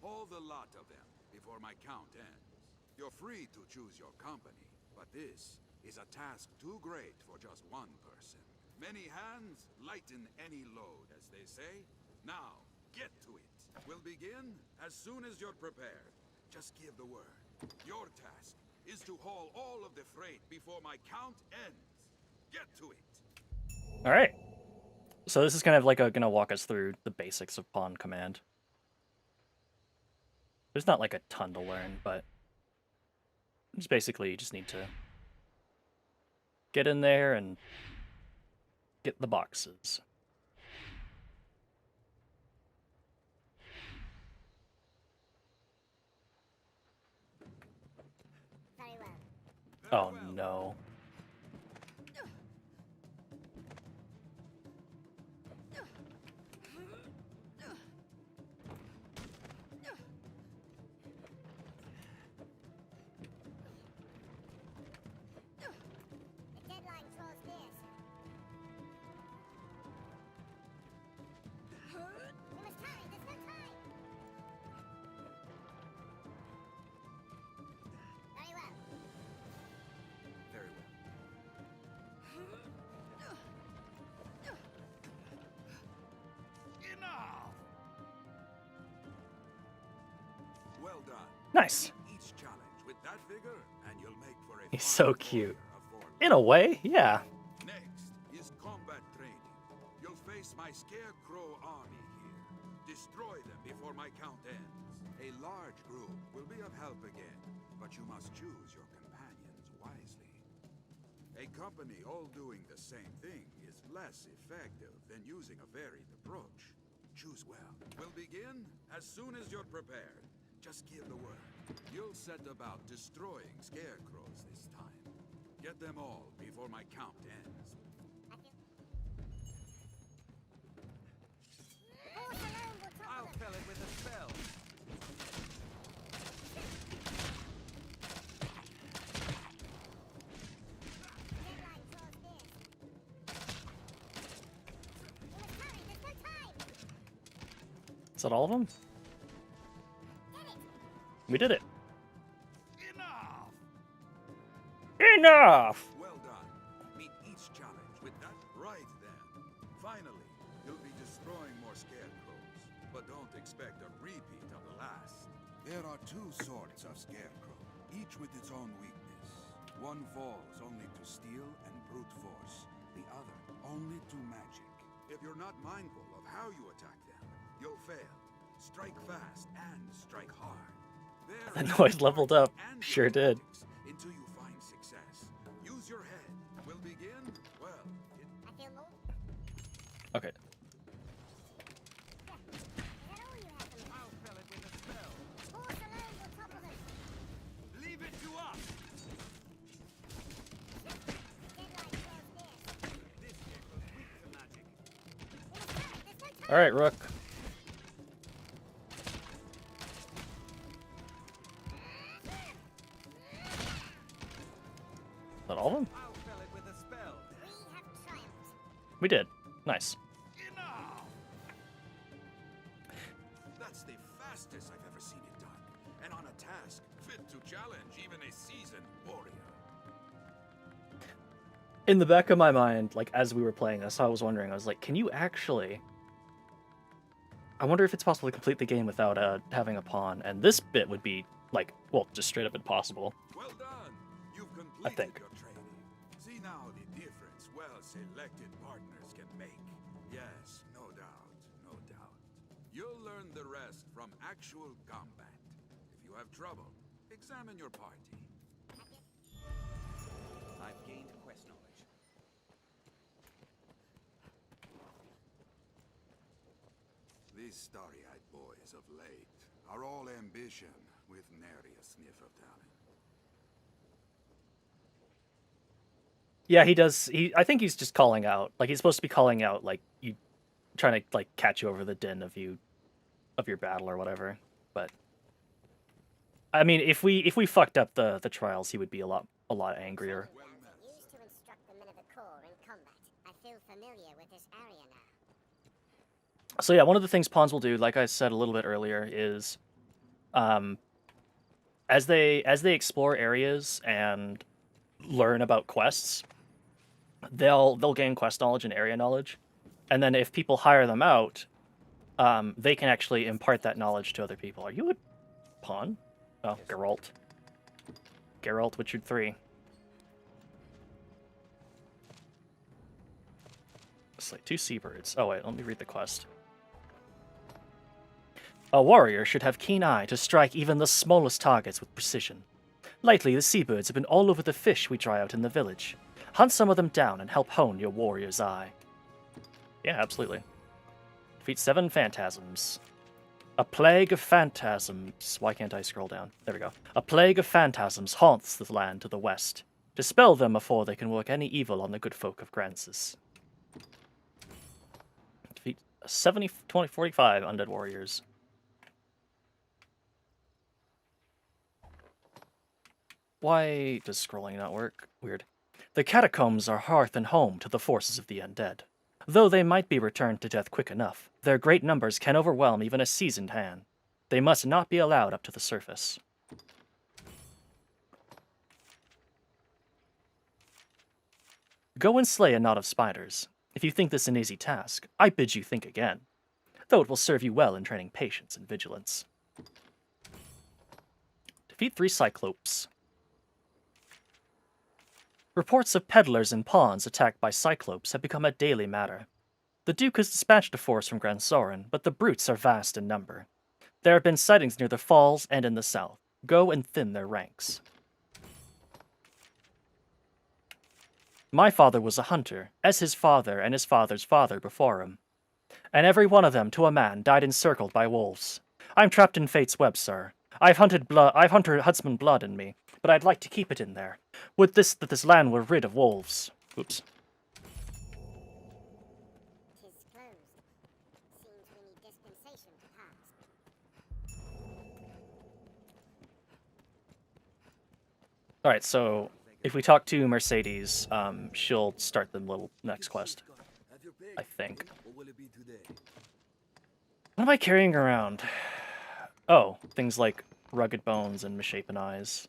Haul the lot of them before my count ends. You're free to choose your company, but this is a task too great for just one person. Many hands lighten any load, as they say. Now, get to it. We'll begin as soon as you're prepared. Just give the word. Your task is to haul all of the freight before my count ends. Get to it. Alright. So this is kind of like gonna walk us through the basics of pawn command. There's not like a ton to learn, but it's basically you just need to get in there and get the boxes. Very well. Oh no. The deadline draws near. We must hurry, there's no time. Very well. Very well. Enough! Well done. Nice. Each challenge with that figure, and you'll make for a He's fine so cute. warrior of In a way, yeah. Next is combat training. You'll face my scarecrow army here. Destroy them before my count ends. A large group will be of help again, but you must choose your companions wisely. A company all doing the same thing is less effective than using a varied approach. Choose well. We'll begin as soon as you're prepared. Just give the word. You'll set about destroying scarecrows this time. Get them all before my count ends. I'll fell it with a spell. Is that all of them? We did it. Enough! Well done. Meet each challenge with that right then. Finally, you'll be destroying more scarecrows, but don't expect a repeat of the last. There are two sorts of scarecrow, each with its own weakness. One falls only to steel and brute force, the other only to magic. If you're not mindful of how you attack them, you'll fail. Strike fast and strike hard. The noise leveled up. Sure did. Until you find success. Use your head. We'll begin. Well, I feel more. Okay. I'll fell it with a spell. Horse alone will topple them. Leave it to us. Deadline draws near. This scarecrow's weak to magic. We must hurry, there's no time. All right, Rook. Is that all of them? I'll fell it with a spell. We have triumphed. We did. Nice. that's the fastest I've ever seen it done. And on a task fit to challenge even a seasoned warrior. In the back of my mind, like as we were playing this, I was wondering, I was like, can you actually... I wonder if it's possible to complete the game without having a pawn, and this bit would be, like, well, just straight up impossible. Well done. You've I completed think. your training. See now the difference well-selected partners can make. Yes, no doubt, no doubt. You'll learn the rest from actual combat. If you have trouble, examine your party. I've gained quest knowledge. These starry-eyed boys of late are all ambition with nary a sniff of talent. Yeah, he does. I think he's just calling out. Like, he's supposed to be calling out, like, you trying to, like, catch you over the din of your battle or whatever. But I mean, if we fucked up the trials, he would be a lot angrier. Used to instruct the men of the Corps in combat. I feel familiar with this area now. So yeah, one of the things pawns will do, like I said a little bit earlier, is as they explore areas and learn about quests, they'll gain quest knowledge and area knowledge, and then if people hire them out, they can actually impart that knowledge to other people. Are you a pawn? Oh, Geralt. Geralt, Witcher 3. Slay 2 seabirds. Oh wait, let me read the quest. A warrior should have keen eye to strike even the smallest targets with precision. Lately, the seabirds have been all over the fish we dry out in the village. Hunt some of them down and help hone your warrior's eye. Yeah, absolutely. Defeat 7 phantasms. A plague of phantasms. Why can't I scroll down? There we go. A plague of phantasms haunts the land to the west. Dispel them before they can work any evil on the good folk of Grancis. Defeat 45 undead warriors. Why does scrolling not work? Weird. The catacombs are hearth and home to the forces of the undead. Though they might be returned to death quick enough, their great numbers can overwhelm even a seasoned hand. They must not be allowed up to the surface. Go and slay a knot of spiders. If you think this an easy task, I bid you think again, though it will serve you well in training patience and vigilance. Defeat 3 cyclopes. Reports of peddlers and pawns attacked by cyclopes have become a daily matter. The Duke has dispatched a force from Gran Soren, but the brutes are vast in number. There have been sightings near the falls and in the south. Go and thin their ranks. My father was a hunter, as his father and his father's father before him. And every one of them, to a man, died encircled by wolves. I'm trapped in fate's web, sir. I've hunted huntsman blood in me, but I'd like to keep it in there. Would that this land were rid of wolves. Oops. Tis closed. Seems we need dispensation to pass. Alright, so if we talk to Mercedes, she'll start the little next quest. I think. What am I carrying around? Oh, things like rugged bones and misshapen eyes.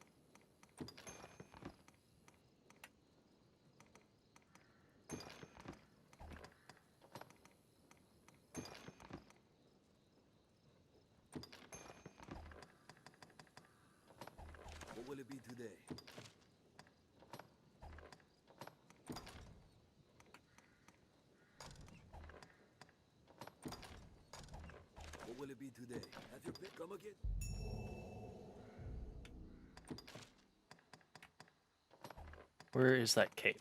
What will it be today? What will it be today? Have your pick. Come again. Where is that cape?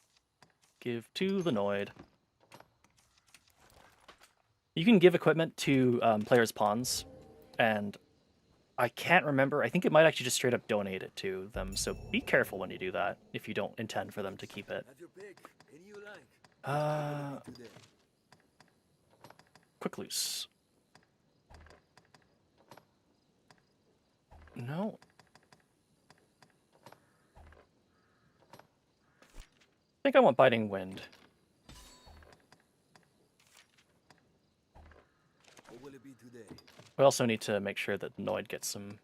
Give to the Noid. You can give equipment to players' pawns, and I can't remember. I think it might actually just straight up donate it to them, so be careful when you do that if you don't intend for them to keep it. Have your pick. Any you like. Quick loose. No. I think I want Biting Wind. What will it be today? We also need to make sure that Noid gets some.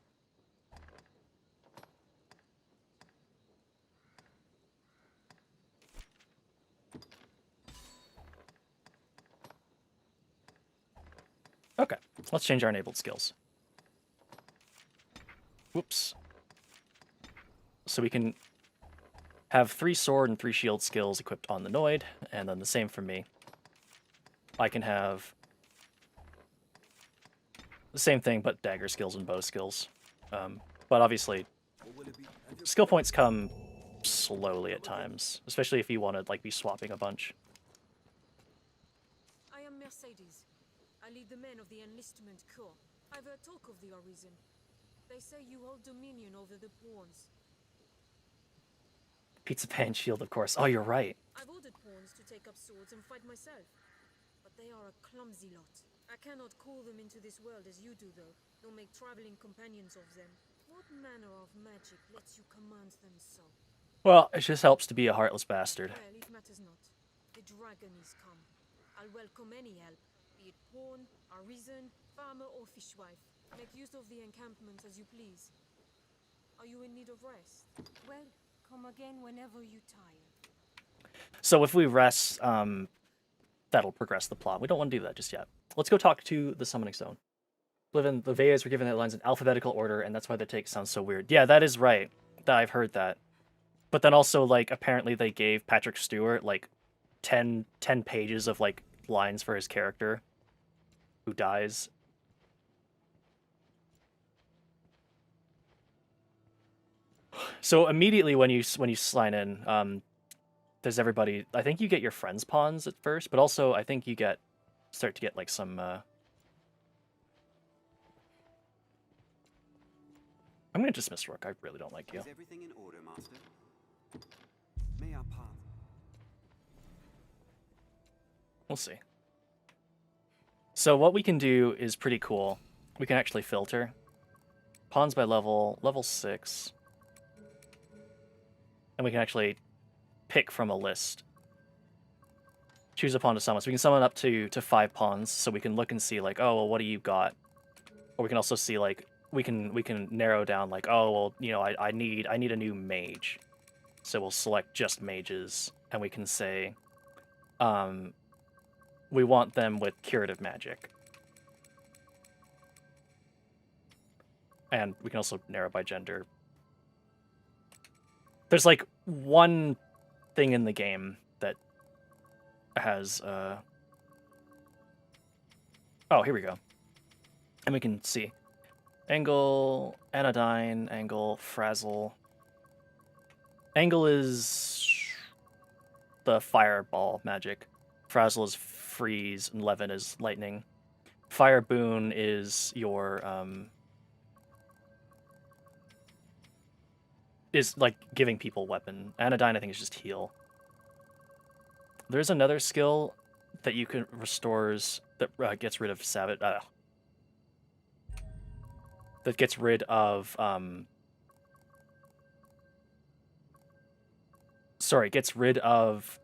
Okay, let's change our enabled skills. Whoops. So we can have 3 sword and 3 shield skills equipped on the Noid, and then the same for me. I can have the same thing, but dagger skills and bow skills. But obviously, skill points come slowly at times, especially if you want to like be swapping a bunch. I am Mercedes. I lead the men of the enlistment corps. I've heard talk of the Arisen. They say you hold dominion over the pawns. Pizza Pan Shield, of course. Oh, you're right. I've ordered pawns to take up swords and fight myself. But they are a clumsy lot. I cannot call them into this world as you do, though, nor make traveling companions of them. What manner of magic lets you command them so? Well, it just helps to be a heartless bastard. Well, it matters not. The dragon is come. I'll welcome any help, be it pawn, arisen, farmer, or fishwife. Make use of the encampment as you please. Are you in need of rest? Well, come again whenever you tire. So if we rest, that'll progress the plot. We don't want to do that just yet. Let's go talk to the Summoning Stone. The Veas were given that lines in alphabetical order, and that's why the take sounds so weird. Yeah, that is right. I've heard that. But then also, like, apparently they gave Patrick Stewart, like, 10 pages of, like, lines for his character who dies. So immediately when you sign in, there's everybody. I think you get your friends' pawns at first, but also I think you start to get like some. I'm gonna dismiss Rook. I really don't like you. Is everything in order, Master? May our path. We'll see. So what we can do is pretty cool. We can actually filter pawns by level 6, and we can actually pick from a list. Choose a pawn to summon. So we can summon up to 5 pawns. So we can look and see like, oh well, what do you got? Or we can also see like we can narrow down like, oh well, you know, I need a new mage. So we'll select just mages, and we can say, we want them with curative magic. And we can also narrow by gender. There's like one thing in the game that has oh, here we go. And we can see Angle, Anodyne, Angle, Frazzle. Angle is the fireball magic. Frazzle is freeze, and Levin is lightning. Fire Boon is your is like giving people weapon. Anodyne I think is just heal. There's another skill that you can restores that gets rid of savage. That gets rid of gets rid of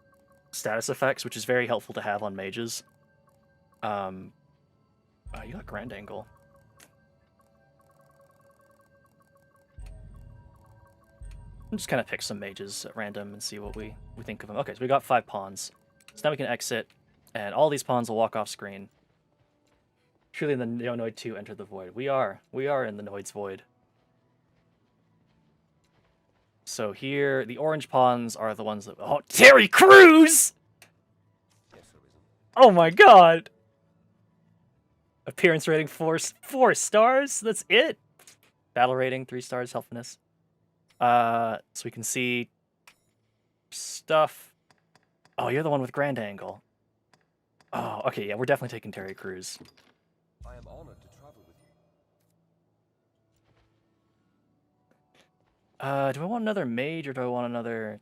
status effects, which is very helpful to have on mages. You got Grand Angle. I'm just kind of pick some mages at random and see what we think of them. Okay, so we got 5 pawns. So now we can exit, and all these pawns will walk off screen. Truly the Noid 2 entered the void. We are in the Noid's void. So here, the orange pawns are the ones that... Oh, Terry Crews! Oh my god! Appearance rating 4 stars? That's it? Battle rating 3 stars, helpfulness. So we can see stuff. Oh, you're the one with Grand Angle. Oh, okay, yeah, we're definitely taking Terry Crews. I am honored to travel with you. Do I want another mage or do I want another...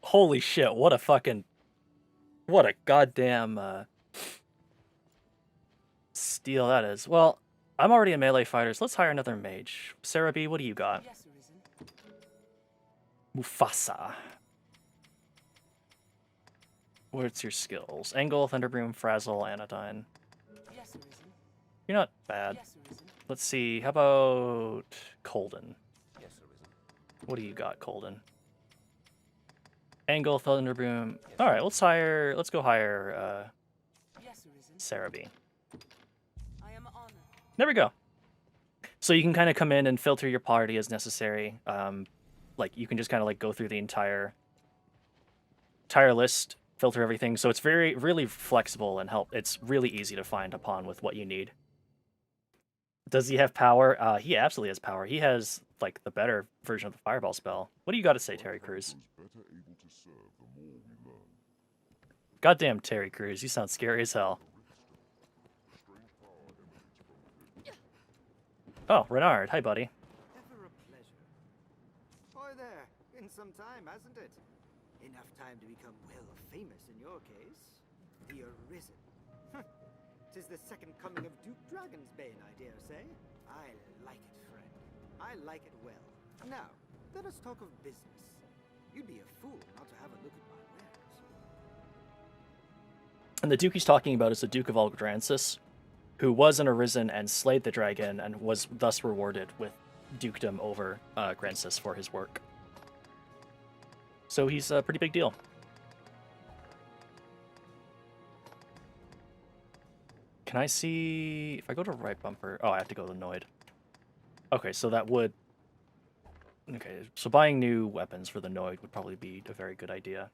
Holy shit, what a goddamn, steal that is. Well, I'm already a melee fighter, so let's hire another mage. Sarah B, what do you got? Yes, Arisen. Mufasa. What's your skills? Angle, Thunderbroom, Frazzle, Anodyne. Yes, Arisen. You're not bad. Yes, Arisen. Let's see, how about Colden? Yes, Arisen. What do you got, Colden? Angle, Thunderbroom. Alright, let's go hire Yes, Arisen. Sarah B. I am honored. There we go. So you can kind of come in and filter your party as necessary. Like you can just kind of like go through the entire list, filter everything. So it's really flexible and it's really easy to find a pawn with what you need. Does he have power? He absolutely has power. He has like the better version of the fireball spell. What do you got to say, Terry Crews? Goddamn Terry Crews, you sound scary as hell. Oh, Renard. Hi, buddy. Ever a pleasure. Hi there. Been some time, hasn't it? Enough time to become well famous in your case. The Arisen. 'Tis the second coming of Duke Dragonsbane, I dare say. I like it, friend. I like it well. Now, let us talk of business. You'd be a fool not to have a look at my wares. And the Duke he's talking about is the Duke of Aldrancis, who was an Arisen and slayed the dragon and was thus rewarded with dukedom over Grancis for his work. So he's a pretty big deal. Can I see... If I go to right bumper... Oh, I have to go to Noid. Okay, so that would... Okay, so buying new weapons for the Noid would probably be a very good idea.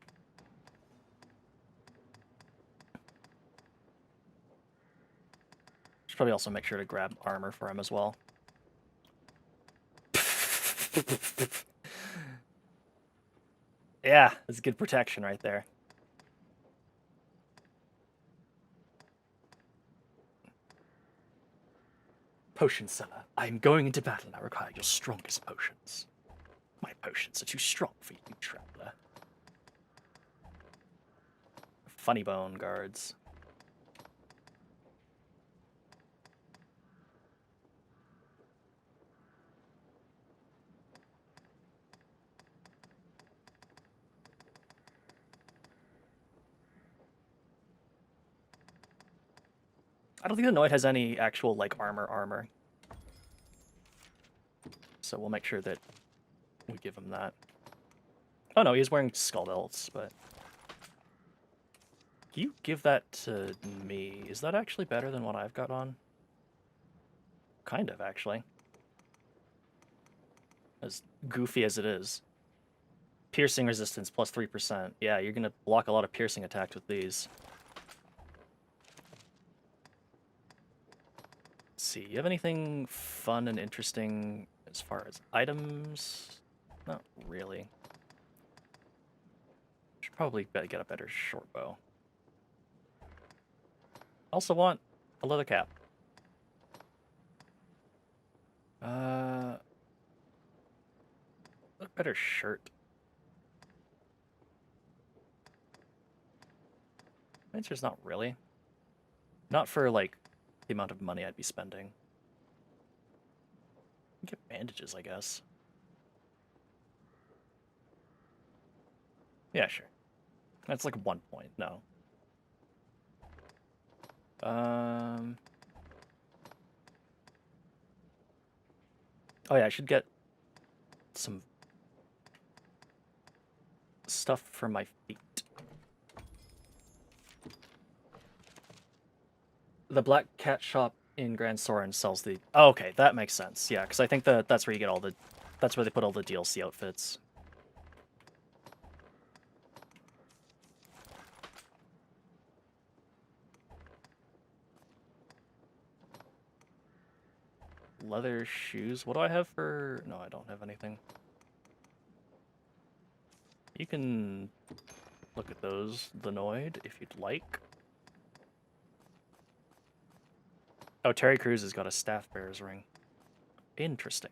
Should probably also make sure to grab armor for him as well. Yeah, that's good protection right there. Potion seller, I am going into battle and I require your strongest potions. My potions are too strong for you, traveler. Funny bone guards. I don't think the Noid has any actual, like, armor. So we'll make sure that we give him that. Oh no, he's wearing skull belts, but... You give that to me. Is that actually better than what I've got on? Kind of, actually. As goofy as it is. Piercing resistance plus 3%. Yeah, you're gonna block a lot of piercing attacks with these. Let's see, you have anything fun and interesting as far as items? Not really. Should probably get a better short bow. Also want a leather cap. A better shirt. Answer's not really. Not for, like, the amount of money I'd be spending. Get bandages, I guess. Yeah, sure. That's like 1 point. No. Oh yeah, I should get some stuff for my feet. The Black Cat shop in Grand Soren sells the... Oh, okay, that makes sense. Yeah, because I think that's where you get all the... That's where they put all the DLC outfits. Leather shoes. What do I have for... No, I don't have anything. You can look at those, the Noid, if you'd like. Oh, Terry Crews has got a staff bearer's ring. Interesting.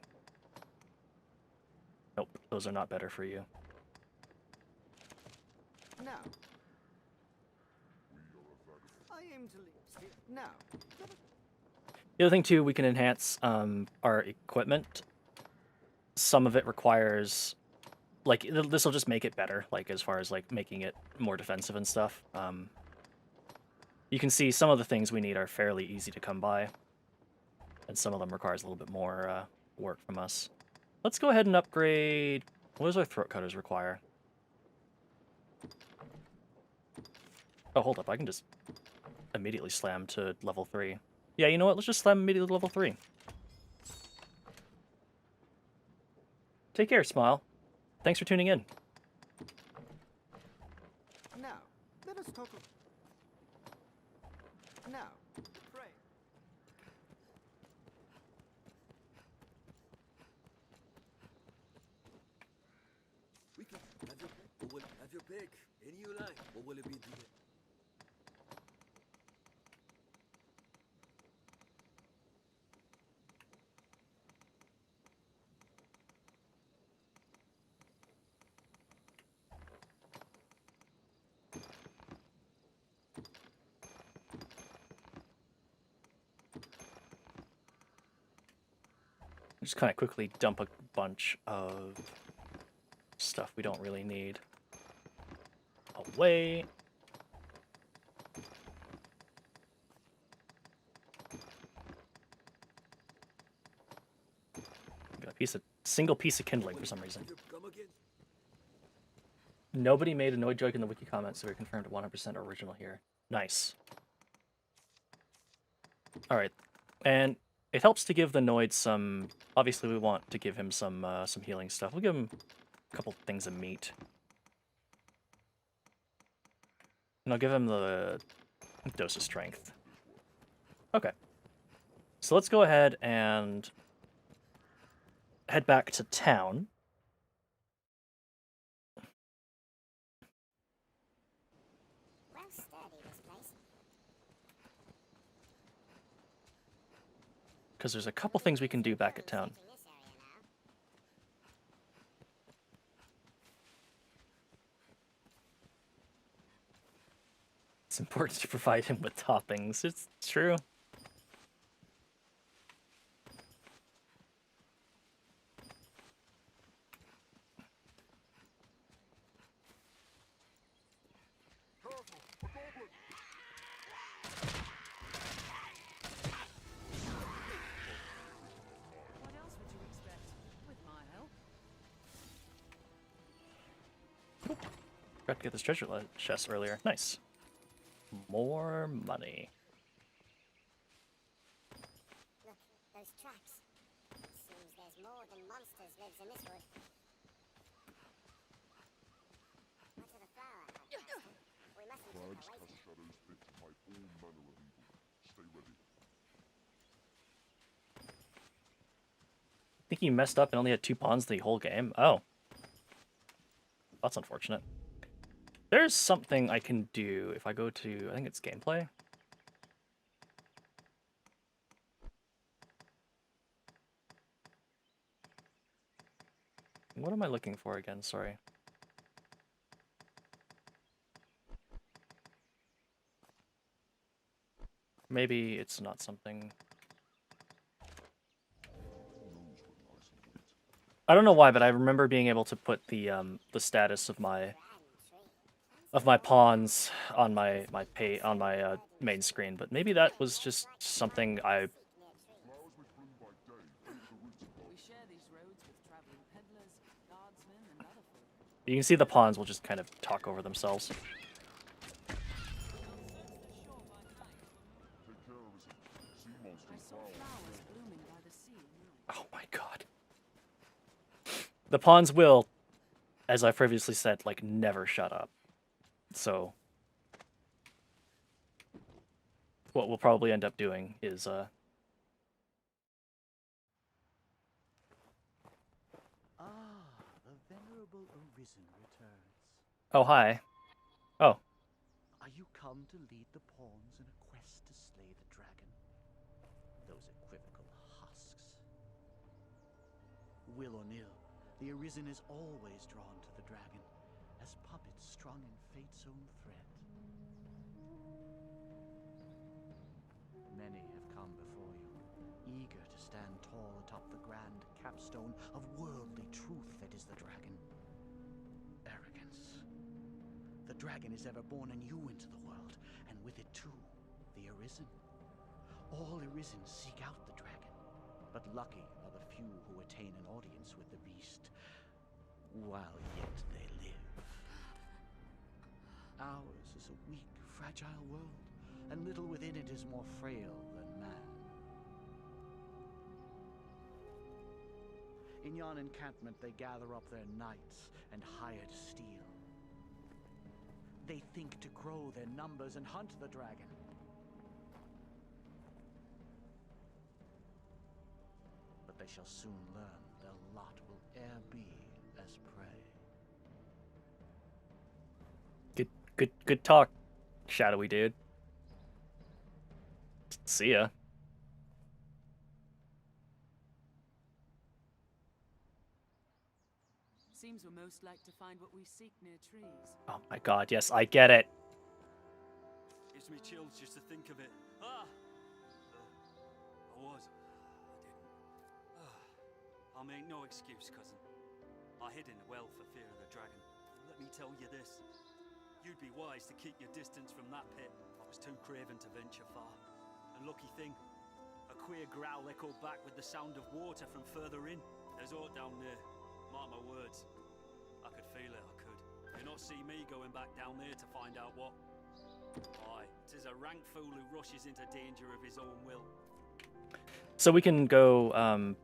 Nope, those are not better for you. Now. I aim to leave. Now. The other thing, too, we can enhance our equipment. Some of it requires... Like, this will just make it better, like, as far as, like, making it more defensive and stuff. You can see some of the things we need are fairly easy to come by. And some of them requires a little bit more work from us. Let's go ahead and upgrade... What does our throat cutters require? Oh, hold up, I can just immediately slam to level 3. Yeah, you know what? Let's just slam immediately to level 3. Take care, Smile. Thanks for tuning in. Now, let us talk. Now, pray. We can have your pick. What will have your pick? Any you like. What will it be today? Just kind of quickly dump a bunch of stuff we don't really need away. Got a single piece of kindling for some reason. Nobody made a Noid joke in the wiki comments, so we confirmed 100% original here. Nice. Alright, and it helps to give the Noid some... Obviously, we want to give him some healing stuff. We'll give him a couple things of meat. And I'll give him the dose of strength. Okay. So let's go ahead and head back to town. Well sturdy, this place. Because there's a couple things we can do back at town. It's important to provide him with toppings. It's true. What else would you expect? With my help. Forgot to get this treasure chest earlier. Nice. More money. Look, those tracks. Seems there's more than monsters lives in this wood. What are the flower hats? We mustn't keep her waiting. Shadows fit to fight all manner of evil. Stay ready. I think he messed up and only had 2 pawns the whole game. Oh. That's unfortunate. There's something I can do if I go to, I think it's gameplay. What am I looking for again? Sorry. Maybe it's not something. I don't know why, but I remember being able to put the status of my pawns on my main screen, but maybe that was just something I. You can see the pawns will just kind of talk over themselves. Oh my god. The pawns will, as I previously said, like, never shut up. So, what we'll probably end up doing is, Ah, the venerable Arisen returns. Oh, hi. Oh. Are you come to lead the pawns in a quest to slay the dragon? Those equivocal husks. Will or nill, the Arisen is always drawn to the dragon, as puppets strung in fate's own thread. Many have come before you, eager to stand tall atop the grand capstone of worldly truth that is the dragon. Arrogance. The dragon is ever born anew into the world, and with it too, the Arisen. All Arisen seek out the dragon, but lucky are the few who attain an audience with the beast, while yet they live. Ours is a weak, fragile world, and little within it is more frail than man. In yon encampment they gather up their knights and hired steel. They think to grow their numbers and hunt the dragon. But they shall soon learn their lot will e'er be as prey. Good talk, shadowy dude. See ya. Seems we're most like to find what we seek near trees. Oh my god, yes, I get it. Gives me chills just to think of it. I didn't. I'll make no excuse, cousin. I hid in the well for fear of the dragon. Let me tell you this. You'd be wise to keep your distance from that pit. I was too craven to venture far. And lucky thing, a queer growl echoed back with the sound of water from further in. There's aught down there. Mark my words. I could feel it, I could. You'll not see me going back down there to find out what. Aye, 'tis a rank fool who rushes into danger of his own will. So we can go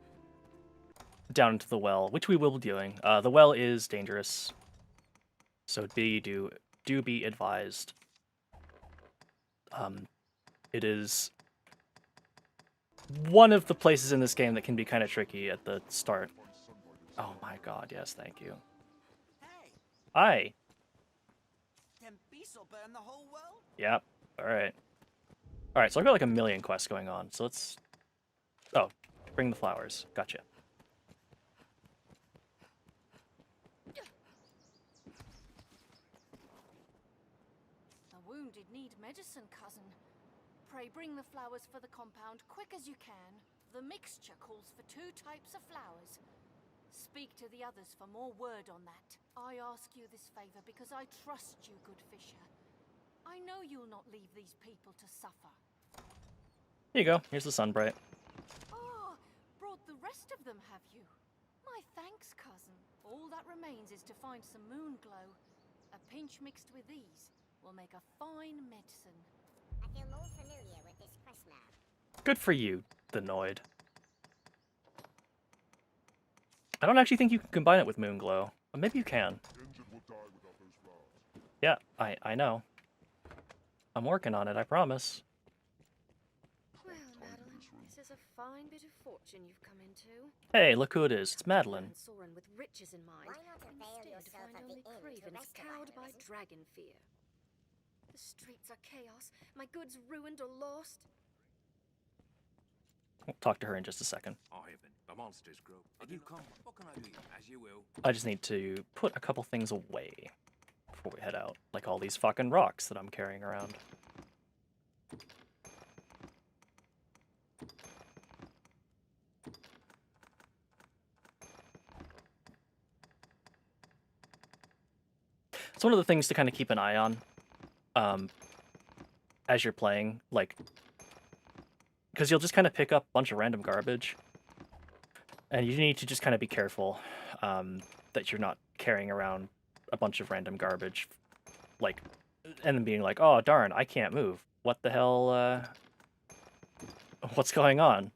down into the well, which we will be doing. The well is dangerous, so do be advised. It is one of the places in this game that can be kind of tricky at the start. Oh my god, yes, thank you. Hey, Hi. them beasts will burn the whole world. Yep. Alright. Alright, so I've got like a million quests going on, so let's... Oh, bring the flowers. Gotcha. The wounded need medicine, cousin. Pray bring the flowers for the compound quick as you can. The mixture calls for 2 types of flowers. Speak to the others for more word on that. I ask you this favor because I trust you, good Fisher. I know you'll not leave these people to suffer. Here you go. Here's the Sunbright. Ah, brought the rest of them, have you? My thanks, cousin. All that remains is to find some moon glow. A pinch mixed with these will make a fine medicine. I feel more familiar with this quest now. Good for you, the Noid. I don't actually think you can combine it with Moonglow. But maybe you can. Yeah, I know. I'm working on it, I promise. Well, Madeline, this is a fine bit of fortune you've come into. Hey, look who it is. It's Madeline. Soren with riches in mind. Why not avail Instead, yourself find of the only inn to cravens rest a cowed while, by Arisen? dragon fear. The streets are chaos. My goods ruined or lost. We'll talk to her in just a second. Ivan, the monsters grow. If you come, what can I do? As you will. I just need to put a couple things away before we head out. Like all these fucking rocks that I'm carrying around. It's one of the things to kind of keep an eye on as you're playing, like, because you'll just kind of pick up a bunch of random garbage, and you need to just kind of be careful that you're not carrying around a bunch of random garbage, like, and then being like, oh darn, I can't move. What the hell? What's going on?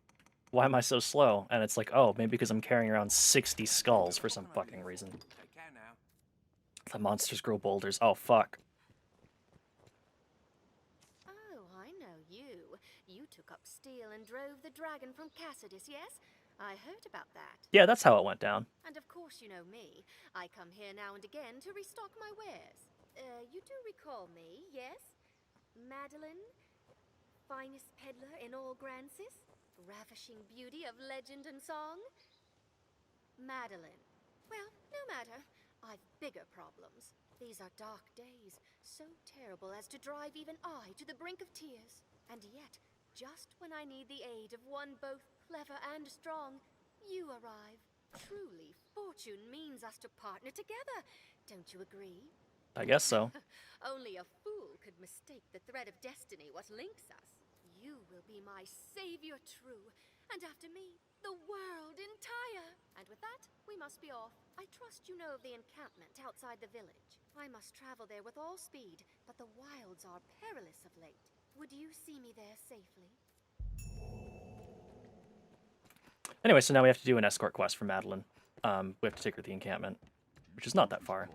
Why am I so slow? And it's like, oh, maybe because I'm carrying around 60 skulls for some fucking reason. Take care now. The monsters grow boulders. Oh, fuck. Oh, I know you. You took up steel and drove the dragon from Cassidus, yes? I heard about that. Yeah, that's how it went down. And of course you know me. I come here now and again to restock my wares. You do recall me, yes? Madeline? Finest peddler in all Grancis? Ravishing beauty of legend and song? Madeline. Well, no matter. I've bigger problems. These are dark days, so terrible as to drive even I to the brink of tears. And yet, just when I need the aid of one both clever and strong, you arrive. Truly, fortune means us to partner together. Don't you agree? I guess so. Only a fool could mistake the thread of destiny what links us. You will be my savior true, and after me, the world entire. And with that, we must be off. I trust you know of the encampment outside the village. I must travel there with all speed, but the wilds are perilous of late. Would you see me there safely? Anyway, so now we have to do an escort quest for Madeline. We have to take her to the encampment, which is not that far.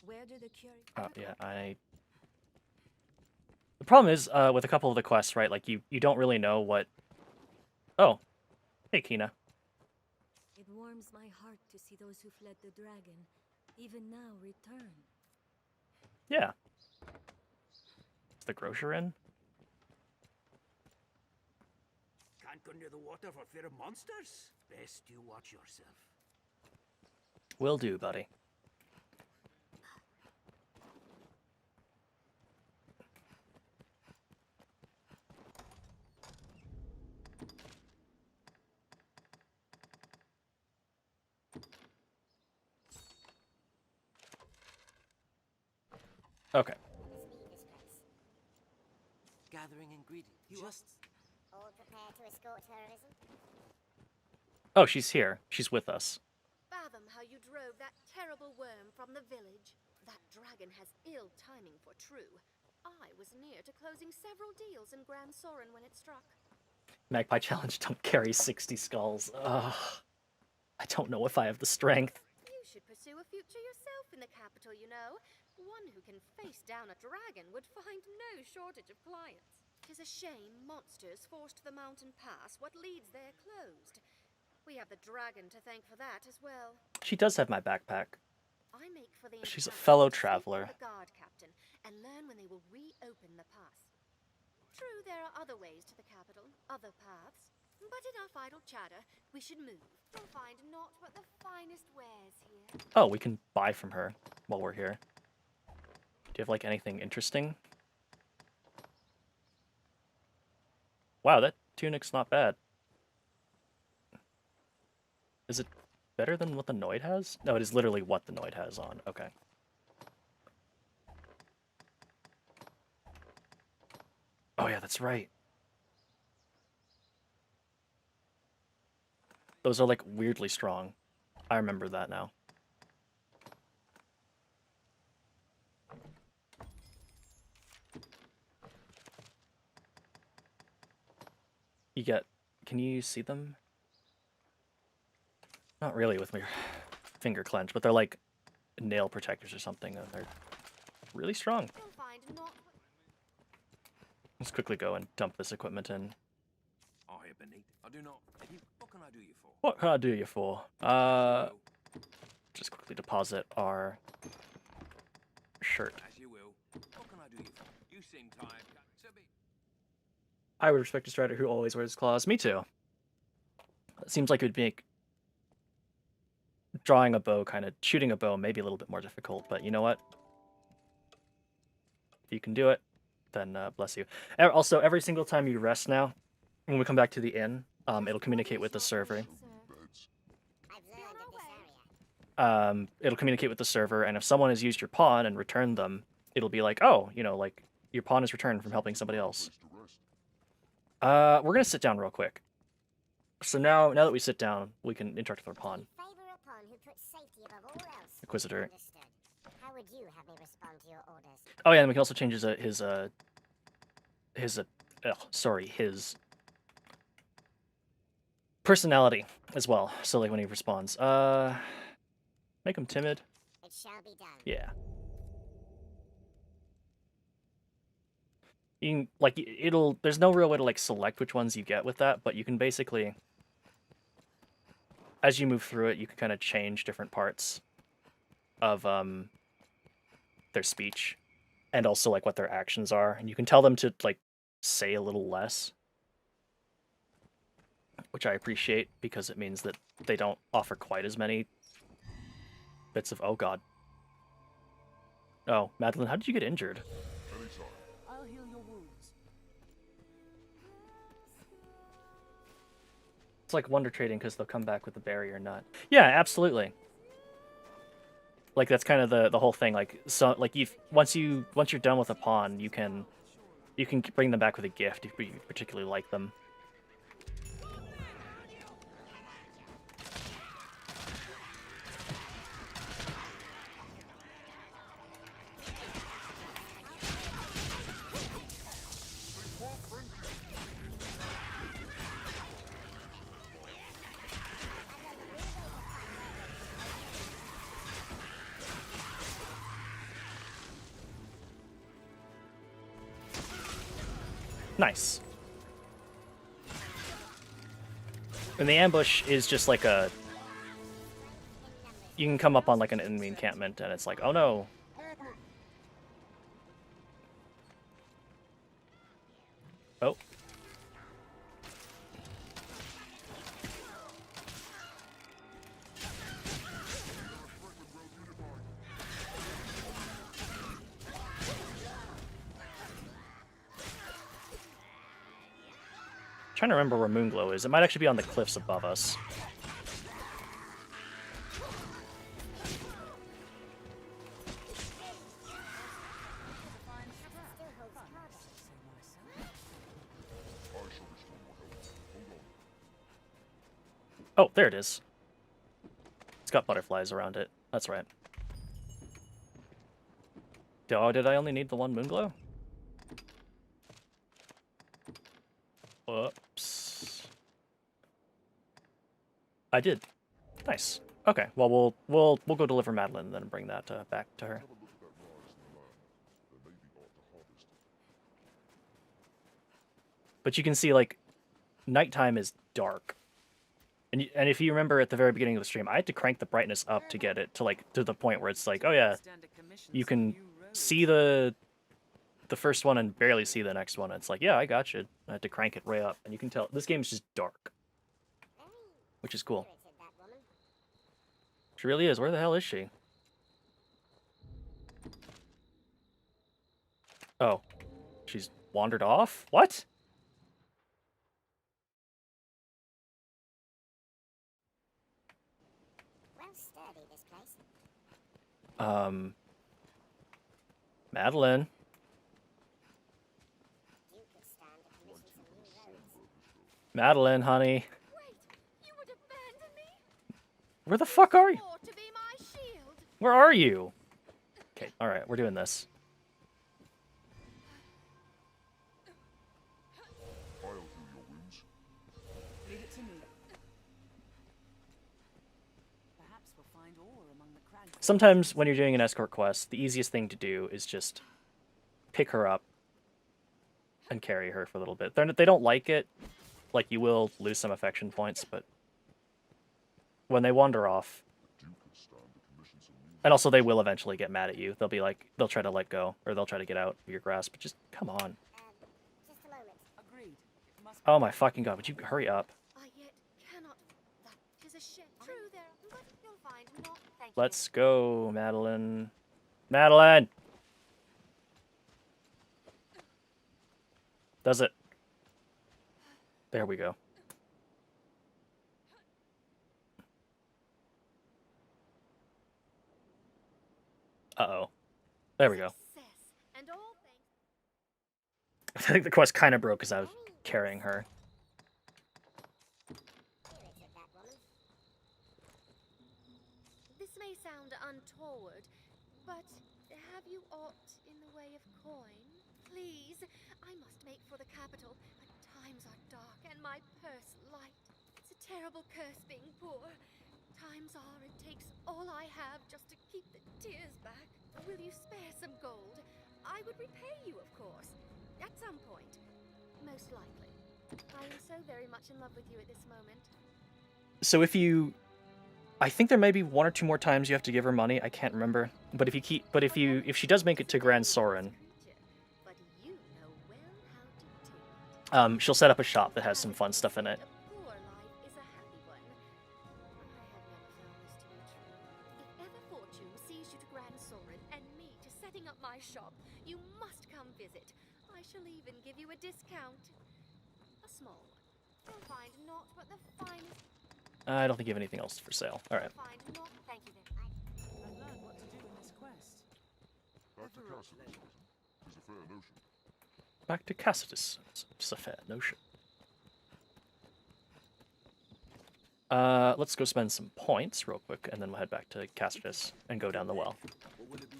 Where do the Oh, yeah, The problem is, with a couple of the quests, right, like, you don't really know what... Oh. Hey, Kina. It warms my heart to see those who fled the dragon, even now, return. Yeah. Is the grocer in? Can't go near the water for fear of monsters? Best you watch yourself. Will do, buddy. Okay. Gathering ingredients. Just All prepared to escort her, Arisen? Oh, she's here. She's with us. Fathom how you drove that terrible worm from the village. That dragon has ill timing for true. I was near to closing several deals in Grand Soren when it struck. Magpie Challenge, don't carry 60 skulls. Ugh. I don't know if I have the strength. You should pursue a future yourself in the capital, you know. One who can face down a dragon would find no shortage of clients. 'Tis a shame monsters forced the mountain pass what leads there closed. We have the dragon to thank for that as well. She does have my backpack. I make for the She's a encampment fellow to speak with traveler. the guard captain and learn when they will reopen the pass. True, there are other ways to the capital, other paths. But enough idle chatter. We should move. You'll find naught but the finest wares here. Oh, we can buy from her while we're here. Do you have, like, anything interesting? Wow, that tunic's not bad. Is it better than what the Noid has? No, it is literally what the Noid has on. Okay. Oh yeah, that's right. Those are, like, weirdly strong. I remember that now. You get... Can you see them? Not really with my finger clenched, but they're like nail protectors or something, and they're really strong. Let's quickly go and dump this equipment in. I am beneath. I do not. What can I do you for? What can I do you for? Just quickly deposit our shirt. As you will. What can I do you for? You seem tired. I would respect a strider who always wears claws. Me too. It seems like it would make drawing a bow, shooting a bow, maybe a little bit more difficult, but you know what? If you can do it, then bless you. Also, every single time you rest now, when we come back to the inn, it'll communicate with the server. It'll communicate with the server, and if someone has used your pawn and returned them, it'll be like, oh, you know, like, your pawn is returned from helping somebody else. We're gonna sit down real quick. So now that we sit down, we can interact with our pawn. Inquisitor. How would you have me respond to your orders? Oh yeah, and we can also change his personality as well. So like when he responds, make him timid. It shall be done. Yeah. You can, like, there's no real way to, like, select which ones you get with that, but you can basically, as you move through it, you can kind of change different parts of, their speech, and also, like, what their actions are, and you can tell them to, like, say a little less, which I appreciate, because it means that they don't offer quite as many bits of, oh god. Oh, Madeline, how did you get injured? I'll heal your wounds. It's like Wonder Trading because they'll come back with a barrier nut. Yeah, absolutely. Like that's kind of the whole thing. Like like once you're done with a pawn, you can bring them back with a gift if you particularly like them. Nice. And the ambush is just like a... You can come up on like an enemy encampment and it's like, oh no. Oh. Trying to remember where Moonglow is. It might actually be on the cliffs above us. Oh, there it is. It's got butterflies around it. That's right. Oh, did I only need the one Moonglow? Whoops. I did. Nice. Okay. Well, we'll go deliver Madeline and then bring that back to her. But you can see, like, nighttime is dark And if you remember at the very beginning of the stream, I had to crank the brightness up to get it to like to the point where it's like, oh yeah, you can see the first one and barely see the next one. It's like, yeah, I got you. I had to crank it way up, and you can tell this game is just dark, which is cool. She really is. Where the hell is she? Oh, she's wandered off? What? Well sturdy, this place. Madeline. Madeline, honey. Where the fuck are you? Where are you? Okay, alright, we're doing this. I'll heal your wounds. Leave it to me. Perhaps we'll find ore among the crags. Sometimes when you're doing an escort quest, the easiest thing to do is just pick her up and carry her for a little bit. They don't like it. Like, you will lose some affection points, but when they wander off, and also they will eventually get mad at you. They'll be like, they'll try to let go, or they'll try to get out of your grasp. But just, come on. Just a moment. Agreed. Oh my fucking god, would you hurry up? I yet cannot. That is a shame. True there, but you'll find not. Thank you. Let's go, Madeline. Madeline! Does it? There we go. Uh-oh. There we go. And all I think the quest kind of broke because I was carrying her. This may sound untoward, but have you aught in the way of coin? Please, I must make for the capital, but times are dark and my purse light. It's a terrible curse being poor. Times are it takes all I have just to keep the tears back. Will you spare some gold? I would repay you, of course, at some point. Most likely. I am so very much in love with you at this moment. So if you... I think there may be one or two more times you have to give her money. I can't remember. But if you keep... But if she does make it to Grand Soren, she'll set up a shop that has some fun stuff in it. My shop, you must come visit. I shall even give you a discount. A small one. You'll find naught but the finest. I don't think you have anything else for sale. Alright. Find naught. Thank you then. I've learned what to do in this quest. Back to Cassidy. Is a fair notion. Back to Cassidy. It's a fair notion. Let's go spend some points real quick, and then we'll head back to Cassidy and go down the well. What will it be?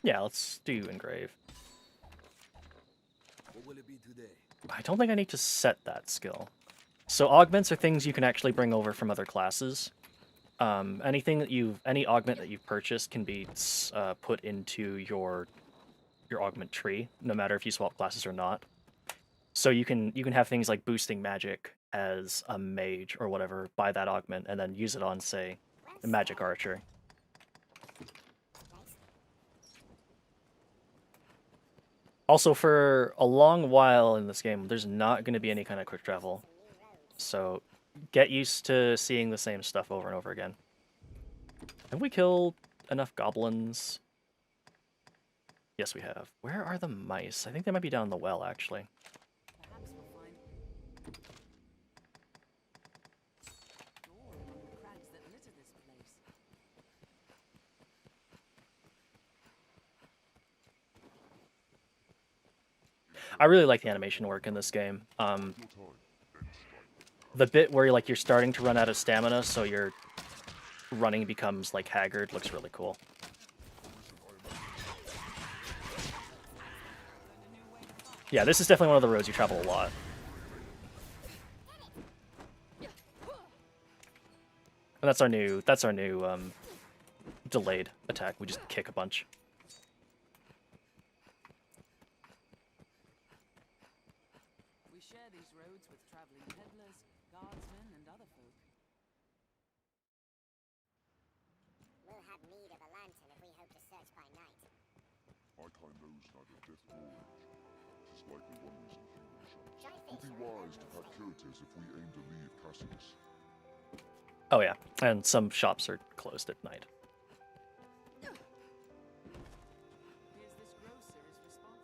Yeah, let's do engrave. What will it be today? I don't think I need to set that skill. So augments are things you can actually bring over from other classes. Any augment that you've purchased can be put into your augment tree, no matter if you swap classes or not. So you can have things like boosting magic as a mage or whatever, buy that augment, and then use it on, say, a magic archer. Also, for a long while in this game, there's not going to be any kind of quick travel. So, get used to seeing the same stuff over and over again. Have we killed enough goblins? Yes, we have. Where are the mice? I think they might be down the well, actually. Perhaps we'll find ore among the crags that litter this place. I really like the animation work in this game. The bit where you're starting to run out of stamina, so your running becomes like haggard, looks really cool. Yeah, this is definitely one of the roads you travel a lot. And that's our new delayed attack. We just kick a bunch. We share these roads with traveling peddlers, guardsmen, and other folk. We'll have need of a lantern if we hope to search by night. I kind knows neither death nor age. 'Tis likely one reason human sons would be wise to have curates if we aim to leave Cassius. Oh yeah, and some shops are closed at night. Here's this grocer is responsible.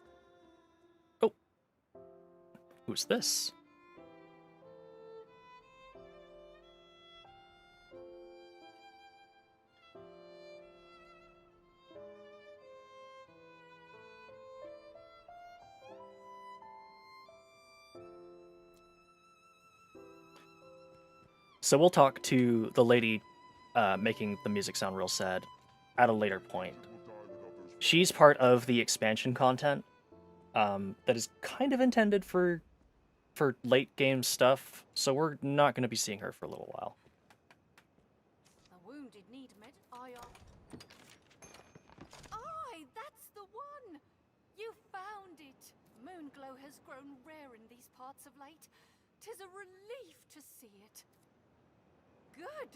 Oh, who's this? So we'll talk to the lady making the music sound real sad at a later point. She's part of the expansion content that is kind of intended for late game stuff, so we're not going to be seeing her for a little while. The wounded need Aye, that's the one! You found it! Moonglow has grown rare in these parts of late. 'Tis a relief to see it. Good!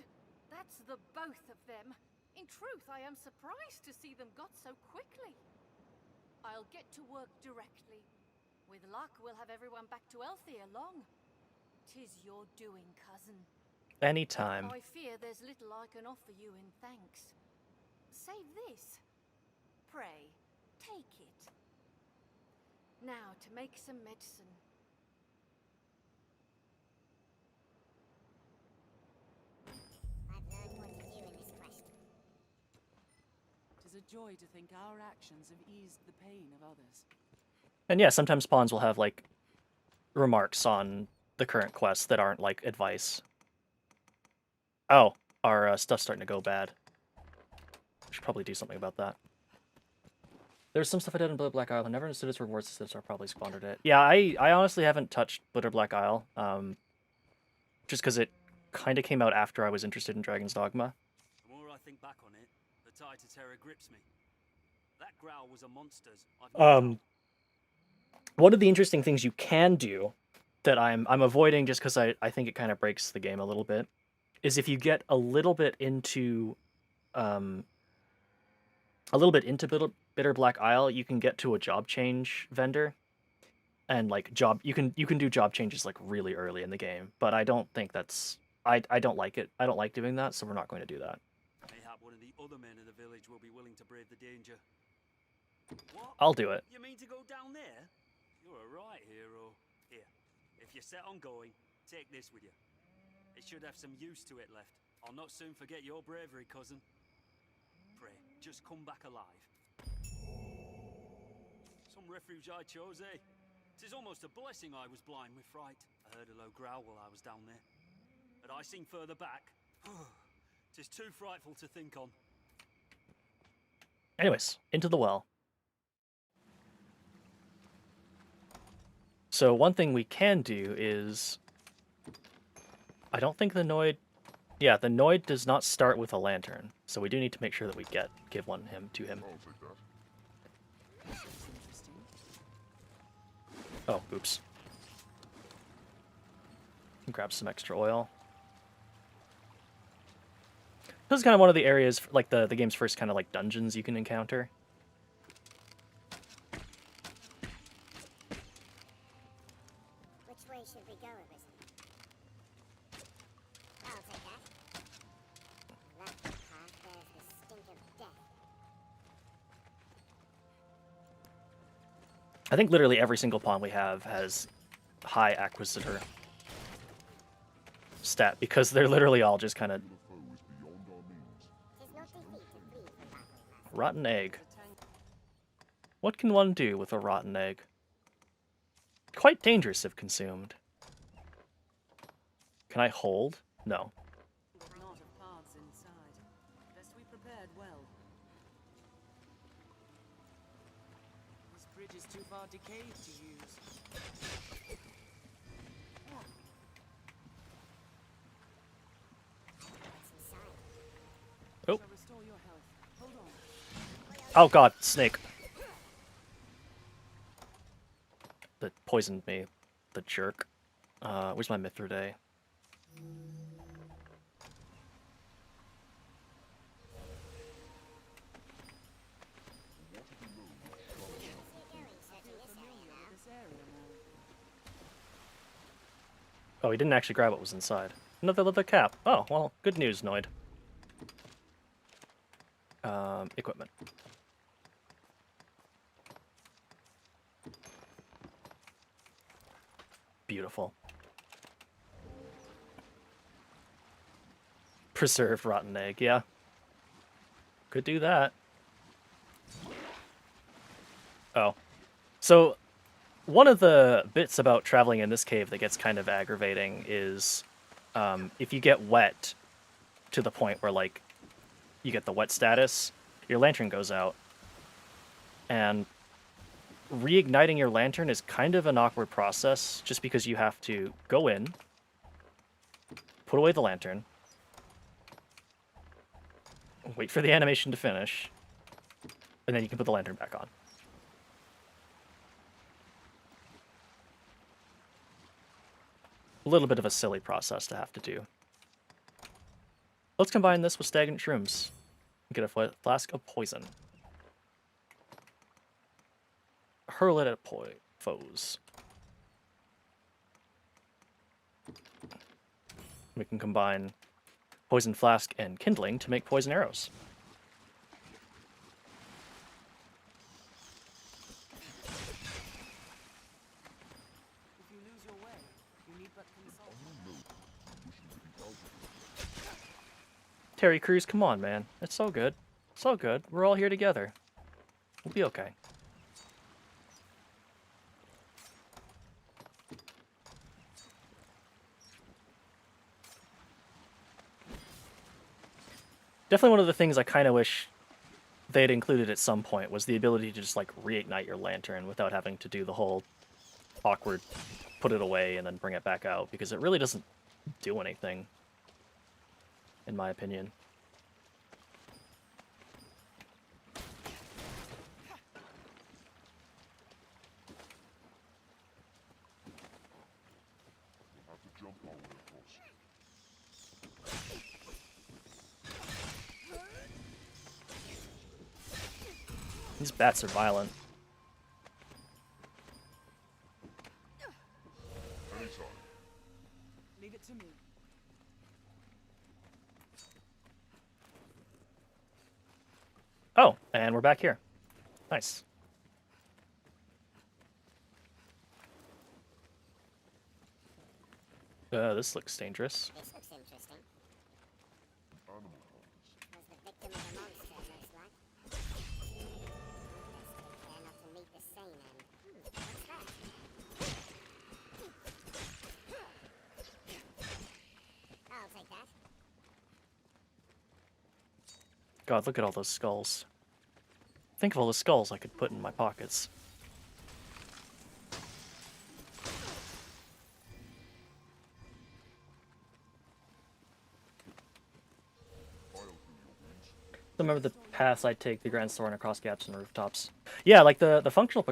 That's the both of them. In truth, I am surprised to see them got so quickly. I'll get to work directly. With luck, we'll have everyone back to Elthia long. 'Tis your doing, cousin. Anytime. I fear there's little I can offer you in thanks. Save this. Pray, take it. Now to make some medicine. I've learned what to do in this quest. 'Tis a joy to think our actions have eased the pain of others. And yeah, sometimes pawns will have like remarks on the current quests that aren't like advice. Oh, our stuff's starting to go bad. We should probably do something about that. There's some stuff I did in Blitter Black Isle. I never understood its reward system, so I probably squandered it. Yeah, I honestly haven't touched Blitter Black Isle, just because it kind of came out after I was interested in Dragon's Dogma. The more I think back on it, the tie to terror grips me. That growl was a monster's. One of the interesting things you can do that I'm avoiding just because I think it kind of breaks the game a little bit is if you get a little bit into Bitter Black Isle, you can get to a job change vendor, and like you can do job changes like really early in the game. But I don't think that's I don't like it. I don't like doing that, so we're not going to do that. Mayhap one of the other men of the village will be willing to brave the danger. What? I'll do it. You mean to go down there? You're a right hero. Here, if you're set on going, take this with you. It should have some use to it left. I'll not soon forget your bravery, cousin. Pray, just come back alive. Some refuge I chose, eh? 'Tis almost a blessing I was blind with fright. I heard a low growl while I was down there. But I seen further back. 'Tis too frightful to think on. Anyways, into the well. So one thing we can do is... I don't think the Noid... Yeah, the Noid does not start with a lantern, so we do need to make sure that we give one to him. Oh, oops. Grab some extra oil. This is kind of one of the areas, like the game's first kind of like dungeons you can encounter. Which way should we go, Arisen? I'll take that. That path bears the stink of death. I think literally every single pawn we have has high Acquisitor stat, because they're literally all just kind of... Rotten egg. What can one do with a rotten egg? Quite dangerous if consumed. Can I hold? No. Not of paths inside. Best we prepared well. This bridge is too far decayed to use. What's inside? Oh god, snake. That poisoned me. The jerk. Where's my Mithridae? Oh, he didn't actually grab what was inside. Another leather cap. Oh, well, good news, Noid. Equipment. Beautiful. Preserved rotten egg, yeah. Could do that. Oh. So, one of the bits about traveling in this cave that gets kind of aggravating is if you get wet to the point where, like, you get the wet status, your lantern goes out. And reigniting your lantern is kind of an awkward process, just because you have to go in, put away the lantern, wait for the animation to finish, and then you can put the lantern back on. A little bit of a silly process to have to do. Let's combine this with stagnant shrooms and get a flask of poison. Hurl it at foes. We can combine poison flask and kindling to make poison arrows. If you lose your way, you need but consult. Terry Crews, come on, man. It's so good. So good. We're all here together. We'll be okay. Definitely one of the things I kind of wish they had included at some point was the ability to just, like, reignite your lantern without having to do the whole awkward put it away and then bring it back out, because it really doesn't do anything, in my opinion. These bats are violent. Leave it to me. Oh, and we're back here. Nice. This looks dangerous. This looks interesting. Was the victim of a monster, most like? Interesting, care not to meet the same end. What's that? I'll take that. God, look at all those skulls. Think of all the skulls I could put in my pockets. Remember the paths I take, the grand store and across gaps and rooftops. Yeah, like the functional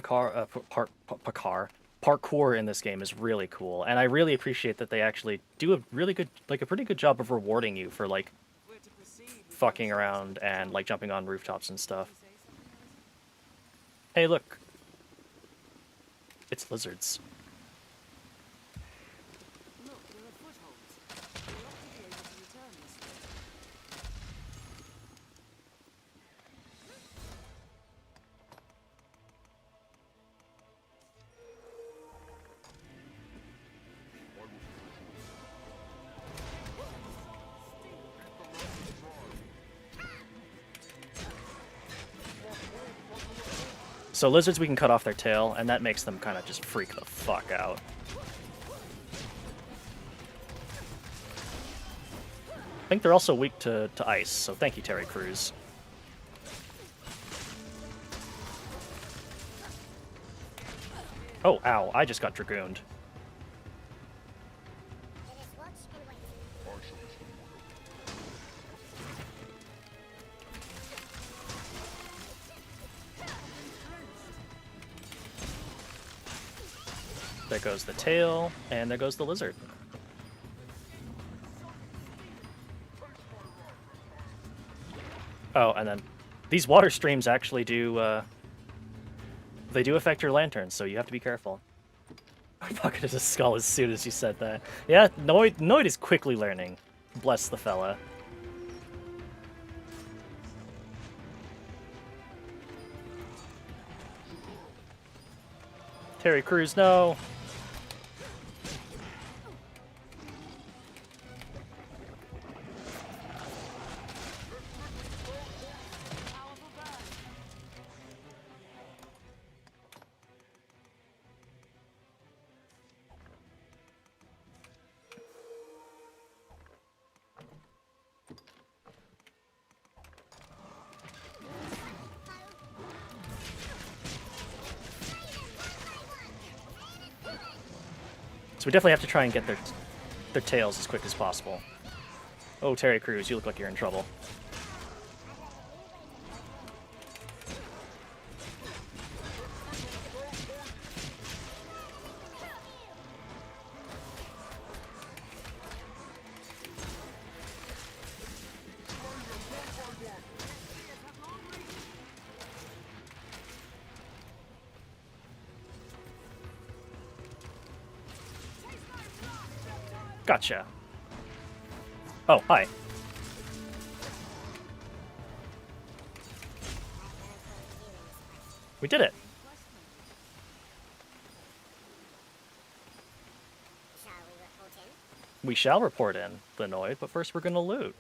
parkour in this game is really cool, and I really appreciate that they actually do a really good, like a pretty good job of rewarding you for like fucking around and like jumping on rooftops and stuff. Hey, look, it's lizards. Look, there are footholds. We ought to be able to return this way. So lizards, we can cut off their tail, and that makes them kind of just freak the fuck out. I think they're also weak to ice, so thank you, Terry Crews. Oh, ow, I just got dragooned. There goes the tail, and there goes the lizard. Oh, and then these water streams actually do, they do affect your lanterns, so you have to be careful. I pocketed his skull as soon as you said that. Yeah, Noid is quickly learning. Bless the fella. Terry Crews, no! So we definitely have to try and get their tails as quick as possible. Oh, Terry Crews, you look like you're in trouble. Gotcha. Oh, hi. We did it. We shall report in, the Noid, but first we're gonna loot.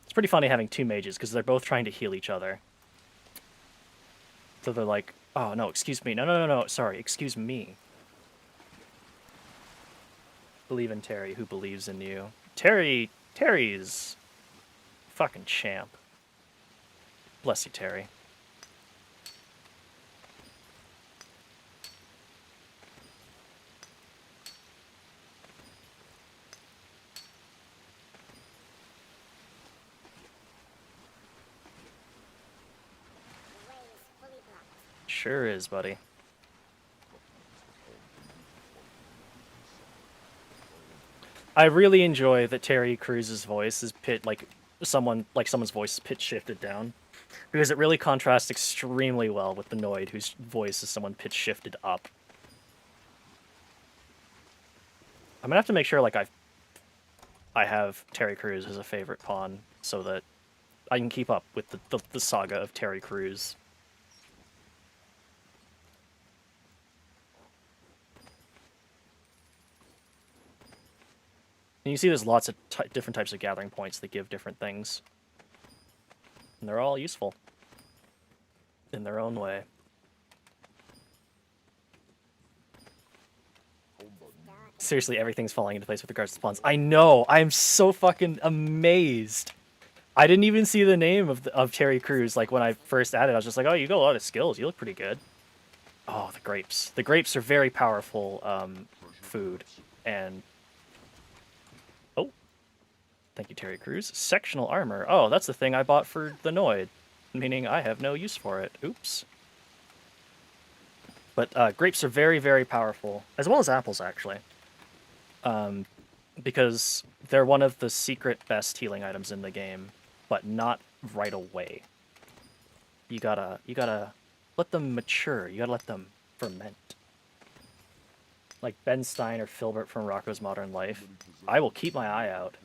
It's pretty funny having two mages, because they're both trying to heal each other. So they're like, oh, no, excuse me. No, sorry, excuse me. Believe in Terry, who believes in you. Terry's fucking champ. Bless you, Terry. Sure is, buddy. I really enjoy that Terry Crews' voice is someone's voice is pitch shifted down, because it really contrasts extremely well with the Noid, whose voice is someone pitch shifted up. I'm gonna have to make sure I have Terry Crews as a favorite pawn so that I can keep up with the saga of Terry Crews. And you see there's lots of different types of gathering points that give different things. And they're all useful. In their own way. Seriously, everything's falling into place with regards to spawns. I know! I'm so fucking amazed! I didn't even see the name of Terry Crews, like, when I first added. I was just like, oh, you got a lot of skills. You look pretty good. Oh, the grapes. The grapes are very powerful food. And... oh. Thank you, Terry Crews. Sectional armor. Oh, that's the thing I bought for the Noid. Meaning I have no use for it. Oops. But grapes are very, very powerful. As well as apples, actually. Because they're one of the secret best healing items in the game. But not right away. You gotta let them mature. You gotta let them ferment. Like Ben Stein or Filbert from Rocco's Modern Life. I will keep my eye out.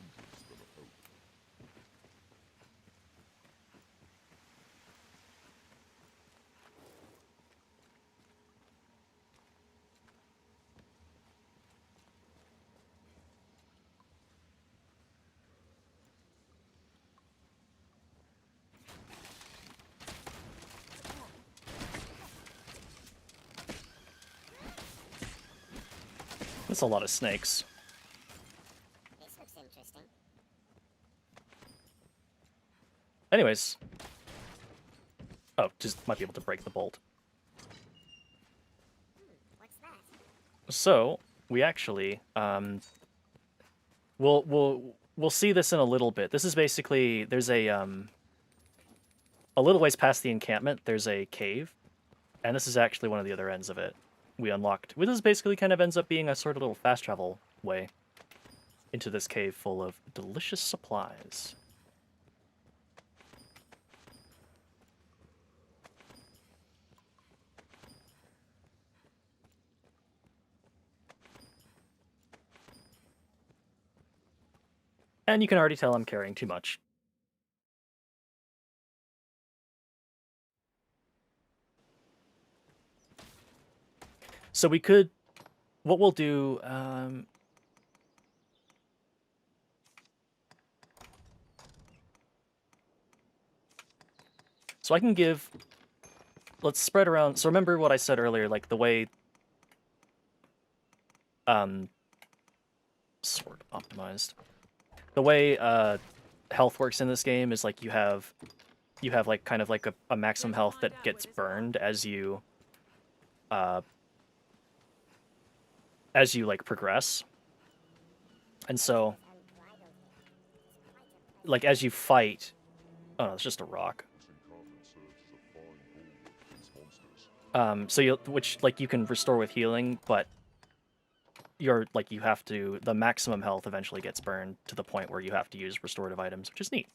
That's a lot of snakes. This looks interesting. Anyways. Oh, just might be able to break the bolt. What's that? So, we actually, we'll see this in a little bit. This is basically, there's a a little ways past the encampment, there's a cave, and this is actually one of the other ends of it. We unlocked. Well, this basically kind of ends up being a sort of little fast travel way into this cave full of delicious supplies. And you can already tell I'm carrying too much. So we could, what we'll do, so I can give, let's spread around. So remember what I said earlier, like the way, sort of optimized. The way health works in this game is like you have like kind of like a maximum health that gets burned as you like progress. And so like as you fight, oh no, it's just a rock. So which like you can restore with healing, but you're like the maximum health eventually gets burned to the point where you have to use restorative items, which is neat.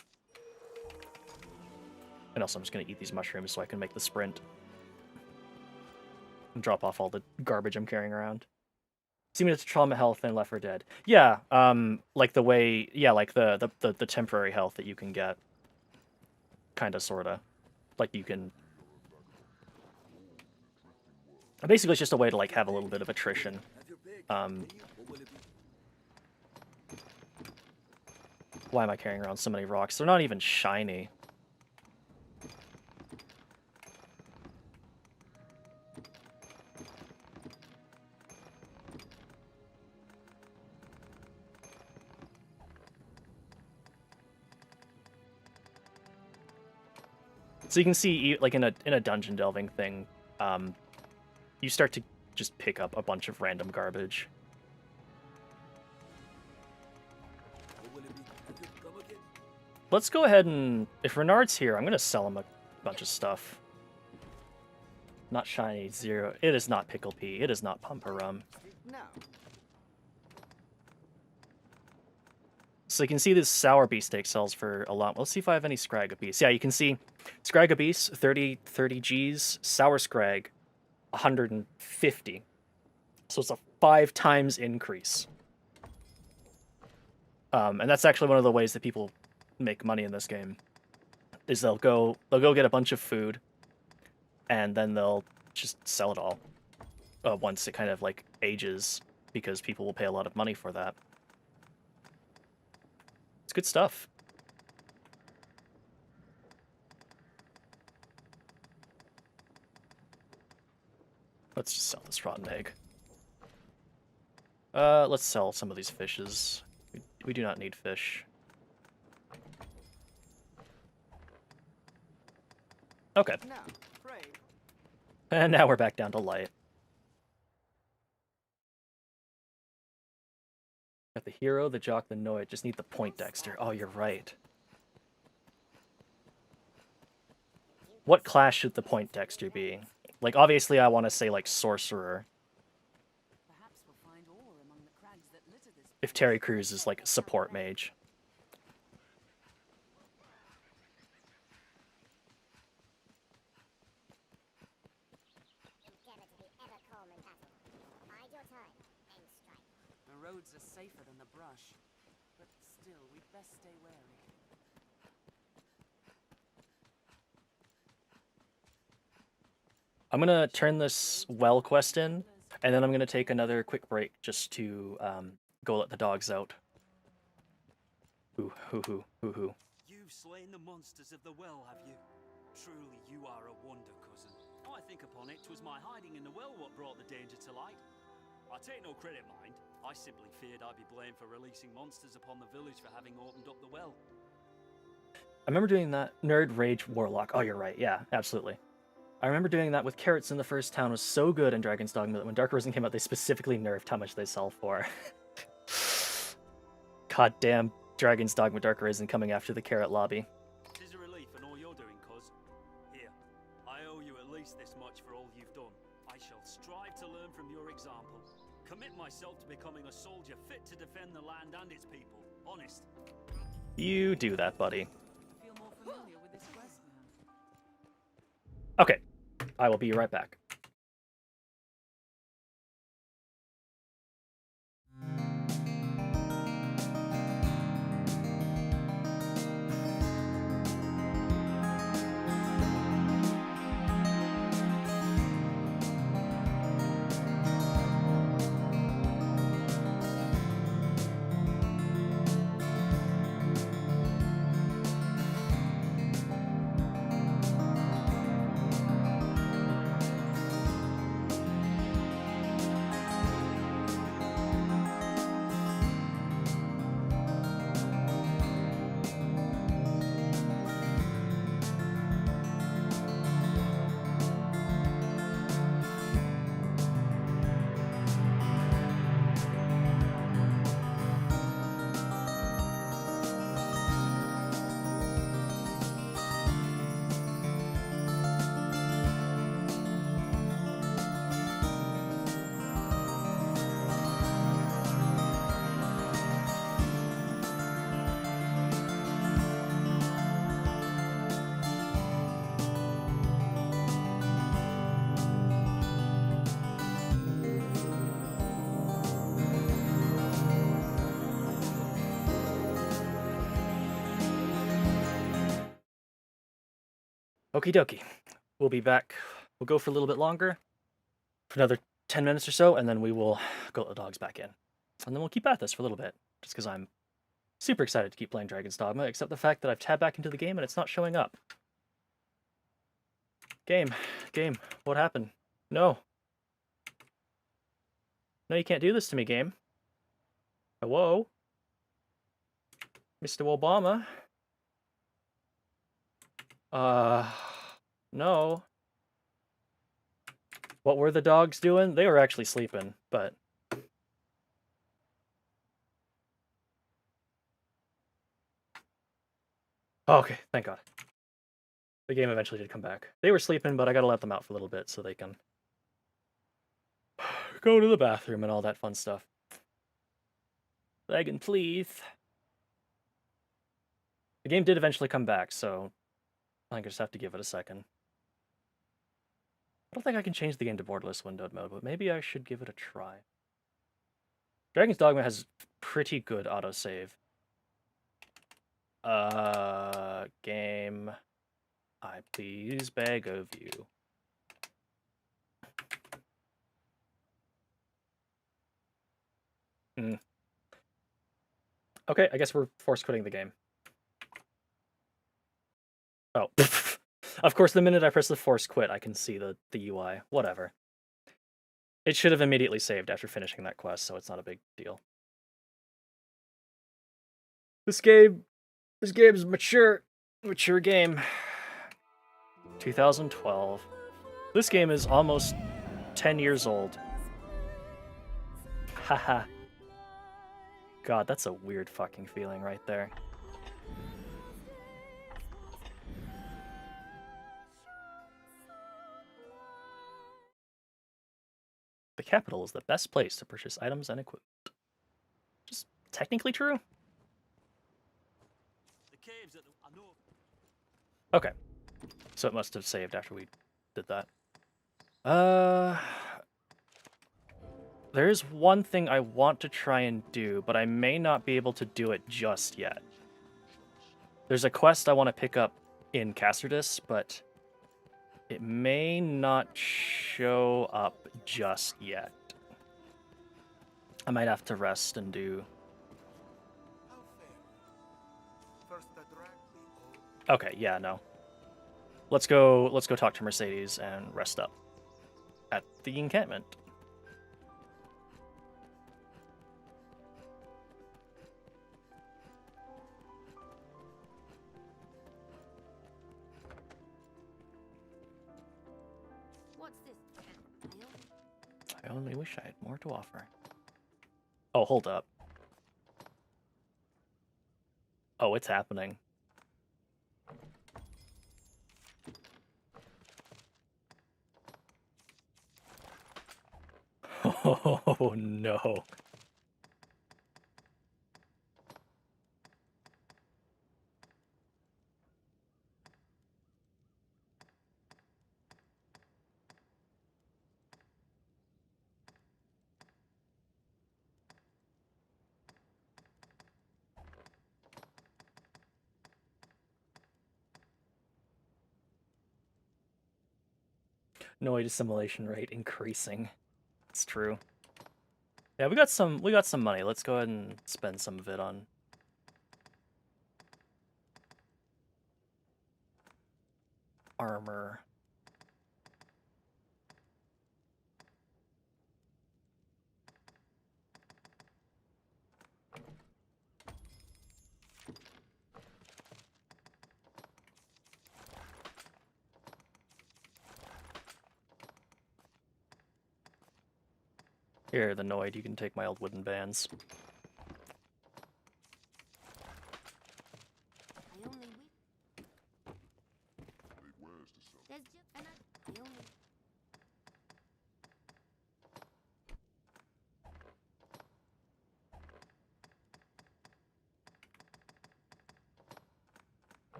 And also I'm just gonna eat these mushrooms so I can make the sprint and drop off all the garbage I'm carrying around. Similar to trauma health in Left 4 Dead. Yeah, like the way, yeah, like the temporary health that you can get. Kinda, sorta. Like you can... Basically it's just a way to like have a little bit of attrition. Why am I carrying around so many rocks? They're not even shiny. So you can see, like in a dungeon delving thing, you start to just pick up a bunch of random garbage. Let's go ahead and, if Renard's here, I'm gonna sell him a bunch of stuff. Not shiny, 0. It is not pickle pea. It is not pumper rum. So you can see this sour beefsteak sells for a lot. Let's see if I have any scrag beast. Yeah, you can see scrag beast 30 Gs, sour scrag 150. So it's a 5 times increase. And that's actually one of the ways that people make money in this game. Is they'll go get a bunch of food, and then they'll just sell it all once it kind of like ages, because people will pay a lot of money for that. It's good stuff. Let's just sell this rotten egg. Let's sell some of these fishes. We do not need fish. Okay. And now we're back down to light. Got the hero, the jock, the Noid. Just need the Poindexter. Oh, you're right. What class should the Poindexter be? Like, obviously I want to say, like, Sorcerer. If Terry Crews is, like, support mage. The roads are safer than the brush, but still, we'd best stay wary. I'm gonna turn this well quest in, and then I'm gonna take another quick break just to go let the dogs out. Ooh, hoo hoo, hoo hoo. You've slain the monsters of the well, have you? Truly, you are a wonder, cousin. I think upon it, 'twas my hiding in the well what brought the danger to light. I take no credit, mind. I simply feared I'd be blamed for releasing monsters upon the village for having opened up the well. I remember doing that. Nerd Rage Warlock. Oh, you're right. Yeah, absolutely. I remember doing that with carrots in the first town. It was so good in Dragon's Dogma that when Dark Arisen came out, they specifically nerfed how much they sell for. God damn Dragon's Dogma Dark Arisen coming after the carrot lobby. Tis a relief in all you're doing, cuz. learn from your example. Commit myself to becoming a soldier fit to defend the land and its people. Honest. You do that, buddy. I feel more familiar with this quest now. Okay, I will be right back. Okie dokie. We'll be back. We'll go for a little bit longer, for another 10 minutes or so, and then we will go let the dogs back in. And then we'll keep at this for a little bit, just because I'm super excited to keep playing Dragon's Dogma, except the fact that I've tabbed back into the game and it's not showing up. Game, what happened? No. No, you can't do this to me, game. Hello? Mr. Obama? No. What were the dogs doing? They were actually sleeping, but... Oh, okay, thank God. The game eventually did come back. They were sleeping, but I gotta let them out for a little bit so they can go to the bathroom and all that fun stuff. Dragon, please. The game did eventually come back, so I think I just have to give it a second. I don't think I can change the game to borderless windowed mode, but maybe I should give it a try. Dragon's Dogma has pretty good autosave. Game, I please beg of you. Okay, I guess we're force quitting the game. Oh, of course, the minute I press the force quit, I can see the UI. Whatever. It should have immediately saved after finishing that quest, so it's not a big deal. This game's a mature game. 2012. This game is almost 10 years old. Haha. God, that's a weird fucking feeling right there. The capital is the best place to purchase items and equipment. Just technically true? Okay. So it must have saved after we did that. There's one thing I want to try and do, but I may not be able to do it just yet. There's a quest I want to pick up in Castardus, but it may not show up just yet. I might have to rest and do... Okay, yeah, no. Let's go talk to Mercedes and rest up at the encampment. What's this? I only wish I had more to offer. Oh, hold up. Oh, it's happening. Oh no. Noise assimilation rate increasing. It's true. Yeah, we got some money. Let's go ahead and spend some of it on armor. Here, the Noid, you can take my old wooden bands.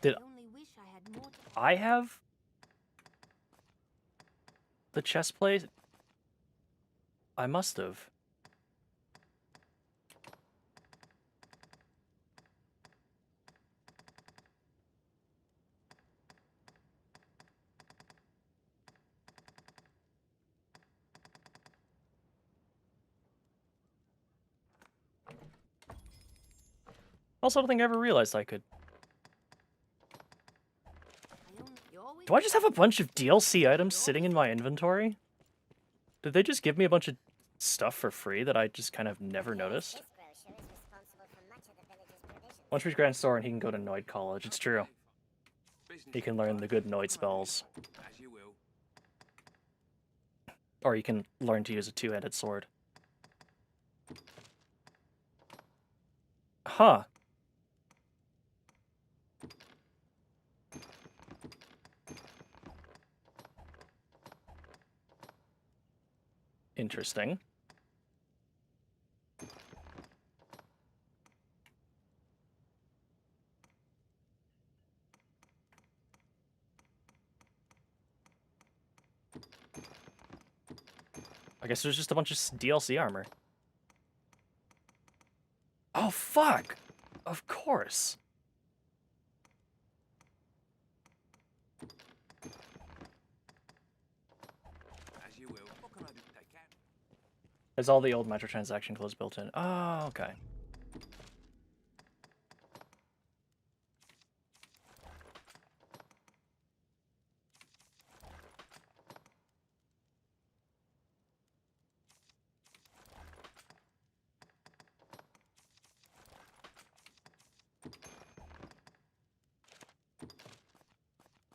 Did I have the chest plate? I must have. Also, I don't think I ever realized I could. Do I just have a bunch of DLC items sitting in my inventory? Did they just give me a bunch of stuff for free that I just kind of never noticed? Once reach Grand Store and he can go to Noid College. It's true. He can learn the good Noid spells. Or you can learn to use a two-handed sword. Huh. Interesting. I guess there's just a bunch of DLC armor. Oh, fuck! Of course. As you will. What can I do? Take care. There's all the old microtransaction clothes built in. Oh, okay.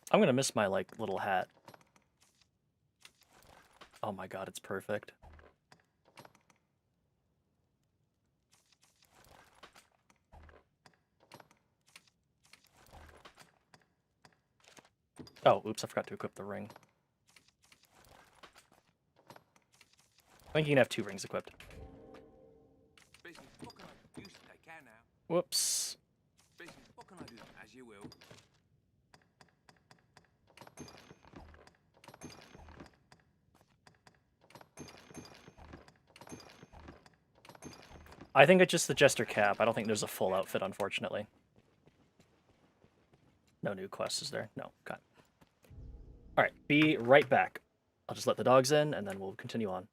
I'm gonna miss my, like, little hat. Oh my god, it's perfect. Oh, oops, I forgot to equip the ring. I think you can have 2 rings equipped. Business. What can I do? You take care now. Whoops. Business. What can I do? As you will. I think it's just the Jester cap. I don't think there's a full outfit, unfortunately. No new quest, is there? No. Okay. Alright, be right back. I'll just let the dogs in, and then we'll continue on.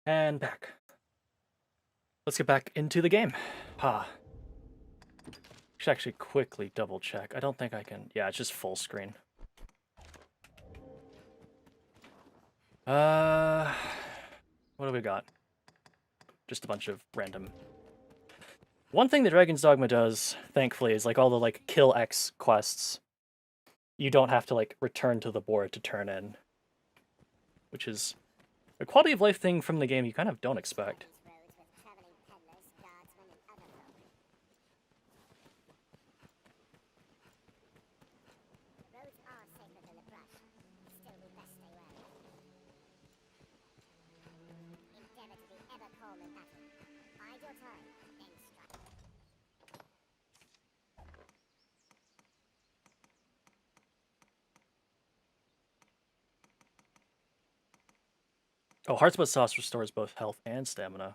And back. Let's get back into the game. Should actually quickly double check. I don't think I can. Yeah, it's just full screen. What do we got? Just a bunch of random. One thing that Dragon's Dogma does, thankfully, is like all the like kill X quests. You don't have to like return to the board to turn in, which is a quality of life thing from the game you kind of don't expect. Oh, Heartsbud Sauce restores both health and stamina.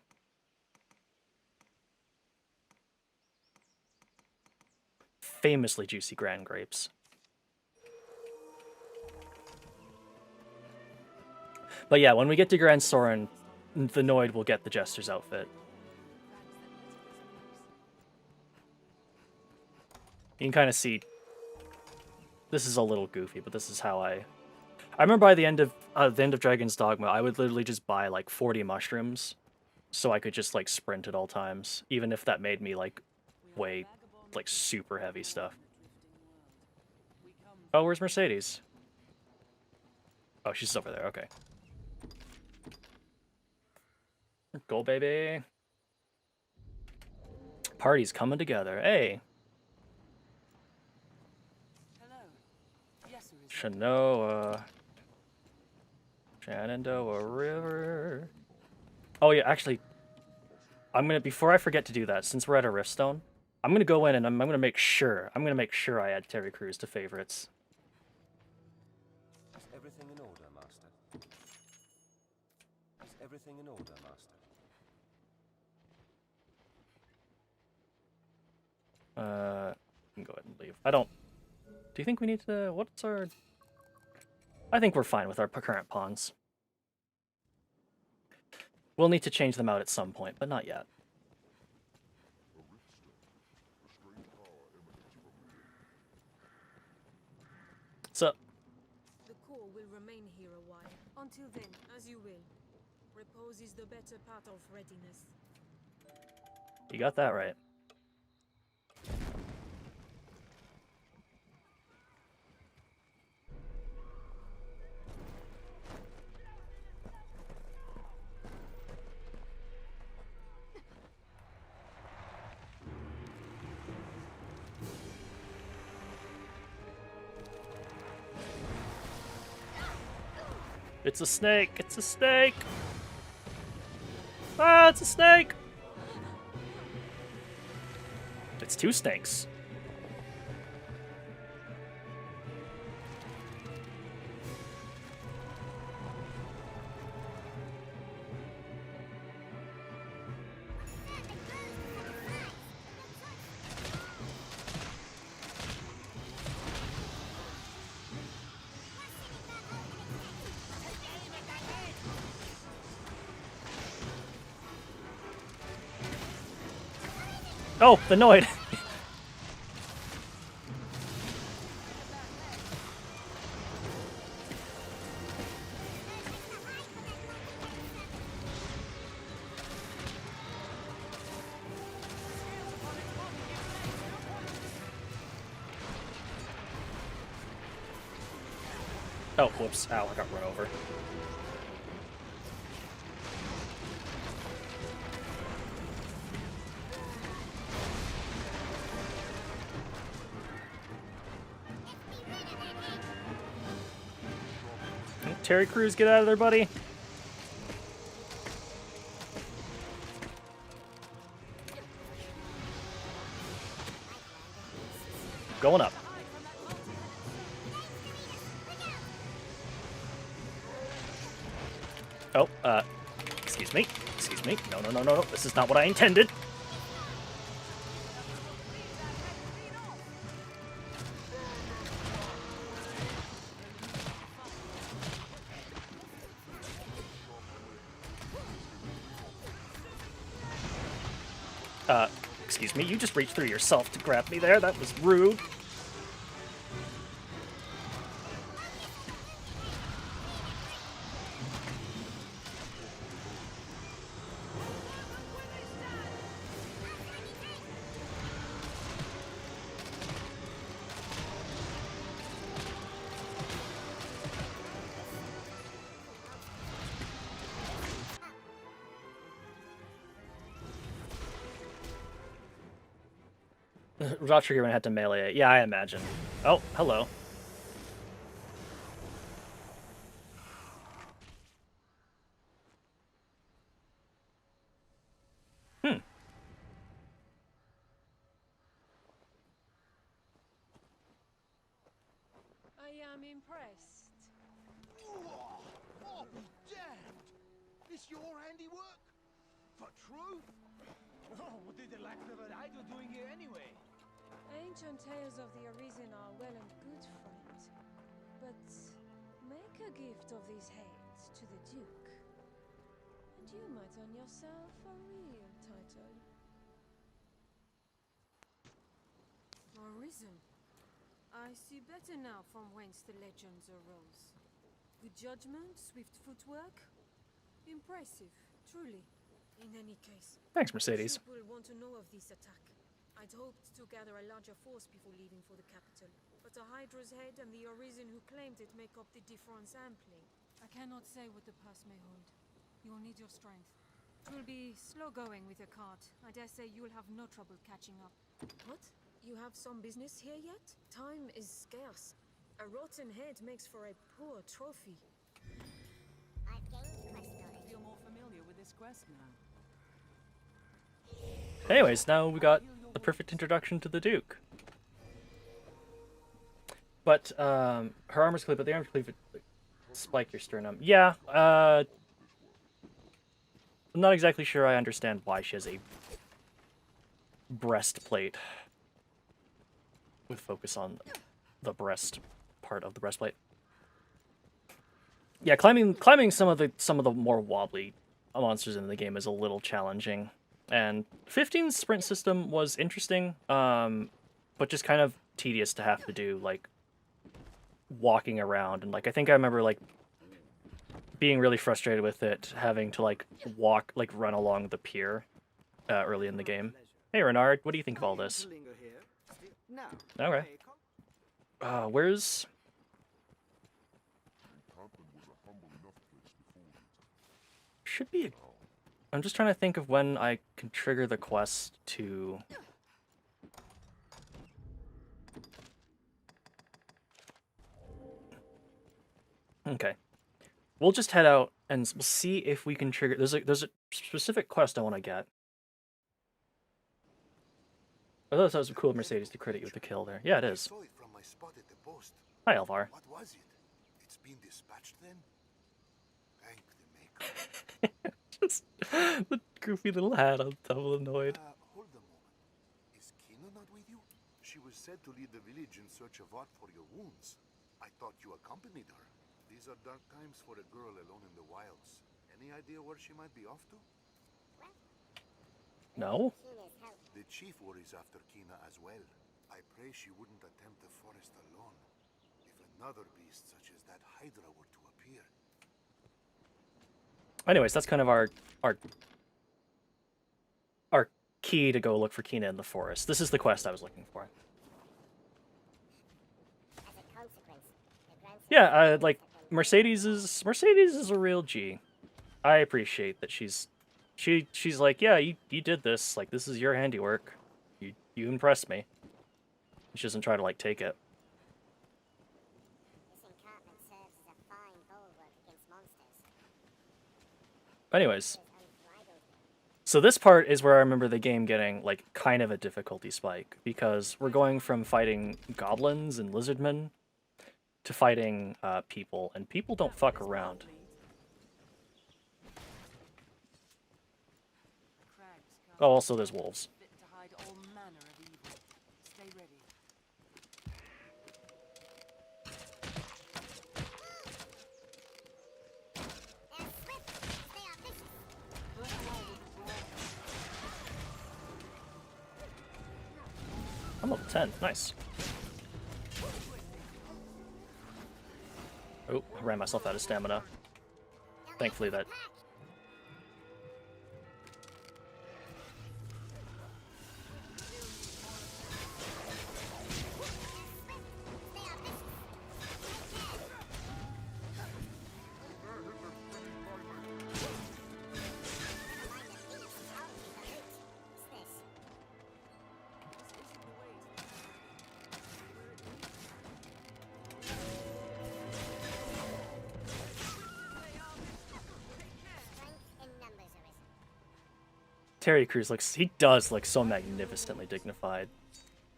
Famously juicy Grand Grapes. But yeah, when we get to Grand Soren, the Noid will get the Jester's outfit. You can kind of see... This is a little goofy, but this is how I remember by the end of Dragon's Dogma, I would literally just buy like 40 mushrooms, so I could just like sprint at all times, even if that made me like weigh like super heavy stuff. Oh, where's Mercedes? Oh, she's over there. Okay. Go, baby. Party's coming together. Hey. Shanoa. Shenandoah River. Oh yeah, actually, before I forget to do that, since we're at a Riftstone, I'm gonna go in and I'm gonna make sure I add Terry Crews to favorites. Is everything in order, Master? Is everything in order, Master? You can go ahead and leave. Do you think we need to... What's our... I think we're fine with our current pawns. We'll need to change them out at some point, but not yet. So... The core will remain here a while. Until then, as you will. Repose is the better part of readiness. You got that right. It's a snake! It's a snake! Ah, it's a snake! It's two snakes. Oh, the Noid! Oh, whoops. Ow, I got run over. Terry Crews, get out of there, buddy. Going up. Oh, excuse me. Excuse me. No, no, no, no, no. This is not what I intended. Excuse me, you just reached through yourself to grab me there. That was rude. Raw Trigger had to melee it. Yeah, I imagine. Oh, hello. I am impressed. Oh, be damned! This your handiwork? For true? Oh, what did the lack of an idol doing here anyway? Ancient tales of the Arisen are well and good, friend. But make a gift of these heads to the Duke, and you might earn yourself a real title. Arisen. I see better now from whence the legends arose. Good judgment, swift footwork. Impressive, truly. In any case, Thanks, Mercedes. People will want to know of this attack. I'd hoped to gather a larger force before leaving for the capital, but a Hydra's head and the Arisen who claimed it make up the difference amply. I cannot say what the purse may hold. You'll need your strength. It will be slow going with a cart. I dare say you'll have no trouble catching up. What? You have some business here yet? Time is scarce. A rotten head makes for a poor trophy. I've gained quest knowledge. I feel more familiar with this quest now. Anyways, now we got the perfect introduction to the Duke. But, her armor's cleave, but the armor's cleave spike your sternum. Yeah, I'm not exactly sure I understand why she has a breastplate with focus on the breast part of the breastplate. Yeah, climbing some of the more wobbly monsters in the game is a little challenging. And 15's sprint system was interesting, but just kind of tedious to have to do, like, walking around. And, like, I think I remember, like, being really frustrated with it, having to, like, run along the pier early in the game. Hey, Renard, what do you think of all this? Okay. Where's... Should be a... I'm just trying to think of when I can trigger the quest to... Okay. We'll just head out and we'll see if we can trigger... There's a specific quest I want to get. I thought that was a cool Mercedes to credit you with the kill there. Yeah, it is. Hi, Alvar. What was it? It's been dispatched then? Thank the maker. Just the goofy little hat on top of annoyed. Hold a moment. Is Kina not with you? She was said to lead the village in search of art for your wounds. I thought you accompanied her. These are dark times for a girl alone in the wilds. Any idea where she might be off to? No? The chief worries after Kina as well. I pray she wouldn't attempt the forest alone. If another beast such as that Hydra were to appear. Anyways, that's kind of our key to go look for Kina in the forest. This is the quest I was looking for. Yeah, like Mercedes is a real G. I appreciate that she's like, yeah, you did this. Like, this is your handiwork. You impressed me. She doesn't try to like take it. Anyways, so this part is where I remember the game getting like kind of a difficulty spike, because we're going from fighting goblins and lizardmen to fighting people, and people don't fuck around. Oh, also there's wolves. I'm level 10. Nice. Oh, I ran myself out of stamina. Thankfully that... Terry Crews looks, he does look so magnificently dignified.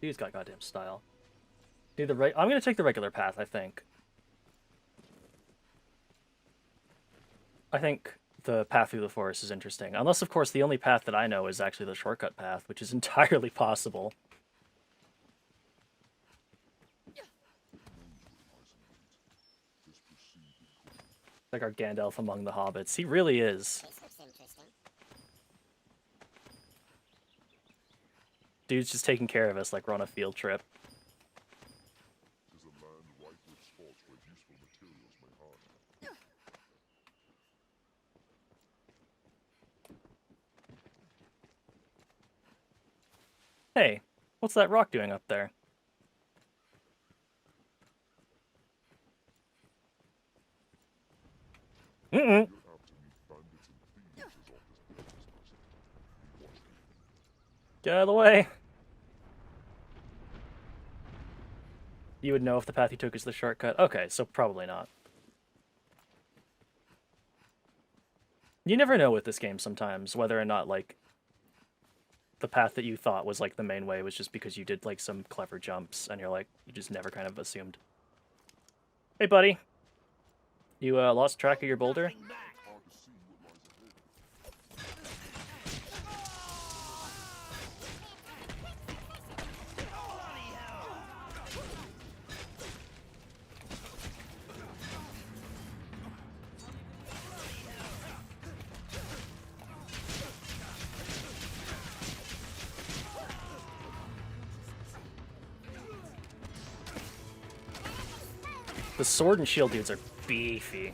Dude's got goddamn style. I'm gonna take the regular path, I think. I think the path through the forest is interesting. Unless, of course, the only path that I know is actually the shortcut path, which is entirely possible. Like our Gandalf among the hobbits. He really is. Dude's just taking care of us like we're on a field trip. Hey, what's that rock doing up there? Mm-mm. Get out of the way. You would know if the path you took is the shortcut. Okay, so probably not. You never know with this game sometimes, whether or not, like, the path that you thought was, like, the main way was just because you did, like, some clever jumps, and you're like, you just never kind of assumed. Hey, buddy. You, lost track of your boulder? The sword and shield dudes are beefy.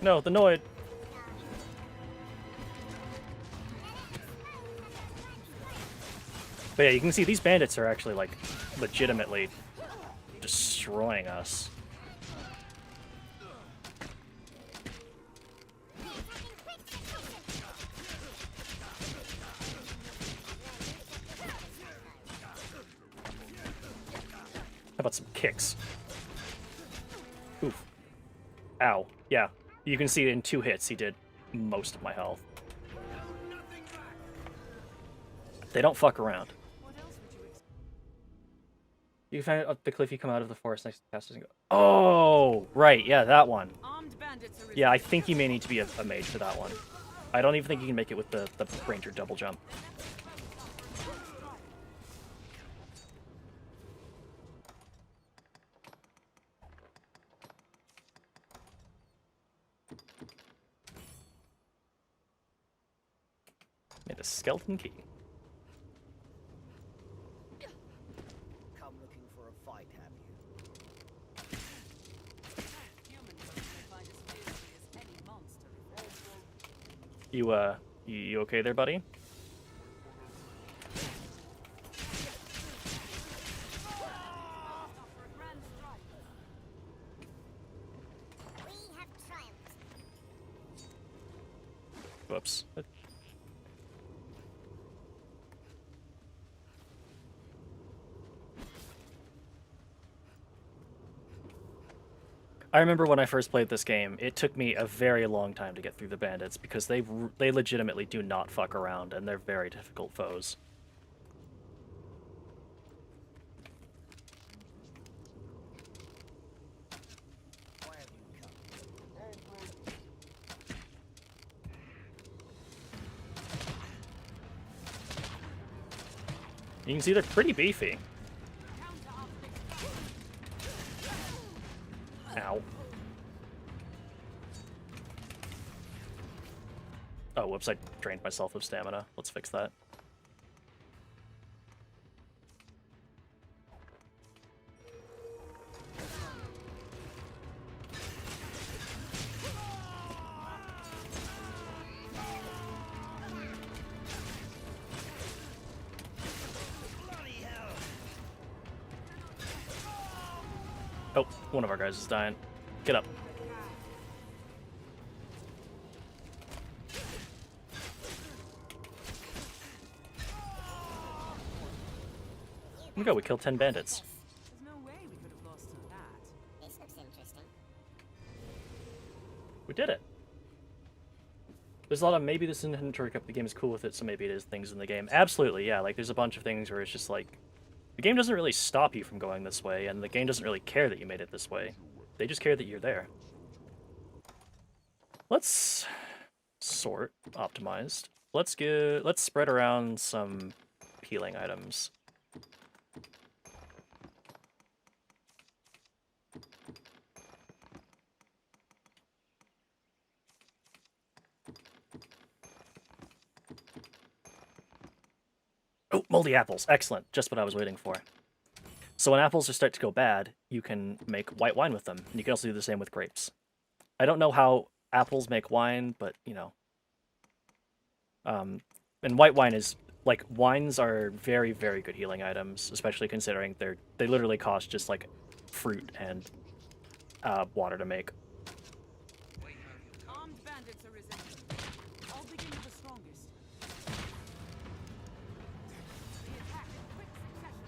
No, the Noid. But yeah, you can see these bandits are actually, like, legitimately destroying us. How about some kicks? Oof. Ow. Yeah. You can see in 2 hits he did most of my health. They don't fuck around. You find up the cliff, you come out of the forest next to the castle and go... Oh! Right, yeah, that one. Yeah, I think you may need to be a mage for that one. I don't even think you can make it with the ranger double jump. Made a skeleton key. Come looking for a fight, have you? You okay there, buddy? Whoops. I remember when I first played this game, it took me a very long time to get through the bandits because they legitimately do not fuck around and they're very difficult foes. You can see they're pretty beefy. Oh, whoops, I drained myself of stamina. Let's fix that. Oh, one of our guys is dying. Get up. There we go, we killed 10 bandits. There's no way we could have lost to that. This looks interesting. We did it. There's a lot of maybe this inventory cup, the game is cool with it, so maybe it is things in the game. Absolutely, yeah. Like, there's a bunch of things where it's just like, the game doesn't really stop you from going this way, and the game doesn't really care that you made it this way. They just care that you're there. Let's sort optimized. Let's spread around some healing items. Oh, moldy apples. Excellent. Just what I was waiting for. So when apples start to go bad, you can make white wine with them. And you can also do the same with grapes. I don't know how apples make wine, but, you know. And white wine is, like, wines are very, very good healing items, especially considering they literally cost just, like, fruit and water to make. Armed bandits arisen. I'll begin with the strongest. The attack in quick succession.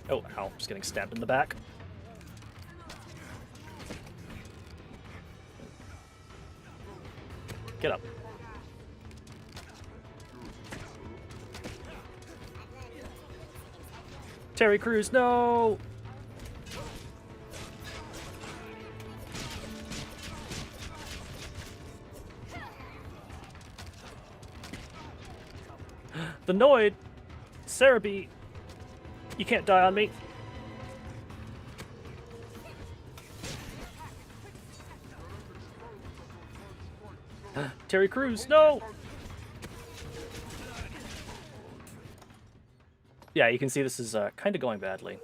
Oh, ow. Just getting stabbed in the back. Get up. Terry Crews, no! The Noid! Cerebi! You can't die on me! Terry Crews, no! Yeah, you can see this is kind of going badly.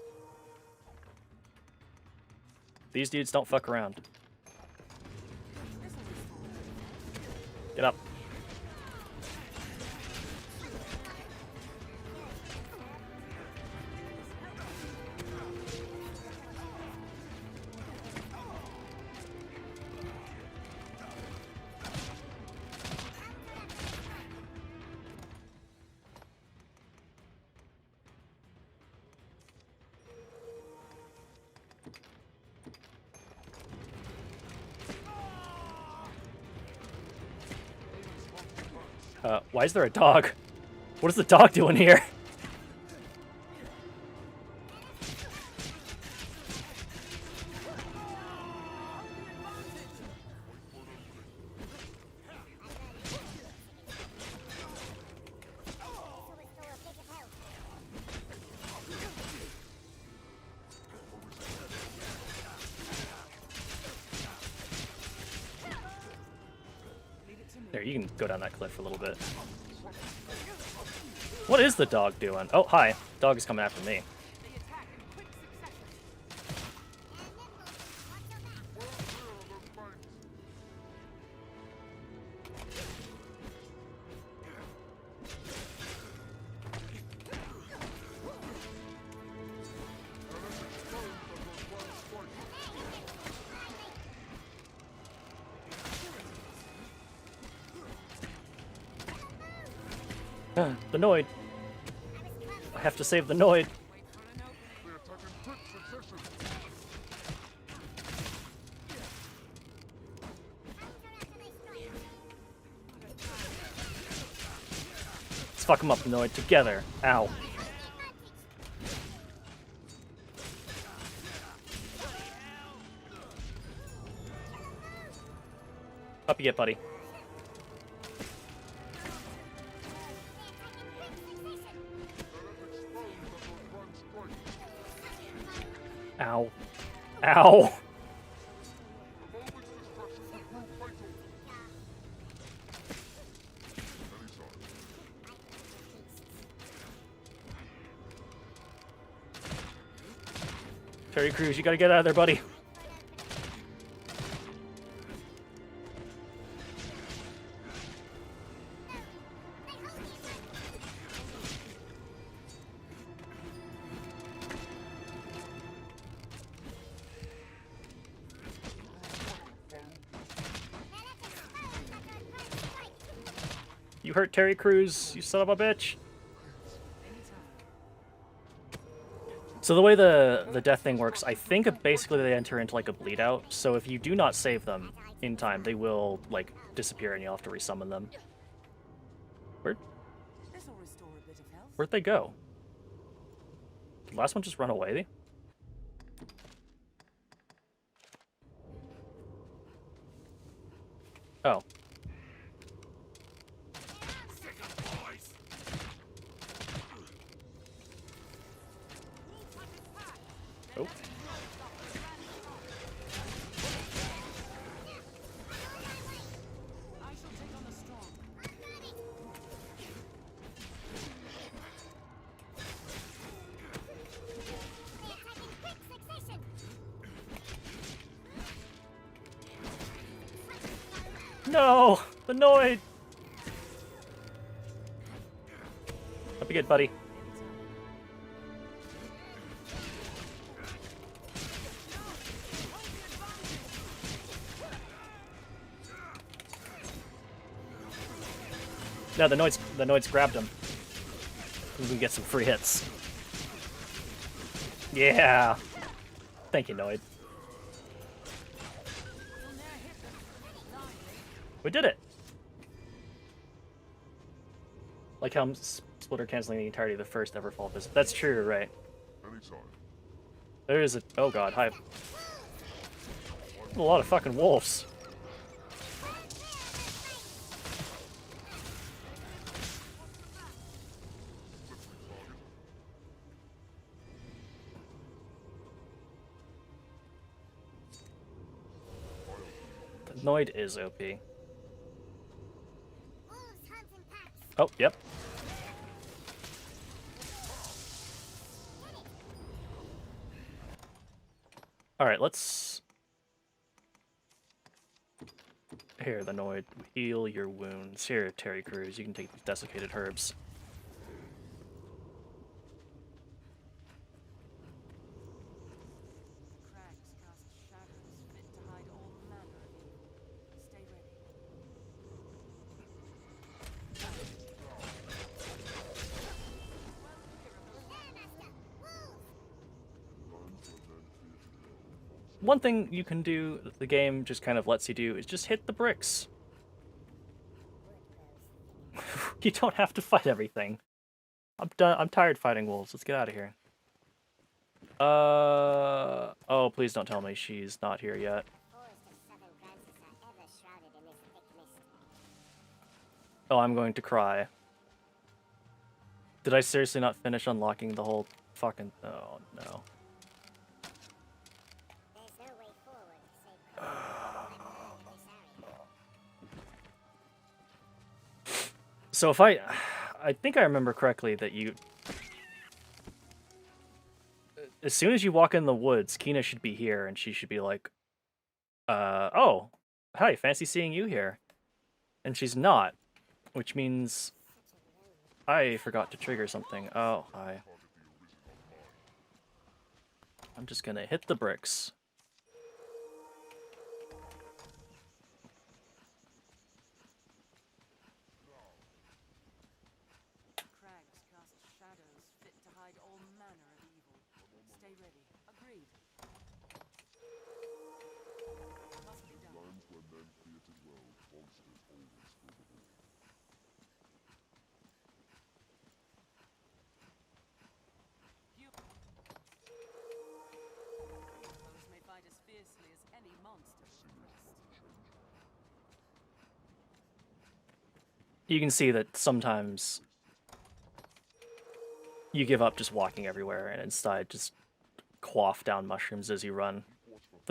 These dudes don't fuck around. Get up. Why is there a dog? What is the dog doing here? There, you can go down that cliff for a little bit. What is the dog doing? Oh, hi. Dog is coming after me. The Noid. I have to save the Noid. Let's fuck him up, Noid, together. Ow. Up you get, buddy. Ow. Ow! Terry Crews, you gotta get out of there, buddy. You hurt Terry Crews, you son of a bitch. So the way the death thing works, I think basically they enter into like a bleed out. So if you do not save them in time, they will like disappear and you'll have to resummon them. Where'd they go? Did the last one just run away? Oh. Oh. No! The Noid! Hope you good, buddy. No, the Noid's grabbed him. We can get some free hits. Yeah! Thank you, Noid. We did it! Like how I'm splitter canceling the entirety of the first ever fall visit. That's true, right? There's a... Oh god, hi. A lot of fucking wolves. The Noid is OP. Oh, yep. Alright, let's... Here, the Noid. Heal your wounds. Here, Terry Crews, you can take these desiccated herbs. One thing you can do, that the game just kind of lets you do, is just hit the bricks. You don't have to fight everything. I'm done. I'm tired fighting wolves. Let's get out of here. Oh, please don't tell me she's not here yet. Oh, I'm going to cry. Did I seriously not finish unlocking the whole fucking... Oh, no. So if I think I remember correctly that you... As soon as you walk in the woods, Kina should be here, and she should be like, oh, hi, fancy seeing you here. And she's not, which means I forgot to trigger something. Oh, hi. I'm just gonna hit the bricks. You can see that sometimes you give up just walking everywhere and instead just quaff down mushrooms as you run.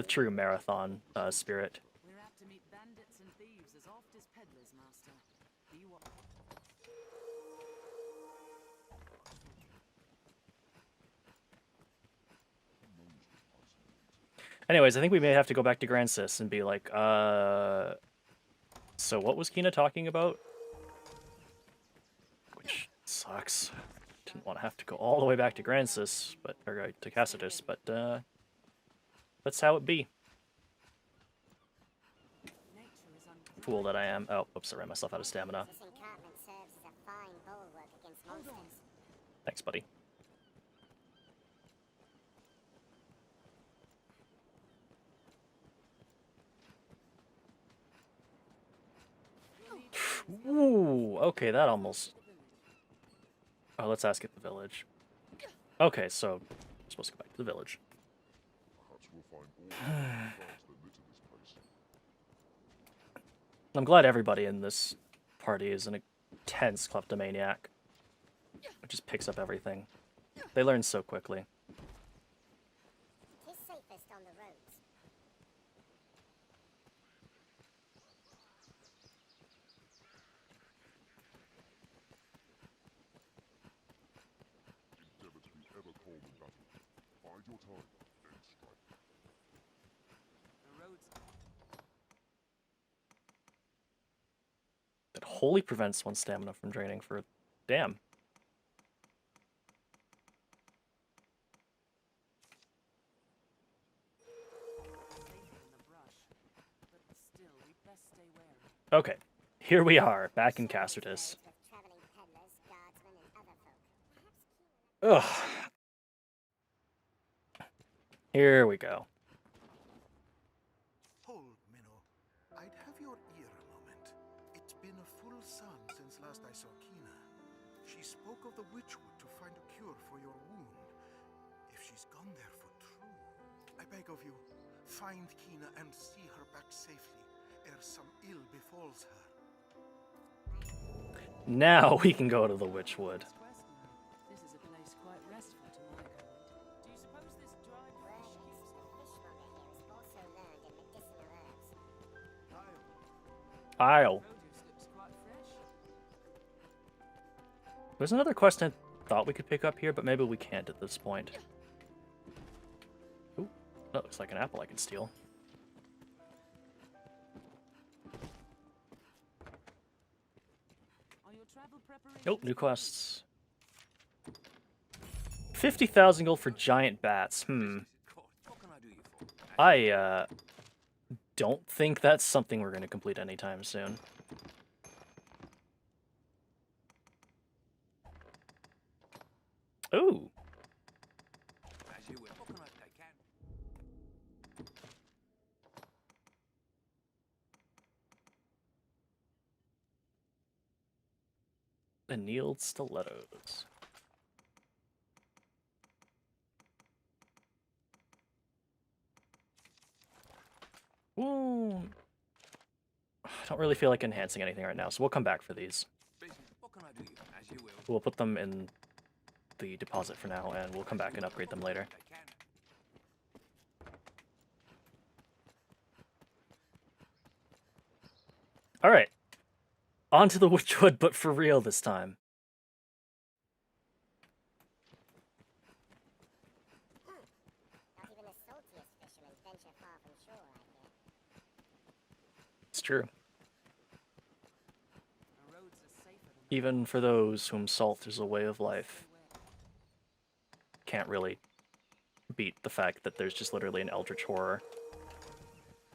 the true marathon spirit. We're apt to meet bandits and thieves as oft as peddlers, Master. Be what. Anyways, I think we may have to go back to Grand Sis and be like, so what was Kina talking about? Which sucks. Didn't want to have to go all the way back to Grand Sis, but or to Cassitus, but that's how it be. Fool that I am. Oh, oops, I ran myself out of stamina. This encampment serves as a fine bulwark against monsters. Thanks, buddy. Ooh, okay, that almost... Oh, let's ask at the village. Okay, so I'm supposed to go back to the village. I'm glad everybody in this party is an intense kleptomaniac. It just picks up everything. They learn so quickly. Tis safest on the roads. Endeavor to be ever calm in battle. Bide your time, then strike. The roads. That wholly prevents one's stamina from draining for... Damn. Okay, here we are, back in Cassitus. Ugh. Here we go. Hold, Minnow. I'd have your ear a moment. It's been a full sun since last I saw Kina. She spoke of the Witchwood to find a cure for your wound. If she's gone there for true, I beg of you, find Kina and see her back safely, ere some ill befalls her. Now we can go to the Witchwood. This is a place quite restful to my kind. Do you suppose this dried fish keeps... Fishmonger here is also learned in medicinal herbs. Isle. Produce looks quite fresh. There's another quest I thought we could pick up here, but maybe we can't at this point. Ooh, that looks like an apple I can steal. Nope, new quests. 50,000 gold for giant bats. I don't think that's something we're going to complete anytime soon. Ooh. Annealed stilettos. Ooh. I don't really feel like enhancing anything right now, so we'll come back for these. We'll put them in the deposit for now, and we'll come back and upgrade them later. Alright. On to the Witchwood, but for real this time. Not even the saltiest fishermen venture far from shore, I hear. It's true. Even for those whom salt is a way of life. Can't really beat the fact that there's just literally an eldritch horror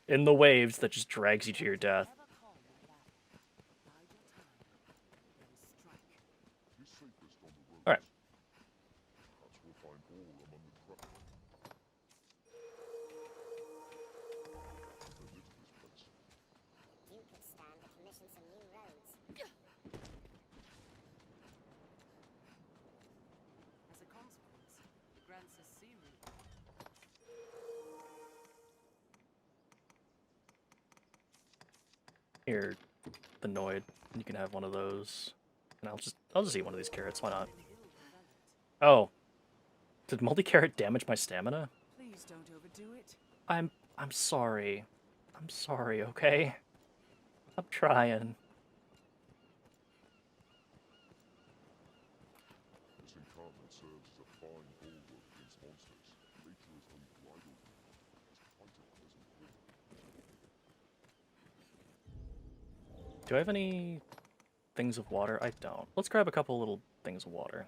in the waves that just drags you to your death. Alright. You could stand to commission some new roads. As a consequence, it grants us sea route. Here, the Noid. You can have one of those. And I'll just eat one of these carrots, why not? Oh. Did multi-carrot damage my stamina? Please don't overdo it. I'm I'm sorry. I'm sorry, okay? I'm trying. This encampment serves as a fine bulwark against monsters. Nature has unbridled me. It's quite a pleasant home. Do I have any things of water? I don't. Let's grab a couple little things of water.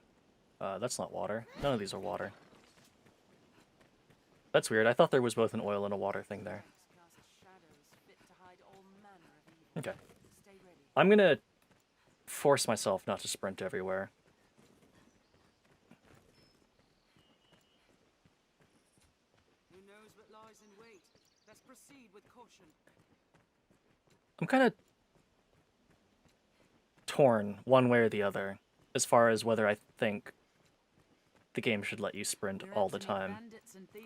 That's not water. None of these are water. That's weird. I thought there was both an oil and a water thing there. Okay. I'm gonna force myself not to sprint everywhere. Who knows what lies in wait? Let's proceed with caution. I'm kind of torn one way or the other as far as whether I think the game should let you sprint all the time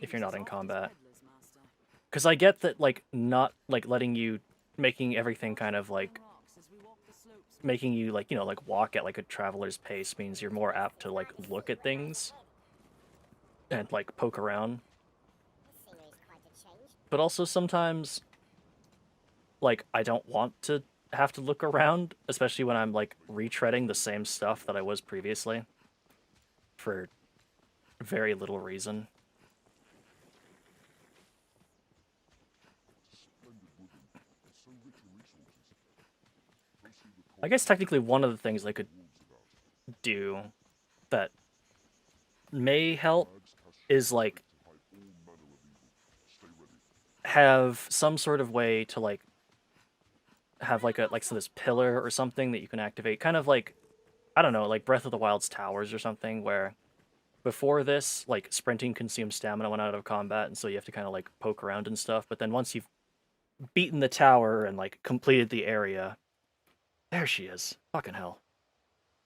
if you're not in combat. Because I get that, like, not, like, letting you, making everything kind of, like, making you, like, you know, like, walk at, like, a traveler's pace means you're more apt to, like, look at things and, like, poke around. But also sometimes, like, I don't want to have to look around, especially when I'm, like, retreading the same stuff that I was previously for very little reason. I guess technically one of the things they could do that may help is, like, have some sort of way to, like, have, like, so this pillar or something that you can activate. Kind of like, I don't know, like Breath of the Wild's towers or something, where before this, like, sprinting consumes stamina when out of combat, and so you have to kind of, like, poke around and stuff. But then once you've beaten the tower and, like, completed the area... There she is. Fucking hell.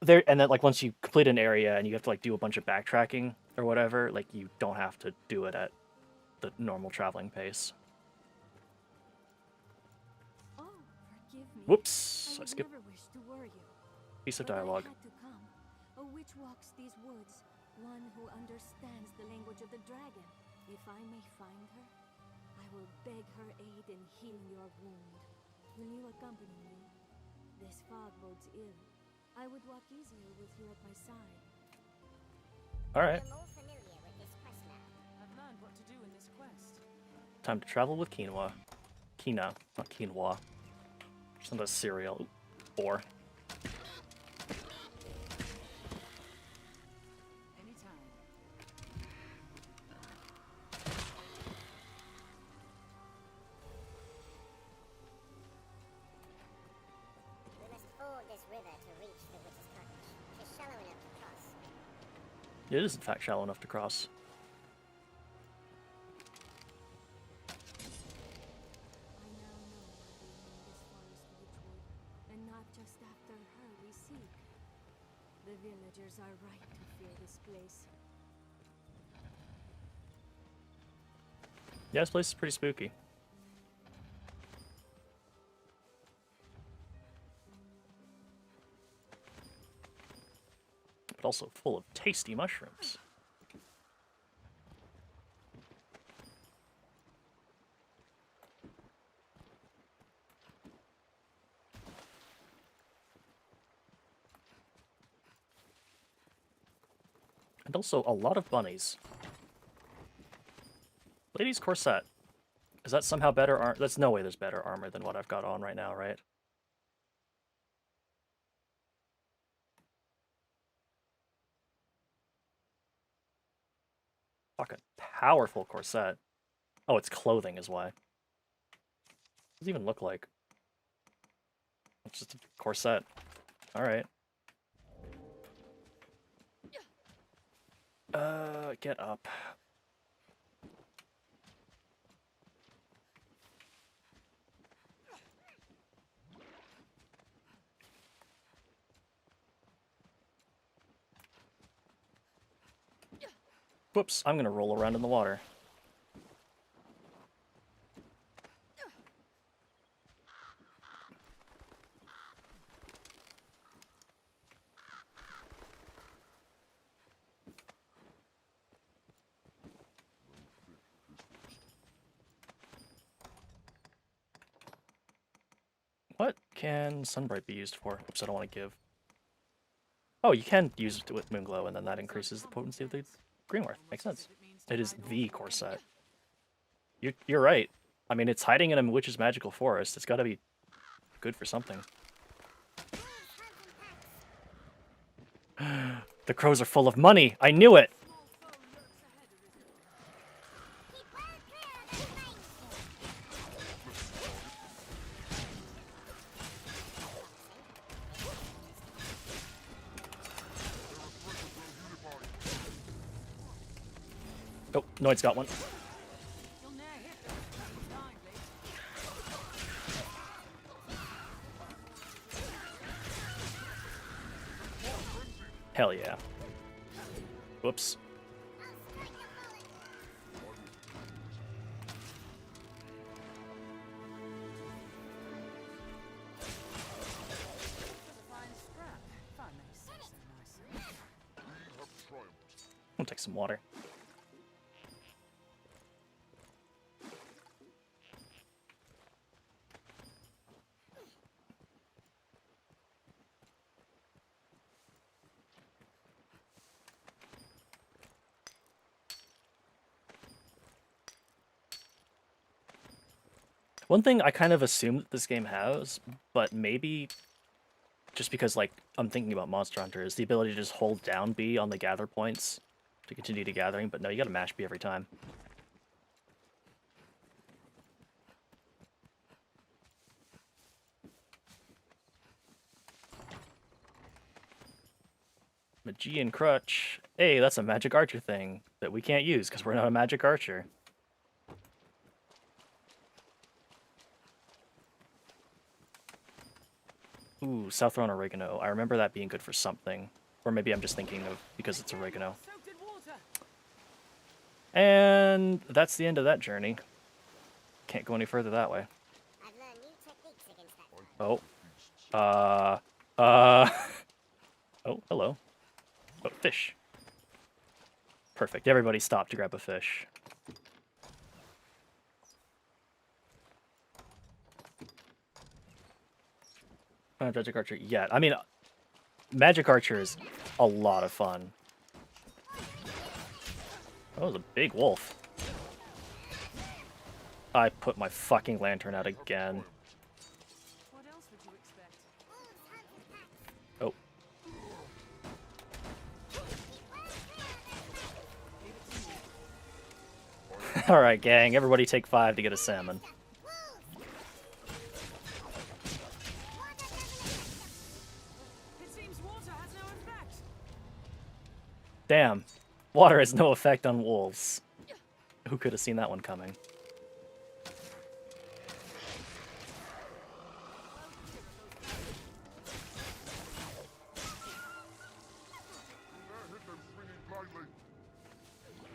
There, and then, like, once you complete an area and you have to, like, do a bunch of backtracking or whatever, like, you don't have to do it at the normal traveling pace. Oh, forgive me. Whoops, I skipped. Never wish to worry you. Piece of But dialogue. I had to come. A witch walks these woods, one who understands the language of the dragon. If I may find her, I will beg her aid in healing your wound. Will you accompany me? This fog bodes ill. I would walk easier with you at my side. Alright. I've learned what to do in this quest. Time to travel with quinoa. Quinoa, not quinoa. It's not a cereal. Or. Anytime. We must ford this river to reach the witch's cottage. It's shallow enough to cross. It is, in fact, shallow enough to cross. I now know why we name this forest Witchwood, and not just after her we seek. The villagers are right to fear this place. Yeah, this place is pretty spooky. But also full of tasty mushrooms. And also a lot of bunnies. Lady's corset. Is that somehow better armor? That's no way there's better armor than what I've got on right now, right? Fucking powerful corset. Oh, it's clothing is why. What does it even look like? It's just a corset. Alright. Get up. Whoops, I'm gonna roll around in the water. can Sunbright be used for? Oops, I don't want to give. Oh, you can use it with Moonglow, and then that increases the potency of the Greenworth. Makes sense. It is the core set. You're right. I mean, it's hiding in a witch's magical forest. It's got to be good for something. The crows are full of money. I knew it. Oh, Noid's got one. Hell yeah. Whoops. I'll take some water. One thing I kind of assumed that this game has, but maybe just because, like, I'm thinking about Monster Hunter, is the ability to just hold down B on the gather points to continue to gathering, but no, you gotta mash B every time. Magian Crutch. Hey, that's a magic archer thing that we can't use because we're not a magic archer. Ooh, Southron Oregano. I remember that being good for something. Or maybe I'm just thinking of because it's oregano. And that's the end of that journey. Can't go any further that way. Oh. Oh, hello. Oh, fish. Perfect. Everybody stop to grab a fish. Magic Archer yet. I mean, Magic Archer is a lot of fun. That was a big wolf. I put my fucking lantern out again. What else would you expect? Oh. Alright, gang. Everybody take 5 to get a salmon. Damn. Water has no effect on wolves. Who could have seen that one coming?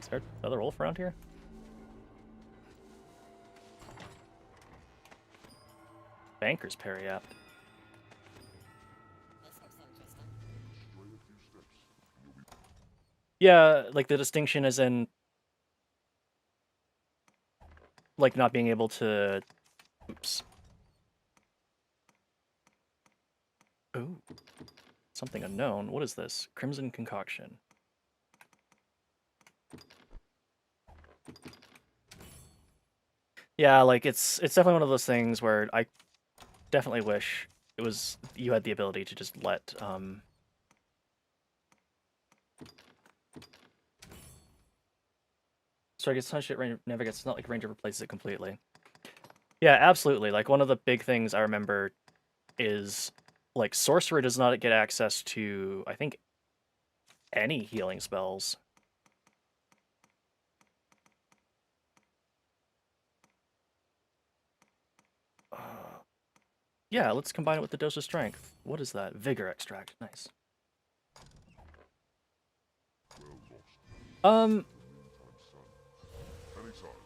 Is there another wolf around here? Banker's Periapt. Yeah, like the distinction is in like not being able to oops. Ooh. Something unknown. What is this? Crimson Concoction. Yeah, like it's definitely one of those things where I definitely wish it was you had the ability to just let So I guess Sunshit never gets, it's not like Ranger replaces it completely. Yeah, absolutely. Like, one of the big things I remember is, like, Sorcerer does not get access to, I think, any healing spells. Yeah, let's combine it with the Dose of Strength. What is that? Vigor Extract. Nice.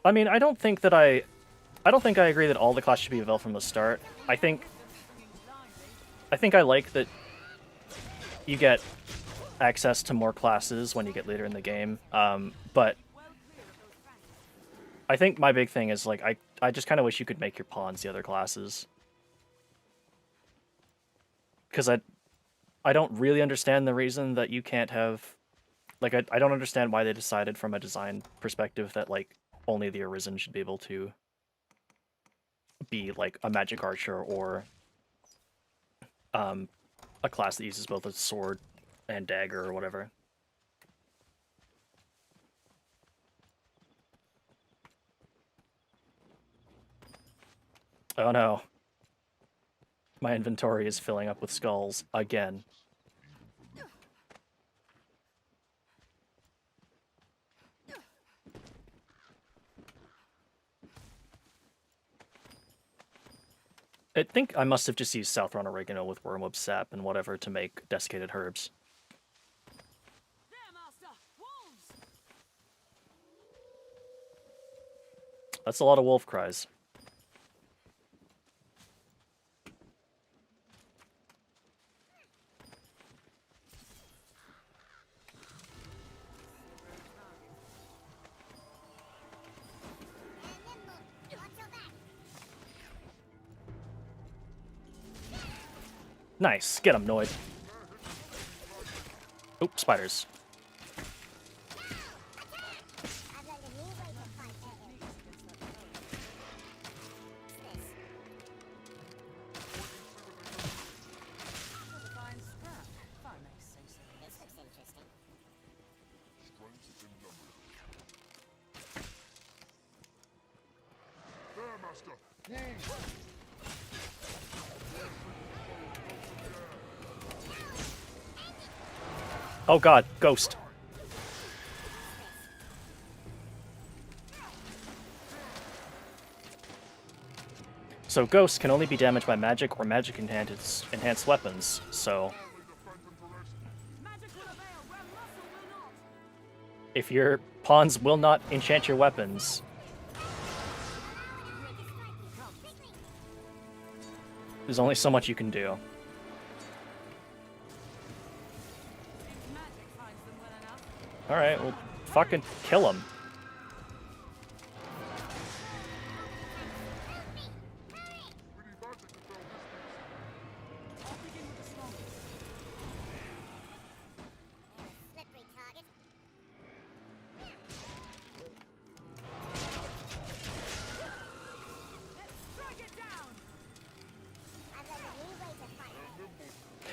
I mean, I don't think I agree that all the classes should be available from the start. I think I like that you get access to more classes when you get later in the game. But I think my big thing is, like, I just kind of wish you could make your pawns the other classes. because I don't really understand the reason that you can't have, like, I don't understand why they decided from a design perspective that, like, only the Arisen should be able to be, like, a magic archer or a class that uses both a sword and dagger or whatever. Oh no. My inventory is filling up with skulls again. I think I must have just used Southron oregano with wormwood sap and whatever to make desiccated herbs. That's a lot of wolf cries. Nice. Get him, Noid. Oop, spiders. Oh god, ghost. So ghosts can only be damaged by magic or magic enhanced weapons, so if your pawns will not enchant your weapons, there's only so much you can do. Alright, well, fucking kill him.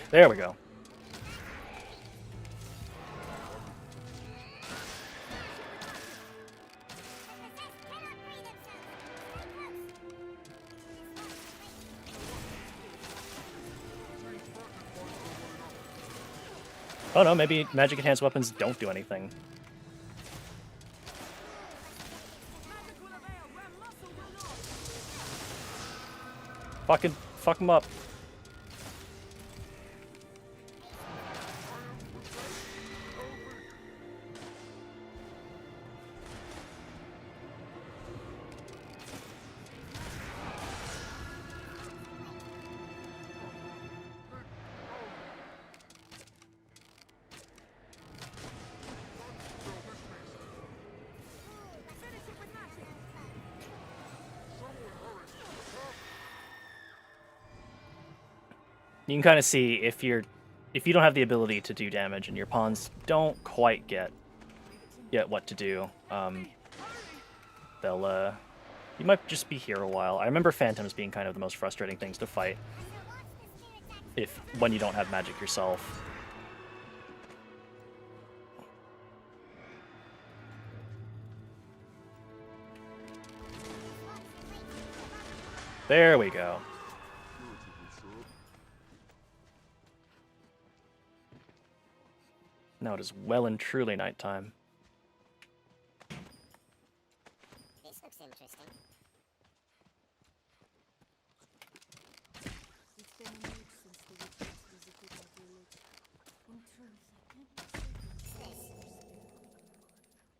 There we go. Oh no, maybe magic enhanced weapons don't do anything. Fucking fuck him up. You can kind of see if you don't have the ability to do damage and your pawns don't quite get what to do. You might just be here a while. I remember phantoms being kind of the most frustrating things to fight when you don't have magic yourself. There we go. Now it is well and truly nighttime. This looks interesting. It's been a week since the witches visited our village. In truth, I can't be certain.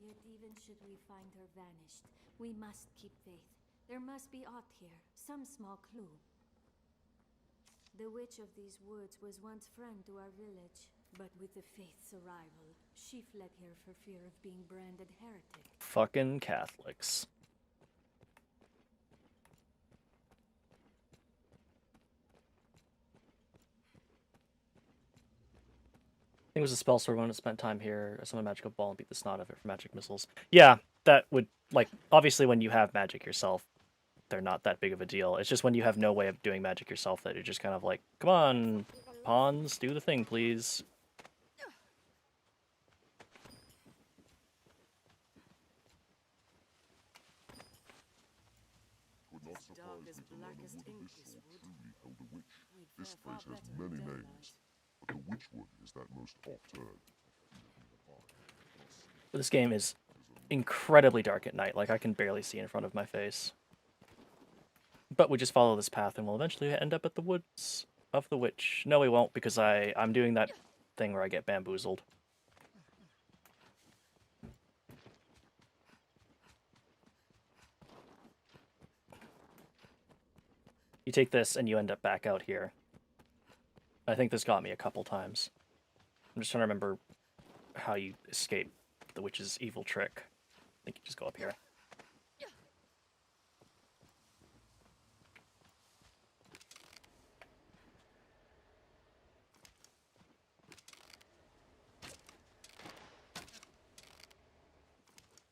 Yet even should we find her vanished, we must keep faith. There must be aught here, some small clue. The witch of these woods was once friend to our village, but with the faith's arrival, she fled here for fear of being branded heretic. Fucking Catholics. think it was a spell sword when it spent time here. I summon a magical ball and beat the snot of it for magic missiles. Yeah, that would, like, obviously when you have magic yourself, they're not that big of a deal. It's just when you have no way of doing magic yourself that you're just kind of like, come on, pawns, do the thing, please. Would not surprise me to learn the wood of this sword truly held a witch. This place has many names, but the witchwood is that most oft-heard. This game is incredibly dark at night, like I can barely see in front of my face. But we just follow this path and we'll eventually end up at the woods of the witch. No, we won't, because I'm doing that thing where I get bamboozled. You take this and you end up back out here. I think this got me a couple times. I'm just trying to remember how you escape the witch's evil trick. I think you just go up here.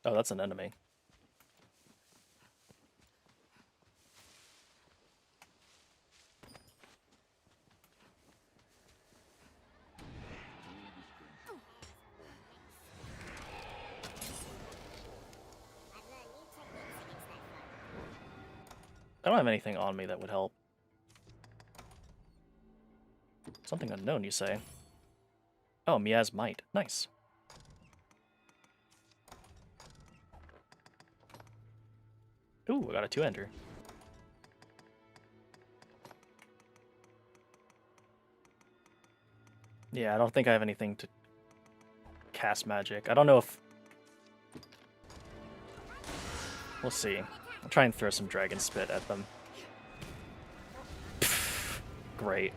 Oh, that's an enemy. I don't have anything on me that would help. Something unknown, you say? Oh, Mia's Might. Nice. Ooh, I got a 2-ender. Yeah, I don't think I have anything to cast magic. I don't know if... We'll see. I'll try and throw some dragon spit at them. Pfft, great.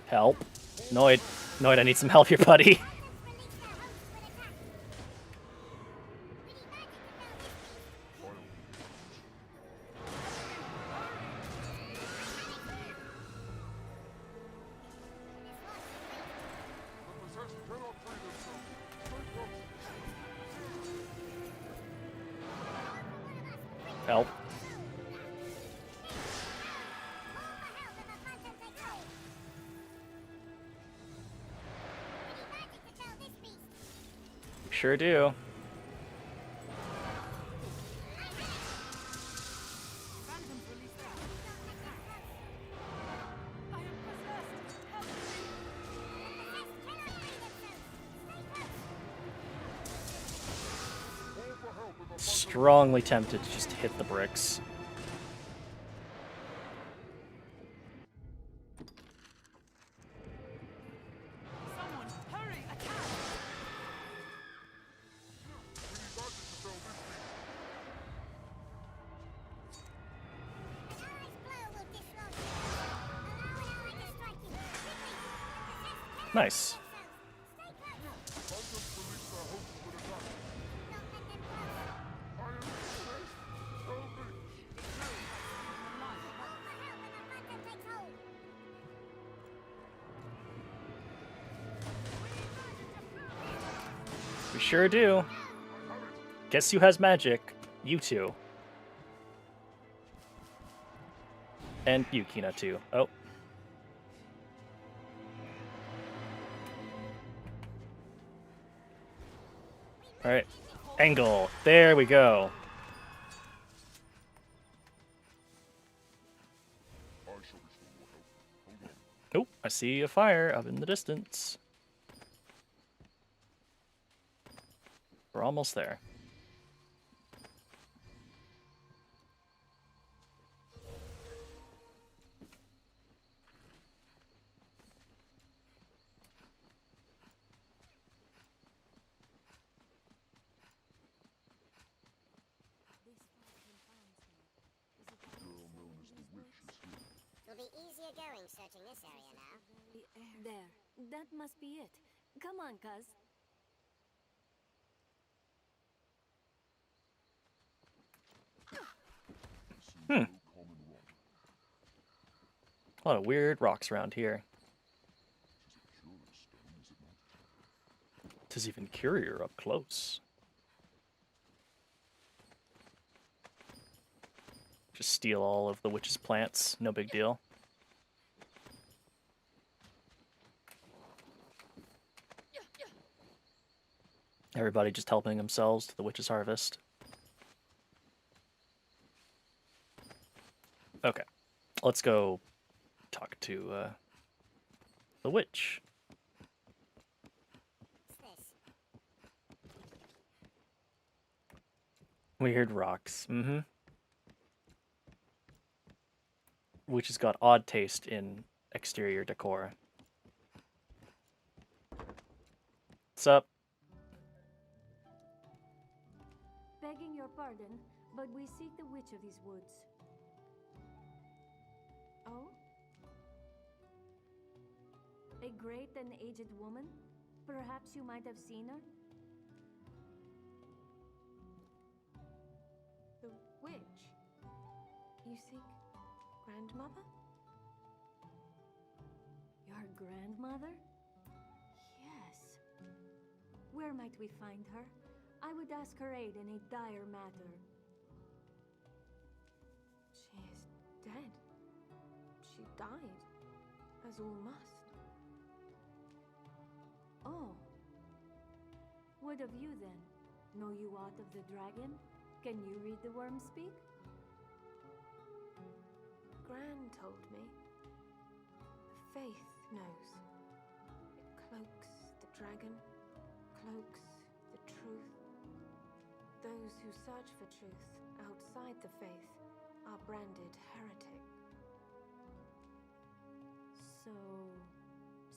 Help. Noid. Noid, I need some help here, buddy. Help. Sure do. Strongly tempted to just hit the bricks. Nice. We sure do. Guess who has magic? You two. And you, Kina, too. Oh. Alright. Angle. There we go. Oh, I see a fire up in the distance. We're almost there. It'll be easier going searching this area now. There. That must be it. Come on, cuz. A lot of weird rocks around here. Tis even curier up close. Just steal all of the witch's plants, no big deal. Everybody just helping themselves to the witch's harvest. Okay, let's go talk to the witch. Weird rocks. Which has got odd taste in exterior decor. What's up? Begging your pardon, but we seek the witch of these woods. Oh? A great and aged woman? Perhaps you might have seen her? The witch? You seek grandmother? Your grandmother? Yes. Where might we find her? I would ask her aid in a dire matter. She is dead. She died, as all must. Oh. What of you then? Know you aught of the dragon? Can you read the worm speak? Gran told me. The faith knows. It cloaks the dragon, cloaks the truth. Those who search for truth outside the faith are branded heretic.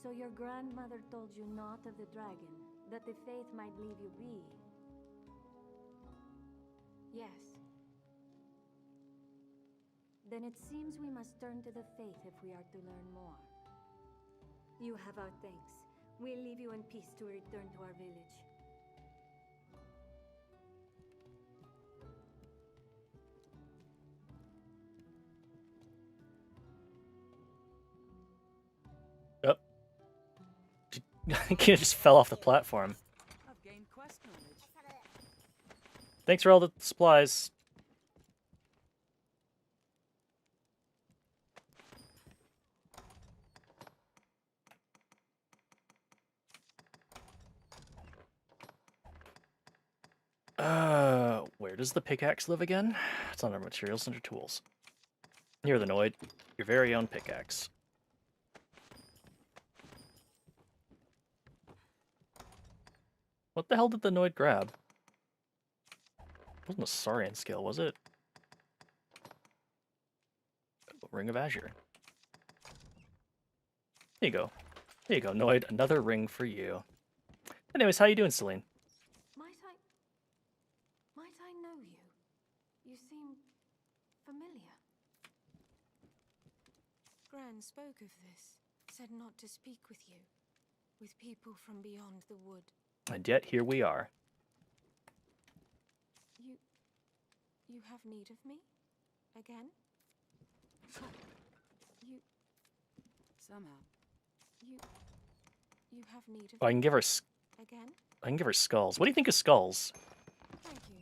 So your grandmother told you naught of the dragon, that the faith might leave you be? Yes. Then it seems we must turn to the faith if we are to learn more. You have our thanks. We'll leave you in peace to return to our village. Kid just fell off the platform. I've gained quest knowledge. Thanks for all the supplies. Where does the pickaxe live again? It's under materials under tools. You're the Noid, your very own pickaxe. What the hell did the Noid grab? It wasn't a Saurian skill, was it? Ring of Azure. There you go. There you go, Noid. Another ring for you. Anyways, how you doing, Celine? Might I know you? You seem familiar. Gran spoke of this, said not to speak with you, with people from beyond the wood. And yet, here we are. You have need of me? Again? Somehow. You have need of Oh, I can give her again? I can give her skulls. What do you think of skulls? Thank you.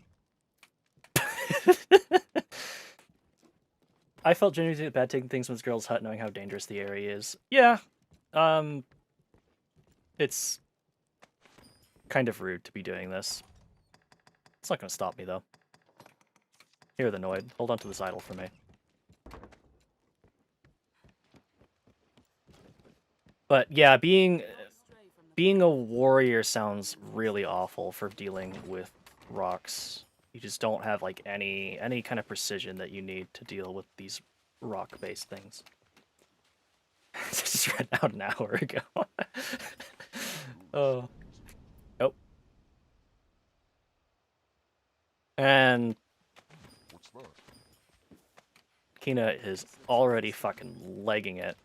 I felt genuinely bad taking things from this girl's hut, knowing how dangerous the area is. Yeah. It's kind of rude to be doing this. It's not going to stop me, though. Here, the Noid. Hold on to this idol for me. But yeah, being a warrior sounds really awful for dealing with rocks. You just don't have like any kind of precision that you need to deal with these rock-based things. Just read out an hour ago. Oh. Nope. And Kina is already fucking legging it.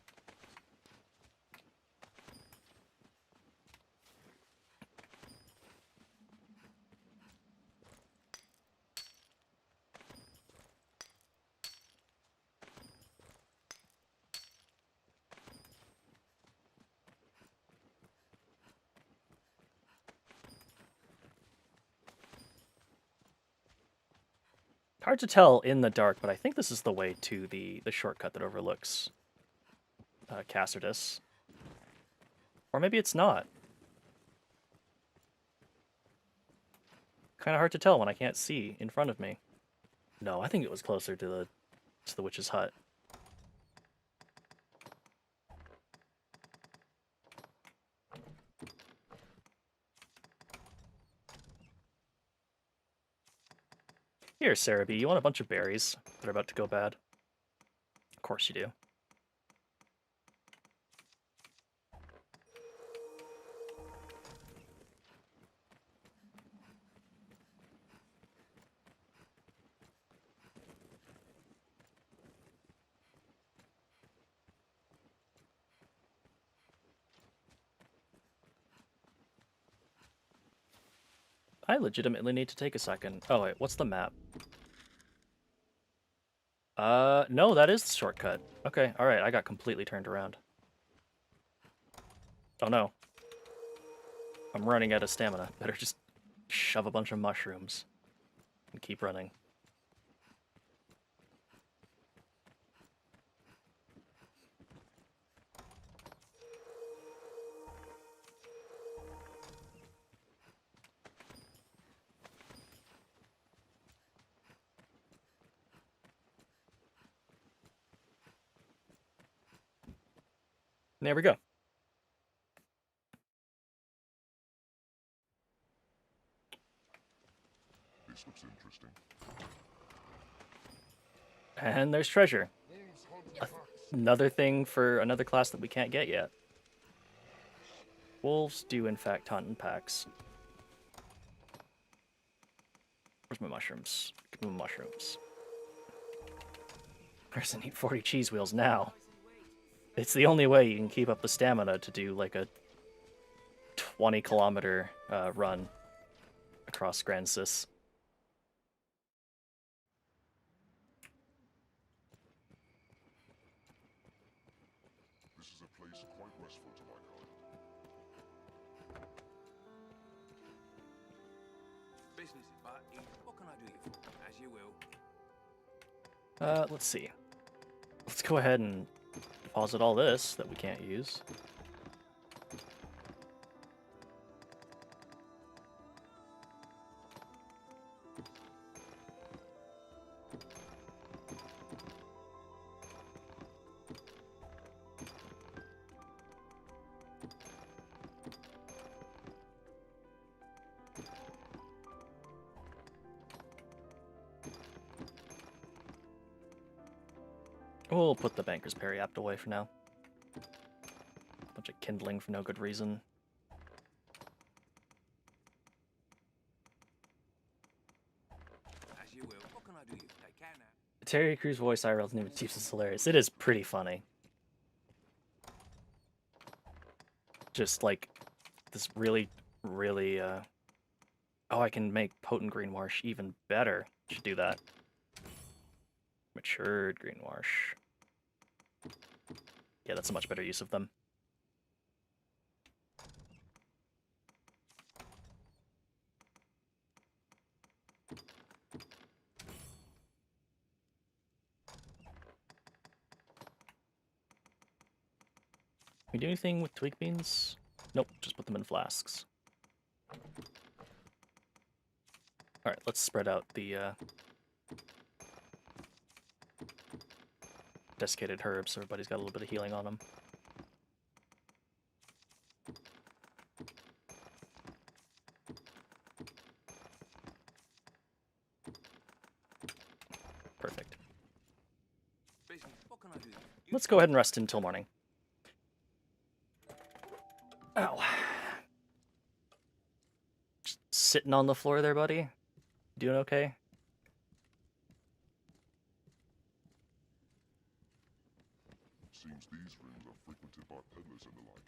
Hard to tell in the dark, but I think this is the way to the shortcut that overlooks Cassardus. Or maybe it's not. Kind of hard to tell when I can't see in front of me. No, I think it was closer to the witch's hut. Here, Cerebi, you want a bunch of berries that are about to go bad? Of course you do. I legitimately need to take a second. Oh wait, what's the map? No, that is the shortcut. Okay, alright, I got completely turned around. Oh no. I'm running out of stamina. Better just shove a bunch of mushrooms and keep running. There we go. This looks interesting. And there's treasure. Another thing for another class that we can't get yet. Wolves do in fact hunt in packs. Where's my mushrooms? Give me mushrooms. Arisen, eat 40 cheese wheels now. It's the only way you can keep up the stamina to do like a 20-kilometer run across Grand Sis. This is a place quite restful to my kind. Business, but what can I do you for? As you will. Let's see. Let's go ahead and deposit all this that we can't use. We'll put the Banker's Periapt away for now. Bunch of kindling for no good reason. As you will. What can I do you? Take care now. Terry Crews voice IRL's name is hilarious. It is pretty funny. Just like this really, really oh, I can make potent green wash even better. Should do that. Matured green wash. Yeah, that's a much better use of them. Can we do anything with twig beans? Nope, just put them in flasks. Alright, let's spread out the desiccated herbs so everybody's got a little bit of healing on them. Perfect. What can I do? Let's go ahead and rest until morning. Ow. Just sitting on the floor there, buddy? Doing okay? Seems these rooms are frequented by peddlers and the like.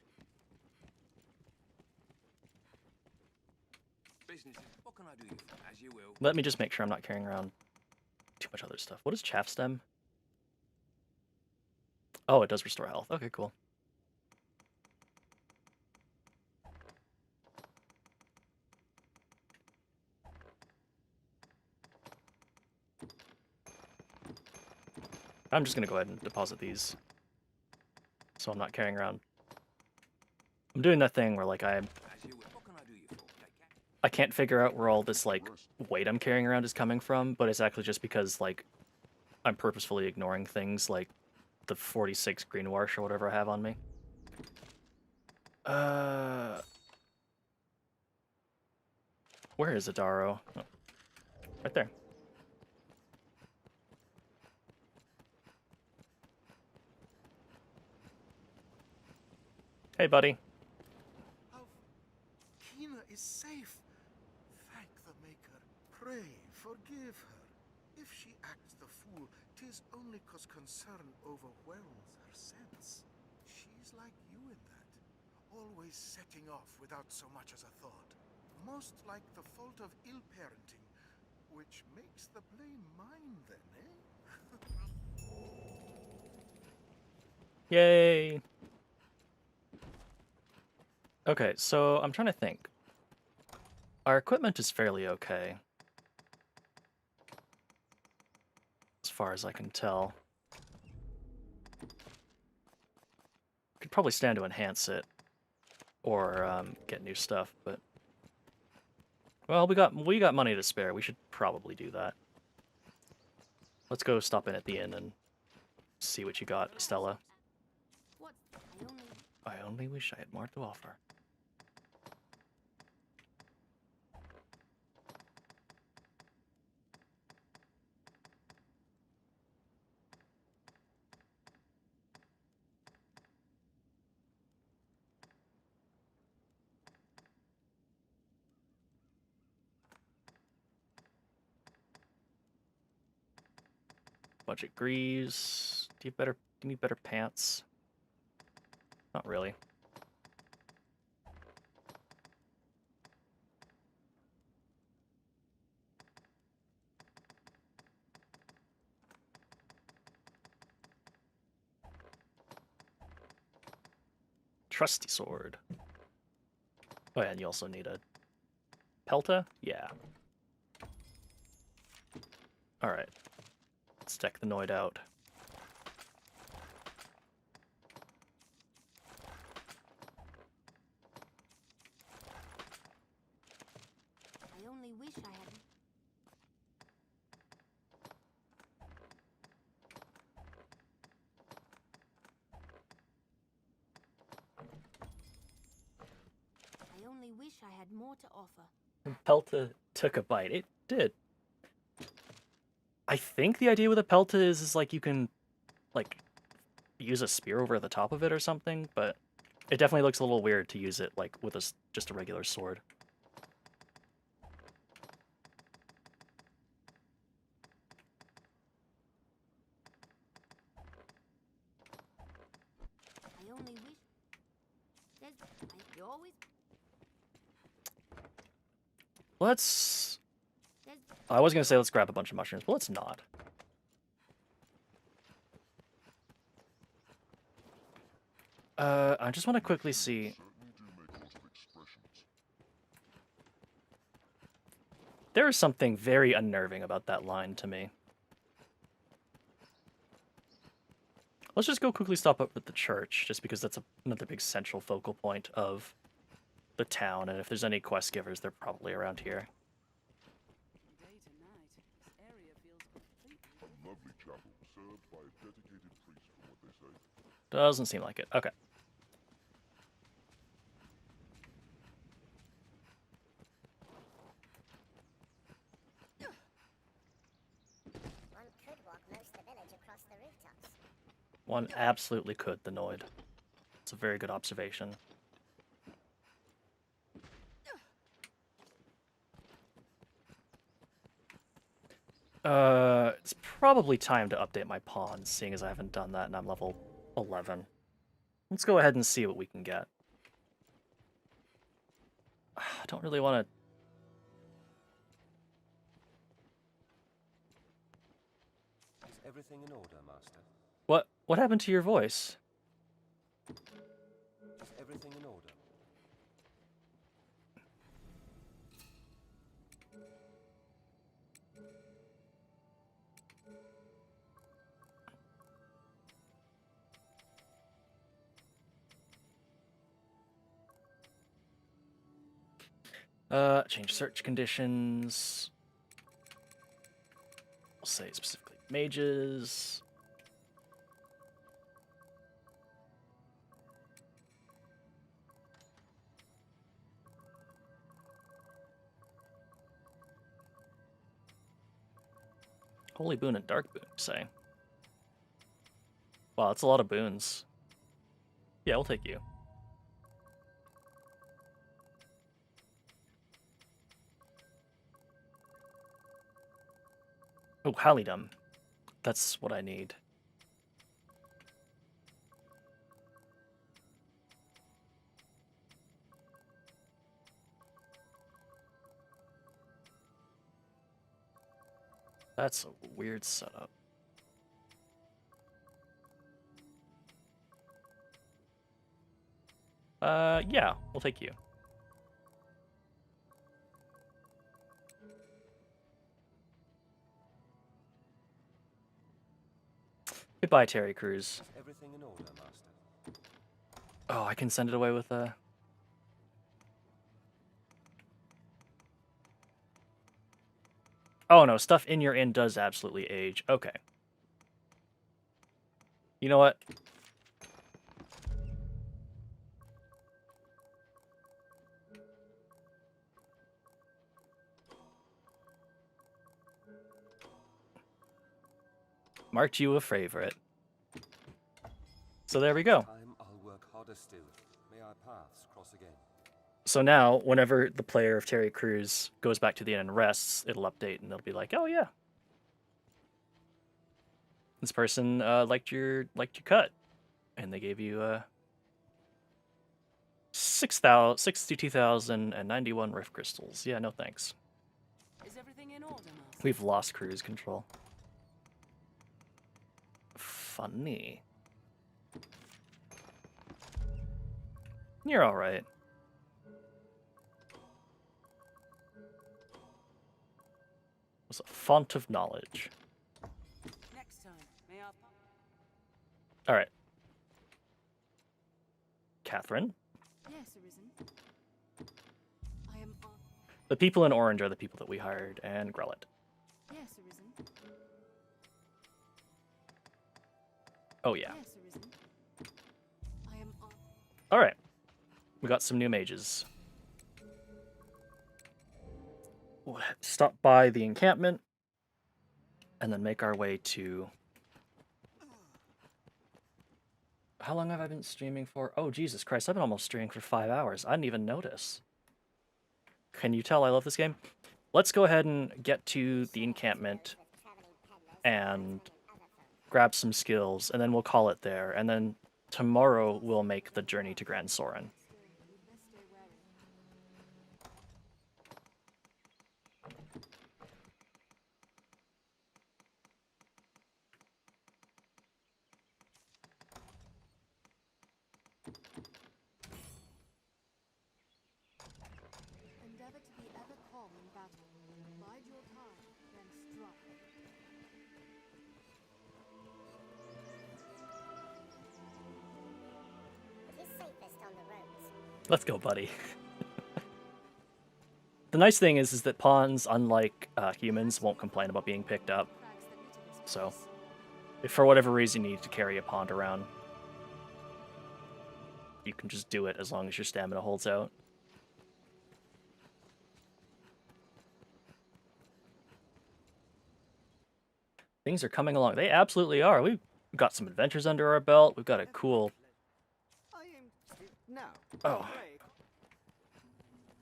Business. What can I do you for? As you will. Let me just make sure I'm not carrying around too much other stuff. What is chaff stem? Oh, it does restore health. Okay, cool. I'm just gonna go ahead and deposit these, so I'm not carrying around. I'm doing that thing where like I can't figure out where all this like weight I'm carrying around is coming from, but it's actually just because like I'm purposefully ignoring things like the 46 green wash or whatever I have on me. Where is Adaro? Oh, right there. Hey, buddy. Kina is safe. Thank the Maker. Pray, forgive her. If she acts the fool, 'tis only 'cause concern overwhelms her sense. She's like you in that. Always setting off without so much as a thought. Most like the fault of ill parenting, which makes the blame mine then, eh? Yay! Okay, so I'm trying to think. Our equipment is fairly okay, as far as I can tell. Could probably stand to enhance it, or get new stuff, but well, we got money to spare. We should probably do that. Let's go stop in at the inn and see what you got, Stella. I only wish I had more to offer. Budget greaves. Do you need better pants? Not really. Trusty sword. Oh yeah, and you also need a pelta? Yeah. Alright. Let's deck the Noid out. I only wish I had... I only wish I had more to offer. Pelta took a bite. It did. I think the idea with a pelta is like you can like use a spear over the top of it or something, but it definitely looks a little weird to use it like with just a regular sword. I only wish... You always... Let's... I was gonna say let's grab a bunch of mushrooms, but let's not. I just want to quickly see... There is something very unnerving about that line to me. Let's just go quickly stop up at the church, just because that's another big central focal point of the town, and if there's any quest givers, they're probably around here. A lovely chapel, served by a dedicated priest from what they say. Doesn't seem like it. Okay. One could walk most of the village across the rooftops. One absolutely could, the Noid. It's a very good observation. It's probably time to update my pawns, seeing as I haven't done that and I'm level 11. Let's go ahead and see what we can get. I don't really want to... Is everything in order, Master? What happened to your voice? Is everything in order? Change search conditions. We'll say specifically mages. Holy boon and dark boon, say. Wow, that's a lot of boons. Yeah, we'll take you. Oh, Hallidom. That's what I need. That's a weird setup. Yeah, we'll take you. Goodbye, Terry Crews. Everything in order, Master. Oh, I can send it away with a... Oh no, stuff in your inn does absolutely age. Okay. You know what? Marked you a favorite. So there we go. I'll work harder still. May our paths cross again. So now, whenever the player of Terry Crews goes back to the inn and rests, it'll update and they'll be like, "Oh yeah, this person liked your cut, and they gave you 62,091 rift crystals." Yeah, no thanks. Is everything in order, Master? We've lost cruise control. Funny. You're all right. It was a font of knowledge. Next time, may I... All right. Catherine? Yes, Arisen. I am on. The people in orange are the people that we hired, and Grellet. Yes, Arisen. Oh, yeah. Yes, Arisen. I am on. All right. We got some new mages. We'll stop by the encampment, and then make our way to... How long have I been streaming for? Oh, Jesus Christ, I've been almost streaming for 5 hours. I didn't even notice. Can you tell I love this game? Let's go ahead and get to the encampment and grab some skills, and then we'll call it there. And then tomorrow we'll make the journey to Grand Soren. Endeavor to be ever calm in battle. Bide your time, then strike. It is safest on the roads. Let's go, buddy. The nice thing is that pawns, unlike humans, won't complain about being picked up. So, if for whatever reason you need to carry a pawn around, you can just do it as long as your stamina holds out. Things are coming along. They absolutely are. We've got some adventures under our belt. We've got a cool... Oh.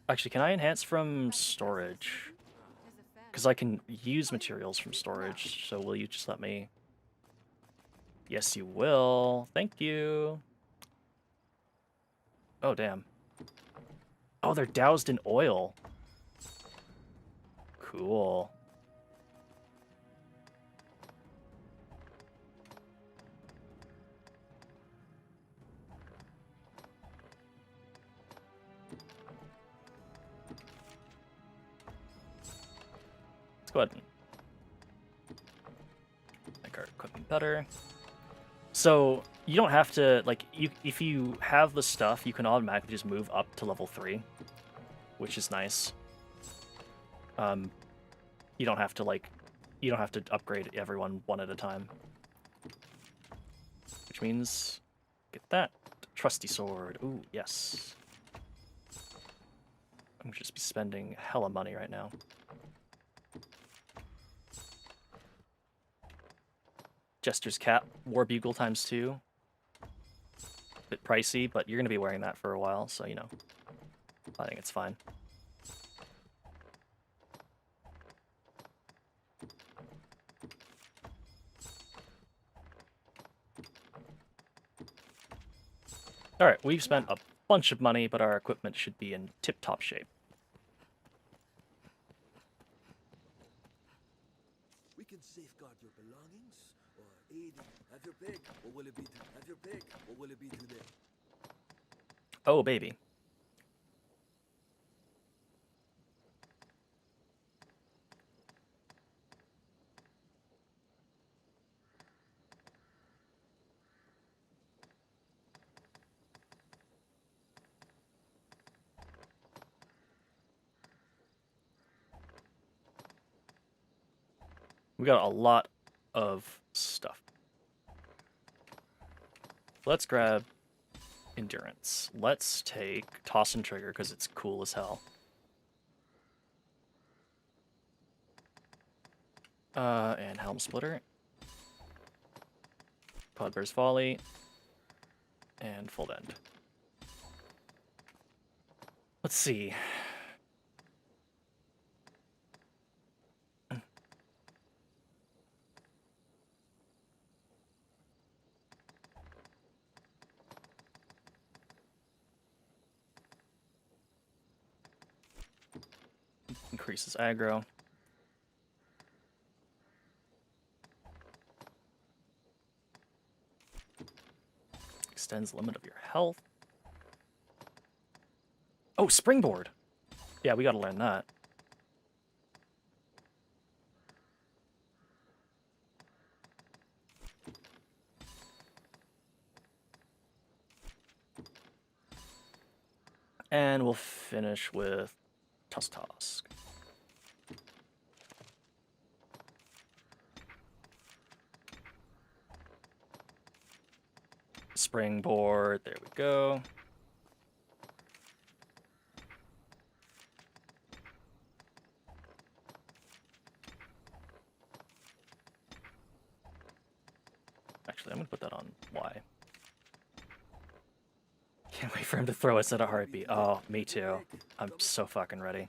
Actually, can I enhance from storage? Because I can use materials from storage, so will you just let me... Yes, you will. Thank you. Oh, damn. Oh, they're doused in oil. Cool. Let's go ahead and make our equipment better. So you don't have to, like, if you have the stuff, you can automatically just move up to level 3. which is nice. You don't have to upgrade everyone one at a time. Which means, get that. Trusty sword. Ooh, yes. I'm gonna just be spending hella money right now. Jester's cap, War Bugle ×2. Bit pricey, but you're gonna be wearing that for a while, so you know. I think it's fine. Alright, we've spent a bunch of money, but our equipment should be in tip-top shape. We can safeguard your belongings, or aid in... Have your pick. What will it be? Have your pick. What will it be today? Oh, baby. We got a lot of stuff. Let's grab endurance. Let's take toss and trigger because it's cool as hell. And helm splitter. Podbear's Folly. And full bend. Let's see. Increases aggro. Extends the limit of your health. Oh, springboard! Yeah, we gotta learn that. And we'll finish with Tusk. Springboard, there we go. Actually, I'm gonna put that on Y. Can't wait for him to throw us at a heartbeat. Oh, me too. I'm so fucking ready.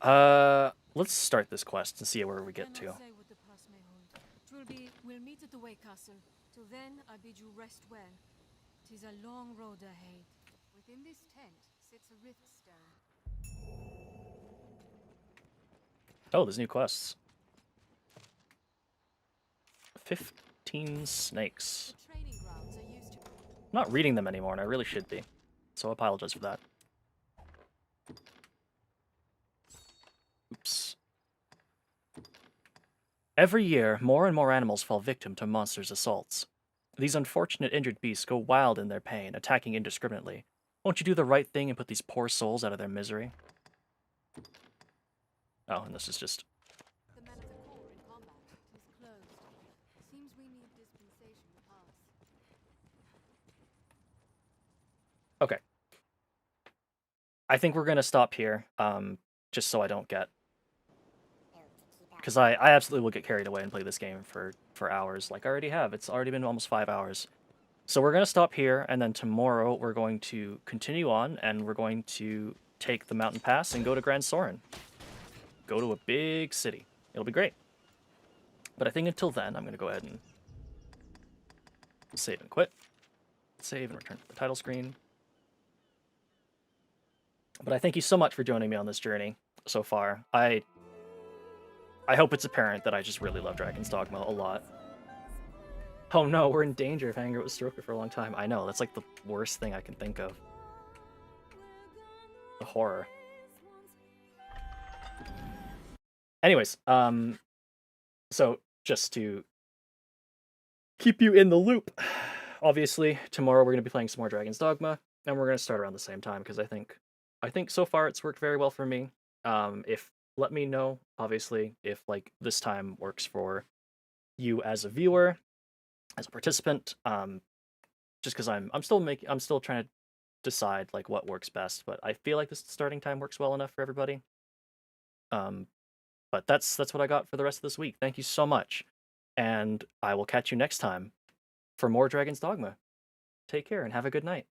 Let's start this quest and see where we get to. We'll meet at the Way Castle. Till then, I bid you rest well. 'Tis a long road ahead. Within this tent sits a rift stone. Oh, there's new quests. 15 snakes. I'm not reading them anymore, and I really should be. So I apologize for that. Oops. Every year, more and more animals fall victim to monsters' assaults. These unfortunate injured beasts go wild in their pain, attacking indiscriminately. Won't you do the right thing and put these poor souls out of their misery? Oh, and this is just... The men of the corps in combat. It is closed. Seems we need dispensation to pass. Okay. I think we're gonna stop here, just so I don't get... Because I absolutely will get carried away and play this game for hours, like I already have. It's already been almost 5 hours. So we're going to stop here, and then tomorrow we're going to continue on, and we're going to take the mountain pass and go to Grand Soren. Go to a big city. It'll be great. But I think until then, I'm going to go ahead and save and quit. Save and return to the title screen. But I thank you so much for joining me on this journey so far. I hope it's apparent that I just really love Dragon's Dogma a lot. Oh no, we're in danger of hanging out with Stroker for a long time. I know, that's like the worst thing I can think of. The horror. Anyways, so just to keep you in the loop, obviously, tomorrow we're going to be playing some more Dragon's Dogma, and we're going to start around the same time, because I think I think so far it's worked very well for me. If let me know, obviously, if like this time works for you as a viewer, as a participant. Just because I'm still trying to decide like what works best, but I feel like this starting time works well enough for everybody. But that's what I got for the rest of this week. Thank you so much, and I will catch you next time for more Dragon's Dogma. Take care and have a good night.